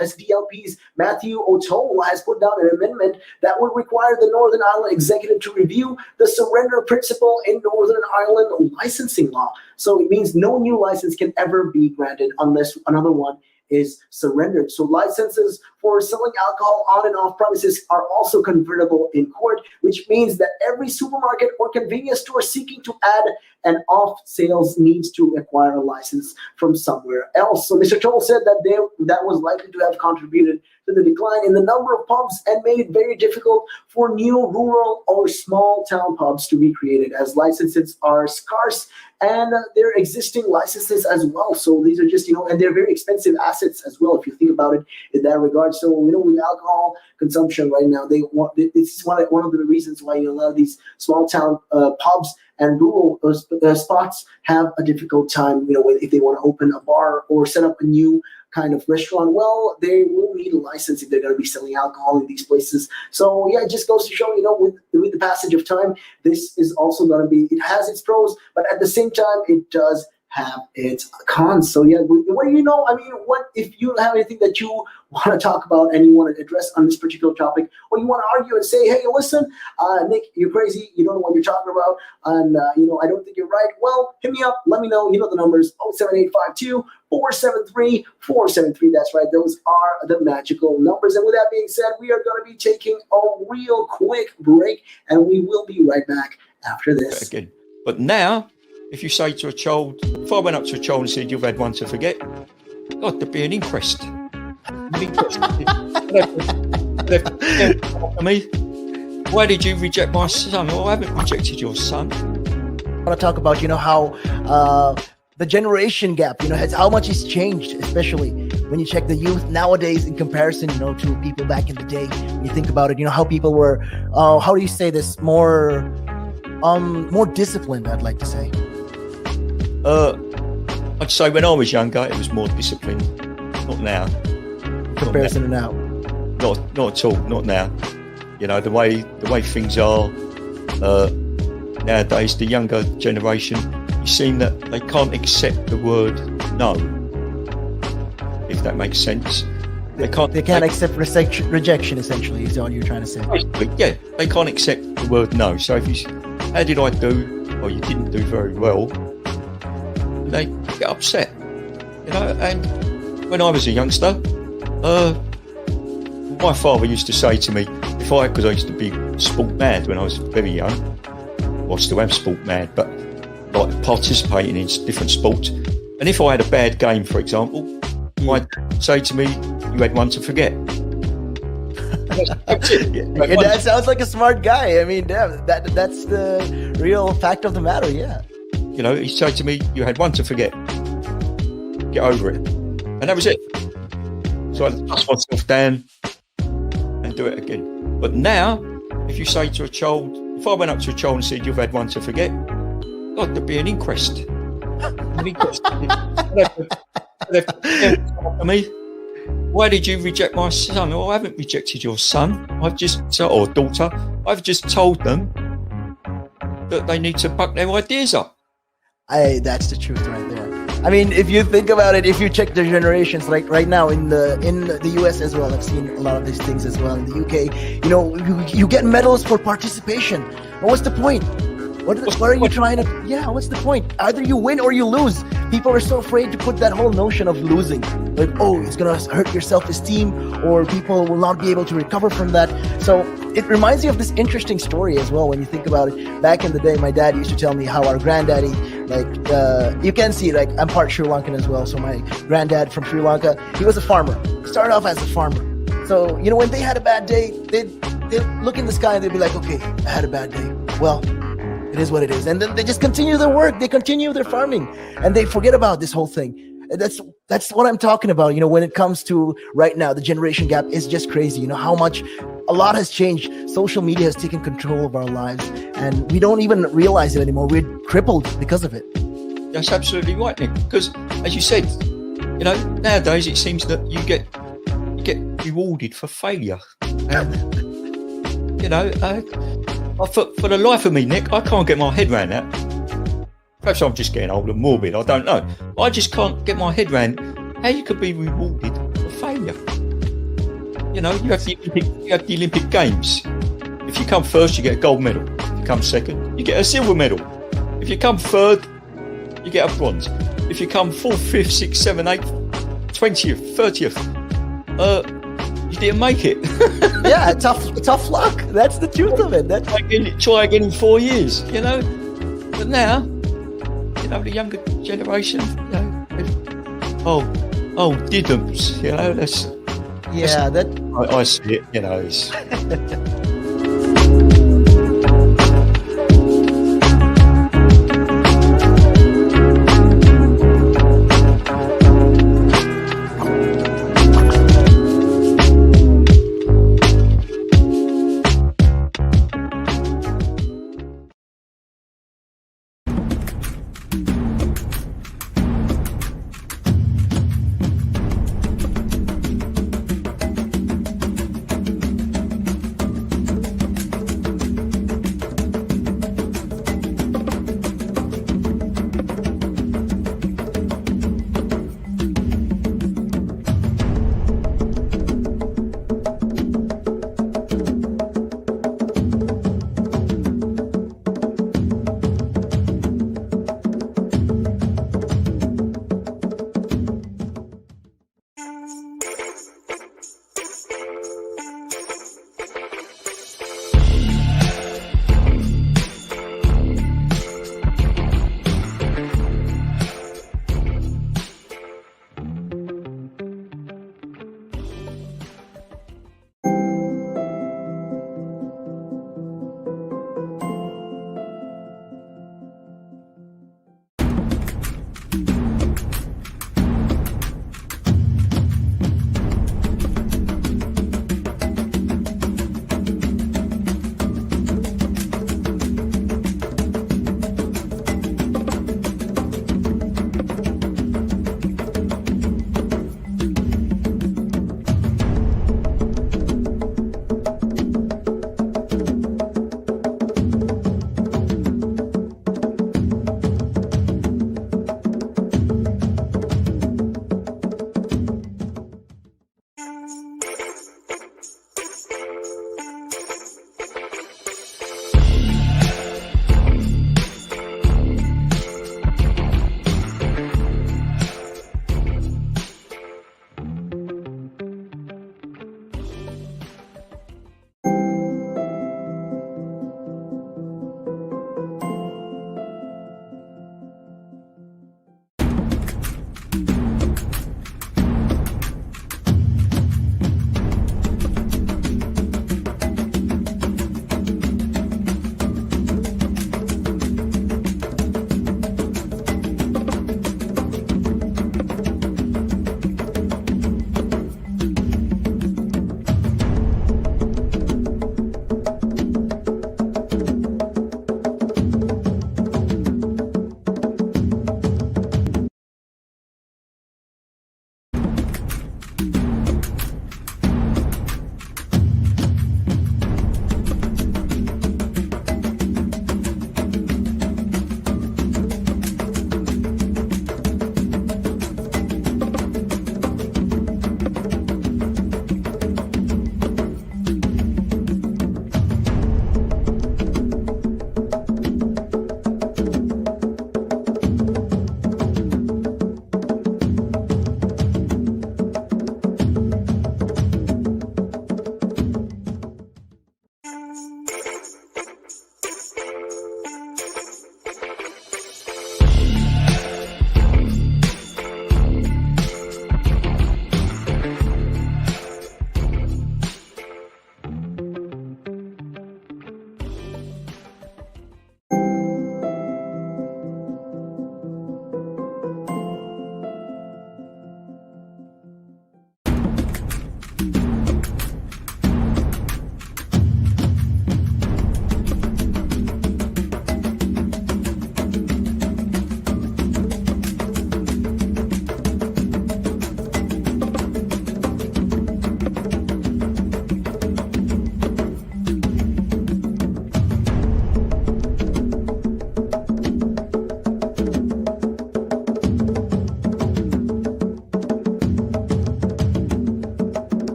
SDLP's Matthew O'Toole has put down an amendment that would require the Northern Ireland executive to review the surrender principle in Northern Ireland licensing law. So it means no new license can ever be granted unless another one is surrendered. So licenses for selling alcohol on and off premises are also convertible in court, which means that every supermarket or convenience store seeking to add an off sales needs to acquire a license from somewhere else. So Mr. Toll said that that was likely to have contributed to the decline in the number of pubs and made it very difficult for new rural or small town pubs to be created, as licenses are scarce and they're existing licenses as well. So these are just, and they're very expensive assets as well, if you think about it in that regard. So, with alcohol consumption right now, it's one of the reasons why a lot of these small town pubs and rural spots have a difficult time, if they want to open a bar or set up a new kind of restaurant. Well, they will need a license if they're going to be selling alcohol in these places. So yeah, it just goes to show, with the passage of time, this is also going to be, it has its pros, but at the same time, it does have its cons. So yeah, what do you know? I mean, what if you have anything that you want to talk about and you want to address on this particular topic, or you want to argue and say, hey, listen, Nick, you're crazy. You don't know what you're talking about. And, I don't think you're right. Well, hit me up. Let me know. The numbers 07852 473 473. That's right. Those are the magical numbers. And with that being said, we are going to be taking a real quick break, and we will be right back after this. Again. But now, if you say to a child, if I went up to a child and said, you've had one to forget, God, there'd be an inquest. Why did you reject my son? Well, I haven't rejected your son. I want to talk about, how the generation gap, how much has changed, especially when you check the youth nowadays in comparison, to people back in the day. When you think about it, how people were, how do you say this, more disciplined, I'd like to say. I'd say when I was younger, it was more disciplined. Not now. In comparison to now. Not at all. Not now. The way things are nowadays, the younger generation, you seem that they can't accept the word no. If that makes sense. They can't accept rejection, essentially, is all you're trying to say. Yeah, they can't accept the word no. So if you, how did I do? Or you didn't do very well. They get upset, and when I was a youngster, my father used to say to me, because I used to be sport mad when I was very young, well, I still am sport mad, but like participating in different sports, and if I had a bad game, for example, he'd say to me, you had one to forget. Your dad sounds like a smart guy. I mean, damn, that's the real fact of the matter, yeah. He'd say to me, you had one to forget. Get over it. And that was it. So I dust myself down and do it again. But now, if you say to a child, if I went up to a child and said, you've had one to forget, God, there'd be an inquest. Me. Why did you reject my son? Well, I haven't rejected your son. or daughter. I've just told them that they need to buck their ideas up. That's the truth right there. I mean, if you think about it, if you check the generations, like right now in the US as well, I've seen a lot of these things as well in the UK. You get medals for participation. But what's the point? What are you trying to? Yeah, what's the point? Either you win or you lose. People are so afraid to put that whole notion of losing. Like, it's gonna hurt your self-esteem, or people will not be able to recover from that. So it reminds me of this interesting story as well when you think about it. Back in the day, my dad used to tell me how our granddaddy, you can see, I'm part Sri Lankan as well. So my granddad from Sri Lanka, he was a farmer. He started off as a farmer. So, when they had a bad day, they'd look in the sky and they'd be like, okay, I had a bad day. Well, it is what it is. And then they just continue their work. They continue their farming and they forget about this whole thing. That's what I'm talking about. When it comes to right now, the generation gap is just crazy. How much a lot has changed. Social media has taken control of our lives and we don't even realize it anymore. We're crippled because of it. That's absolutely right, Nick. Because as you said, nowadays it seems that you get rewarded for failure. For the life of me, Nick, I can't get my head around that. Perhaps I'm just getting old and morbid, I don't know. I just can't get my head around how you could be rewarded for failure. You know, you have the Olympic Games. If you come first, you get a gold medal. If you come second, you get a silver medal. If you come third, you get a bronze. If you come 4th, 5th, 6th, 7th, 8th, 20th, 30th, you didn't make it. Yeah, tough luck. That's the truth of it. Try again in 4 years, you know. But now, you know, the younger generation, you know, diddums, you know, I see it, you know. It's,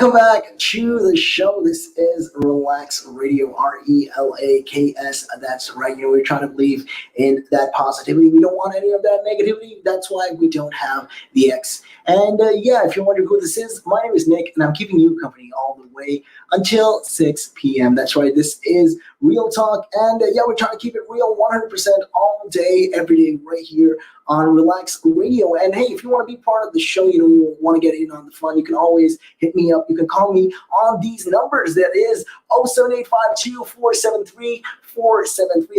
Welcome back to the show. This is Relax Radio, Relaks. That's right. We're trying to believe in that positivity. We don't want any of that negativity. That's why we don't have the X. And if you're wondering who this is, my name is Nick, and I'm keeping you company all the way until 6 p.m. That's right. This is Real Talk. And we're trying to keep it real 100% all day, every day, right here on Relax Radio. And hey, if you want to be part of the show, you want to get in on the fun, you can always hit me up. You can call me on these numbers. That is 07852-473-473.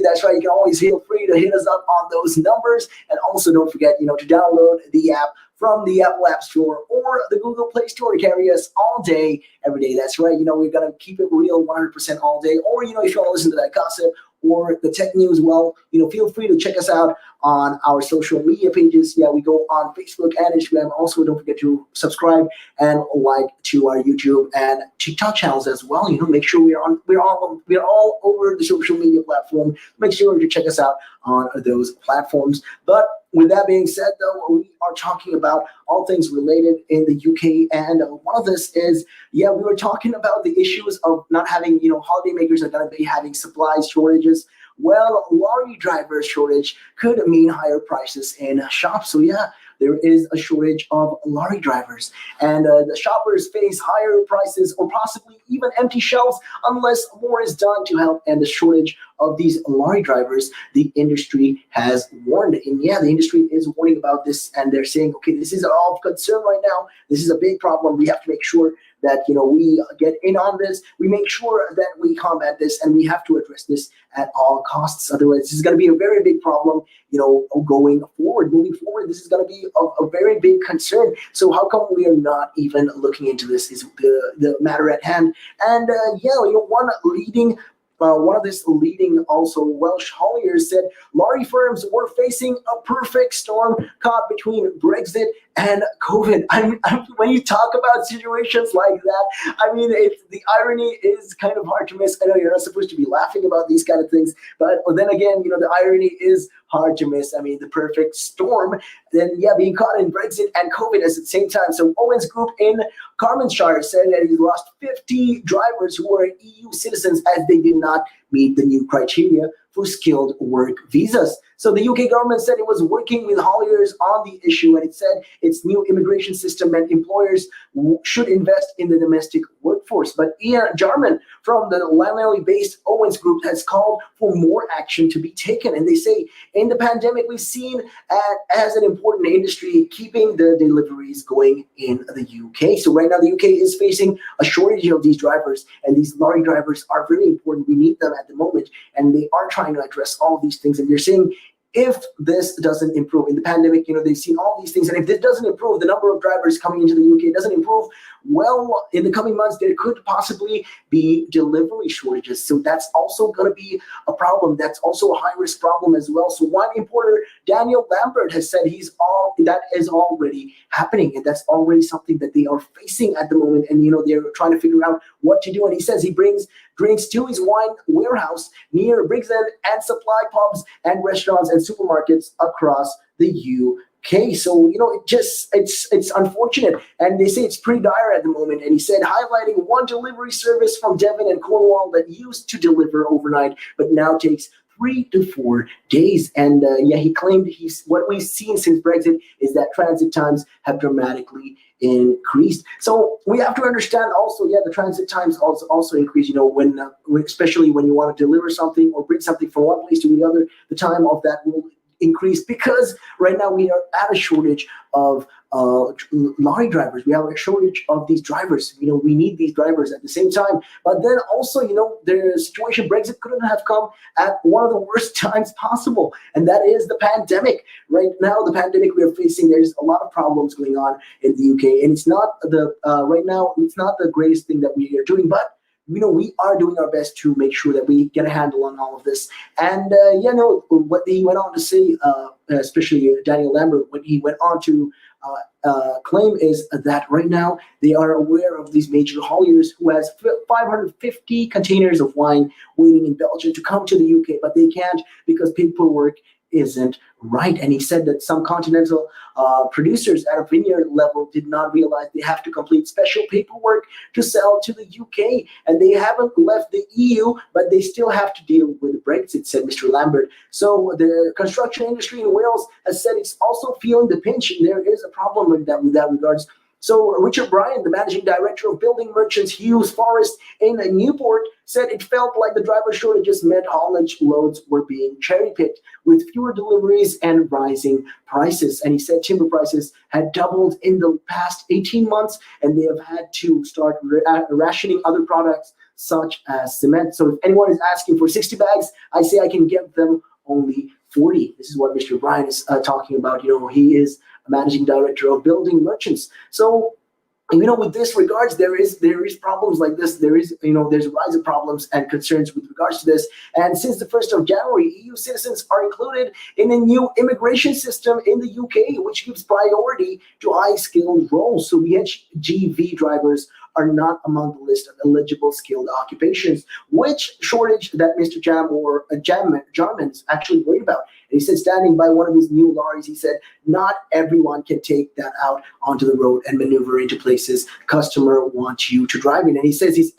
That's right. You can always feel free to hit us up on those numbers. And also don't forget, to download the app from the Apple App Store or the Google Play Store to carry us all day, every day. That's right. We're going to keep it real 100% all day. Or, if you want to listen to that gossip or the tech news, well, feel free to check us out on our social media pages. Yeah, we go on Facebook and Instagram. Also, don't forget to subscribe and like to our YouTube and TikTok channels as well. Make sure we're all over the social media platform. Make sure to check us out on those platforms. But with that being said, though, we are talking about all things related in the UK, and one of this is, we were talking about the issues of not having, holidaymakers are going to be having supply shortages. Well, lorry driver shortage could mean higher prices in shops. So there is a shortage of lorry drivers, and the shoppers face higher prices or possibly even empty shelves unless more is done to help end the shortage of these lorry drivers. The industry has warned, and the industry is warning about this, and they're saying, okay, this is of concern right now. This is a big problem. We have to make sure that we get in on this. We make sure that we combat this, and we have to address this at all costs. Otherwise, this is going to be a very big problem. Going forward, moving forward, this is going to be a very big concern. So how come we are not even looking into this? Is the matter at hand? And one of this leading also Welsh hauliers said lorry firms were facing a perfect storm caught between Brexit and COVID. When you talk about situations like that, the irony is kind of hard to miss. I know you're not supposed to be laughing about these kind of things, but then again, the irony is hard to miss. The perfect storm, then being caught in Brexit and COVID at the same time. So Owens Group in Carmarthenshire said that he lost 50 drivers who were EU citizens as they did not meet the new criteria for skilled work visas. So the UK government said it was working with hauliers on the issue, and it said its new immigration system meant employers should invest in the domestic workforce. But Ian Jarman from the Langley-based Owens Group has called for more action to be taken. And they say, in the pandemic, we've seen as an important industry keeping the deliveries going in the UK. So right now, the UK is facing a shortage of these drivers, and these lorry drivers are very important. We need them at the moment, and they are trying to address all these things. And they're saying, if this doesn't improve in the pandemic, they've seen all these things. And if this doesn't improve, the number of drivers coming into the UK doesn't improve, well, in the coming months, there could possibly be delivery shortages. So that's also going to be a problem. That's also a high-risk problem as well. So wine importer Daniel Lambert has said that is already happening. And that's already something that they are facing at the moment. And, they're trying to figure out what to do. And he says he brings drinks to his wine warehouse near Brixton and supply pubs and restaurants and supermarkets across the UK. So, it's unfortunate. And they say it's pretty dire at the moment. And he said, highlighting one delivery service from Devon and Cornwall that used to deliver overnight, but now takes 3 to 4 days. And he claimed what we've seen since Brexit is that transit times have dramatically increased. So we have to understand also, the transit times also increase, especially when you want to deliver something or bring something from one place to the other, the time of that will increase because right now we are at a shortage of lorry drivers. We have a shortage of these drivers. We need these drivers at the same time. But then also, the situation, Brexit couldn't have come at one of the worst times possible. And that is the pandemic. Right now, the pandemic we are facing, there's a lot of problems going on in the UK. And it's not right now, it's not the greatest thing that we are doing, but we are doing our best to make sure that we get a handle on all of this. And, what he went on to say, especially Daniel Lambert, what he went on to claim is that right now they are aware of these major hauliers who has 550 containers of wine waiting in Belgium to come to the UK, but they can't because paperwork isn't right. And he said that some continental producers at a vineyard level did not realize they have to complete special paperwork to sell to the UK. And they haven't left the EU, but they still have to deal with Brexit, said Mr. Lambert. So the construction industry in Wales has said it's also feeling the pinch. There is a problem with that regards. So Richard Bryan, the managing director of building merchants Hughes Forest in Newport, said it felt like the driver shortages meant haulage loads were being cherry-picked with fewer deliveries and rising prices. And he said timber prices had doubled in the past 18 months, and they have had to start rationing other products such as cement. So if anyone is asking for 60 bags, I say I can get them only 40. This is what Mr. Bryan is talking about. He is a managing director of building merchants. So, with this regards, there is problems like this. There's a rise of problems and concerns with regards to this. And since the 1st of January, EU citizens are included in a new immigration system in the UK, which gives priority to high-skilled roles. So the HGV drivers are not among the list of eligible skilled occupations, which shortage that Mr. Jarman's actually worried about. And he said, standing by one of his new lorries, he said, not everyone can take that out onto the road and maneuver into places customer wants you to drive in. And he says his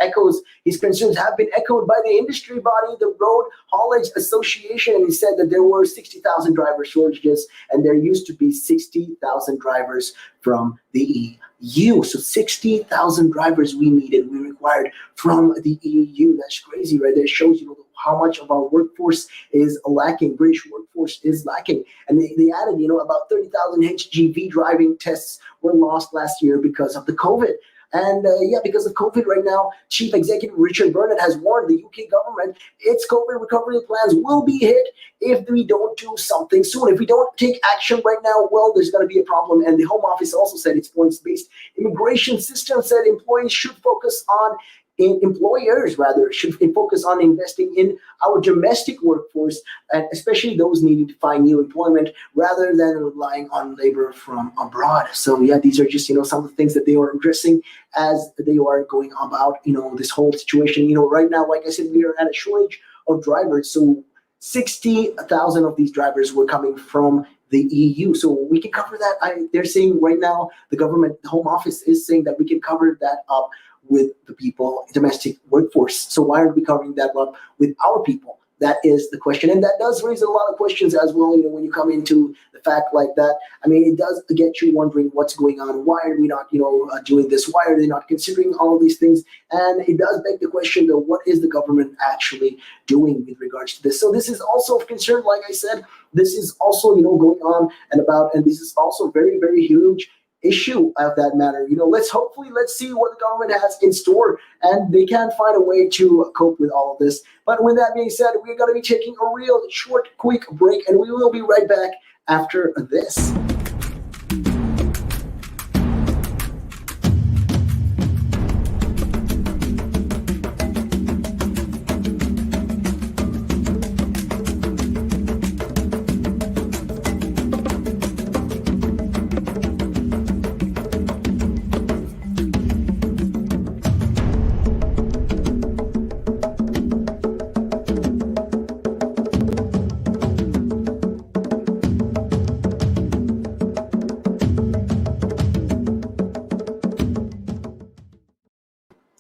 concerns have been echoed by the industry body, the Road Haulage Association. And he said that there were 60,000 driver shortages, and there used to be 60,000 drivers from the EU. So 60,000 drivers we required from the EU. That's crazy, right? That shows how much of our workforce is lacking. British workforce is lacking. And they added, about 30,000 HGV driving tests were lost last year because of the COVID. And because of COVID right now, Chief Executive Richard Burnett has warned the UK government its COVID recovery plans will be hit if we don't do something soon. If we don't take action right now, well, there's going to be a problem. And the Home Office also said its points-based immigration system said employers should focus on investing in our domestic workforce, and especially those needing to find new employment rather than relying on labor from abroad. So these are just some of the things that they are addressing as they are going about this whole situation. Right now, like I said, we are at a shortage of drivers. So 60,000 of these drivers were coming from the EU. So we can cover that. They're saying right now, the Home Office is saying that we can cover that up with the people, domestic workforce. So why aren't we covering that up with our people? That is the question. And that does raise a lot of questions as well, when you come into the fact like that. I mean, it does get you wondering what's going on. Why are we not, doing this? Why are they not considering all of these things? And it does beg the question, though, what is the government actually doing with regards to this? So this is also of concern, like I said. This is also, going on and this is also very, very huge issue of that matter. Let's see what the government has in store, and they can find a way to cope with all of this. But with that being said, we're going to be taking a real short, quick break, and we will be right back after this.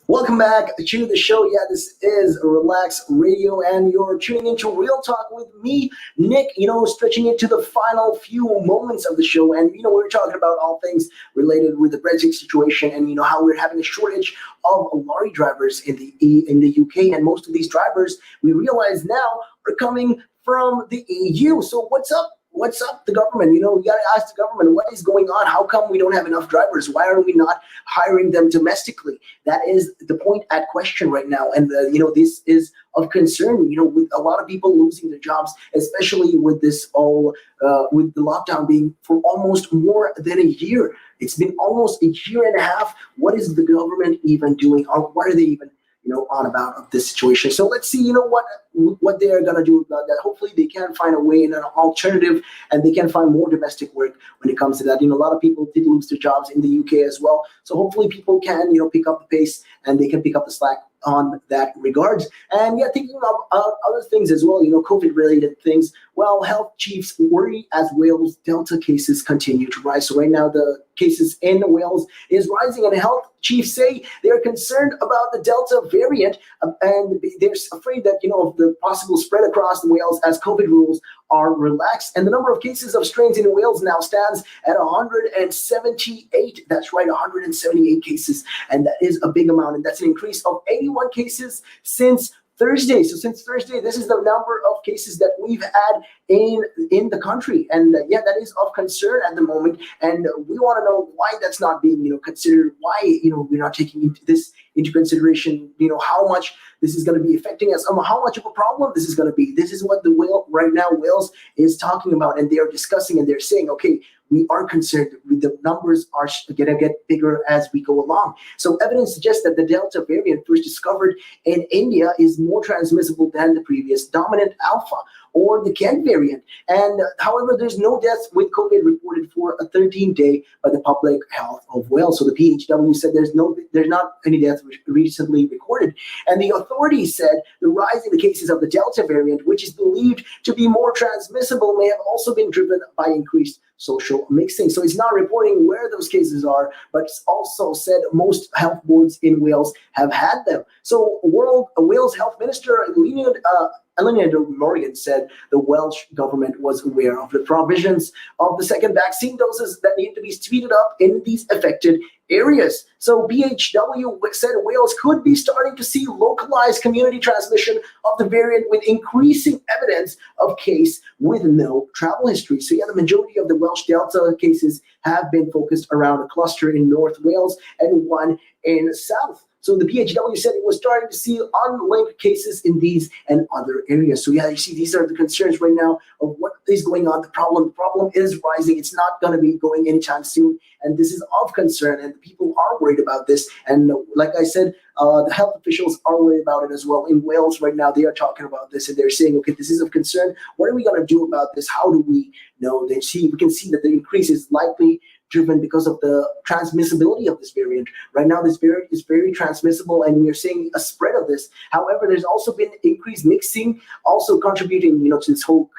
Welcome back to the show. This is Relaks Radio, and you're tuning into Real Talk with me, Nick, stretching it to the final few moments of the show. And, we're talking about all things related with the Brexit situation and, how we're having a shortage of lorry drivers in the UK. And most of these drivers, we realize now, are coming from the EU. So what's up? What's up, the government? You got to ask the government, what is going on? How come we don't have enough drivers? Why are we not hiring them domestically? That is the point at question right now. And, this is of concern, with a lot of people losing their jobs, especially with this with the lockdown being for almost more than a year. It's been almost a year and a half. What is the government even doing? Or what are they even on about of this situation? So let's see, what they are going to do about that. Hopefully they can find a way in an alternative, and they can find more domestic work when it comes to that. A lot of people did lose their jobs in the UK as well. So hopefully people can, pick up the pace, and they can pick up the slack on that regards. And yeah, thinking of other things as well, COVID-related things. Well, health chiefs worry as Wales Delta cases continue to rise. So right now, the cases in Wales is rising, and health chiefs say they are concerned about the Delta variant, and they're afraid that of the possible spread across Wales as COVID rules are relaxed. And the number of cases of strains in Wales now stands at 178. That's right, 178 cases, and that is a big amount, and that's an increase of 81 cases since Thursday. So since Thursday, this is the number of cases that we've had in the country, and that is of concern at the moment. And we want to know why that's not being considered. Why we're not taking this into consideration. How much this is going to be affecting us. How much of a problem this is going to be. This is what right now Wales is talking about, and they are discussing, and they're saying, okay, we are concerned. The numbers are going to get bigger as we go along. So evidence suggests that the Delta variant, first discovered in India, is more transmissible than the previous dominant Alpha or the Kent variant. And however, there's no deaths with COVID reported for a 13-day by the Public Health of Wales. So the PHW said there's not any deaths recently recorded. And the authorities said the rise in the cases of the Delta variant, which is believed to be more transmissible, may have also been driven by increased social mixing. So it's not reporting where those cases are, but it's also said most health boards in Wales have had them. So Wales Health Minister Eluned Morgan said the Welsh government was aware of the provisions of the second vaccine doses that need to be speeded up in these affected areas. So BHW said Wales could be starting to see localized community transmission of the variant with increasing evidence of case with no travel history. So yeah, the majority of the Welsh Delta cases have been focused around a cluster in North Wales and one in South. So the PHW said it was starting to see unlinked cases in these and other areas. So yeah, you see, these are the concerns right now of what is going on. The problem is rising. It's not going to be going anytime soon. And this is of concern, and people are worried about this. And like I said, the health officials are worried about it as well. In Wales right now, they are talking about this, and they're saying, okay, this is of concern. What are we going to do about this? How do we know? We can see that the increase is likely driven because of the transmissibility of this variant. Right now, this variant is very transmissible, and we are seeing a spread of this. However, there's also been increased mixing, also contributing, to this whole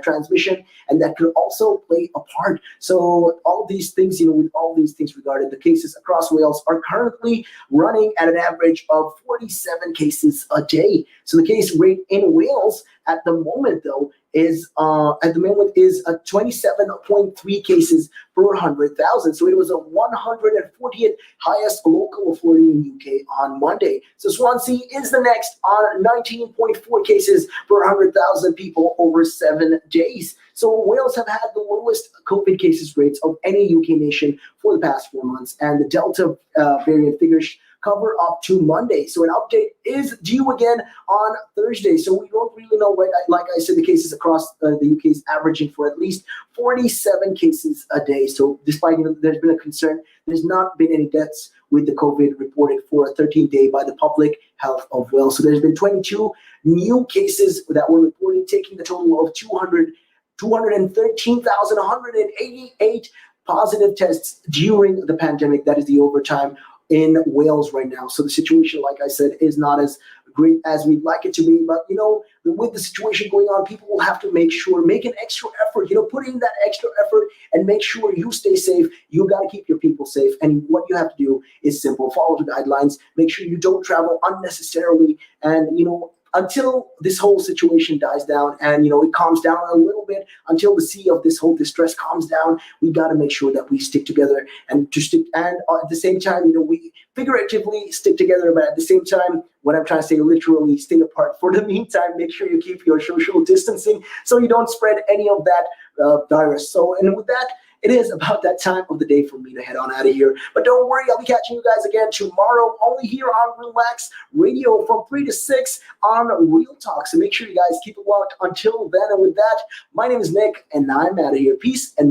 transmission, and that could also play a part. So all these things, with all these things regarding the cases across Wales are currently running at an average of 47 cases a day. So the case rate in Wales at the moment, though, is a 27.3 cases per 100,000. So it was a 140th highest local authority in UK on Monday. So Swansea is the next on 19.4 cases per 100,000 people over 7 days. So Wales have had the lowest COVID cases rates of any UK nation for the past 4 months, and the Delta variant figures cover up to Monday. So an update is due again on Thursday. So we don't really know, like I said, the cases across the UK is averaging for at least 47 cases a day. So despite there's been a concern, there's not been any deaths with the COVID reported for a 13-day by the Public Health of Wales. So there's been 22 new cases that were reported, taking the total of 213,188 positive tests during the pandemic. That is the overtime in Wales right now. So the situation, like I said, is not as great as we'd like it to be. But, with the situation going on, people will have to make an extra effort, put in that extra effort and make sure you stay safe. You got to keep your people safe. And what you have to do is simple. Follow the guidelines. Make sure you don't travel unnecessarily. And, until this whole situation dies down and, it calms down a little bit, until the sea of this whole distress calms down, we got to make sure that we stick together and at the same time, we figuratively stick together, but at the same time, what I'm trying to say, literally stay apart for the meantime. Make sure you keep your social distancing so you don't spread any of that virus. So, and with that, it is about that time of the day for me to head on out of here. But don't worry, I'll be catching you guys again tomorrow, only here on Relaks Radio from 3 to 6 on Real Talk. So make sure you guys keep it locked until then. And with that, my name is Nick, and I'm out of here. Peace and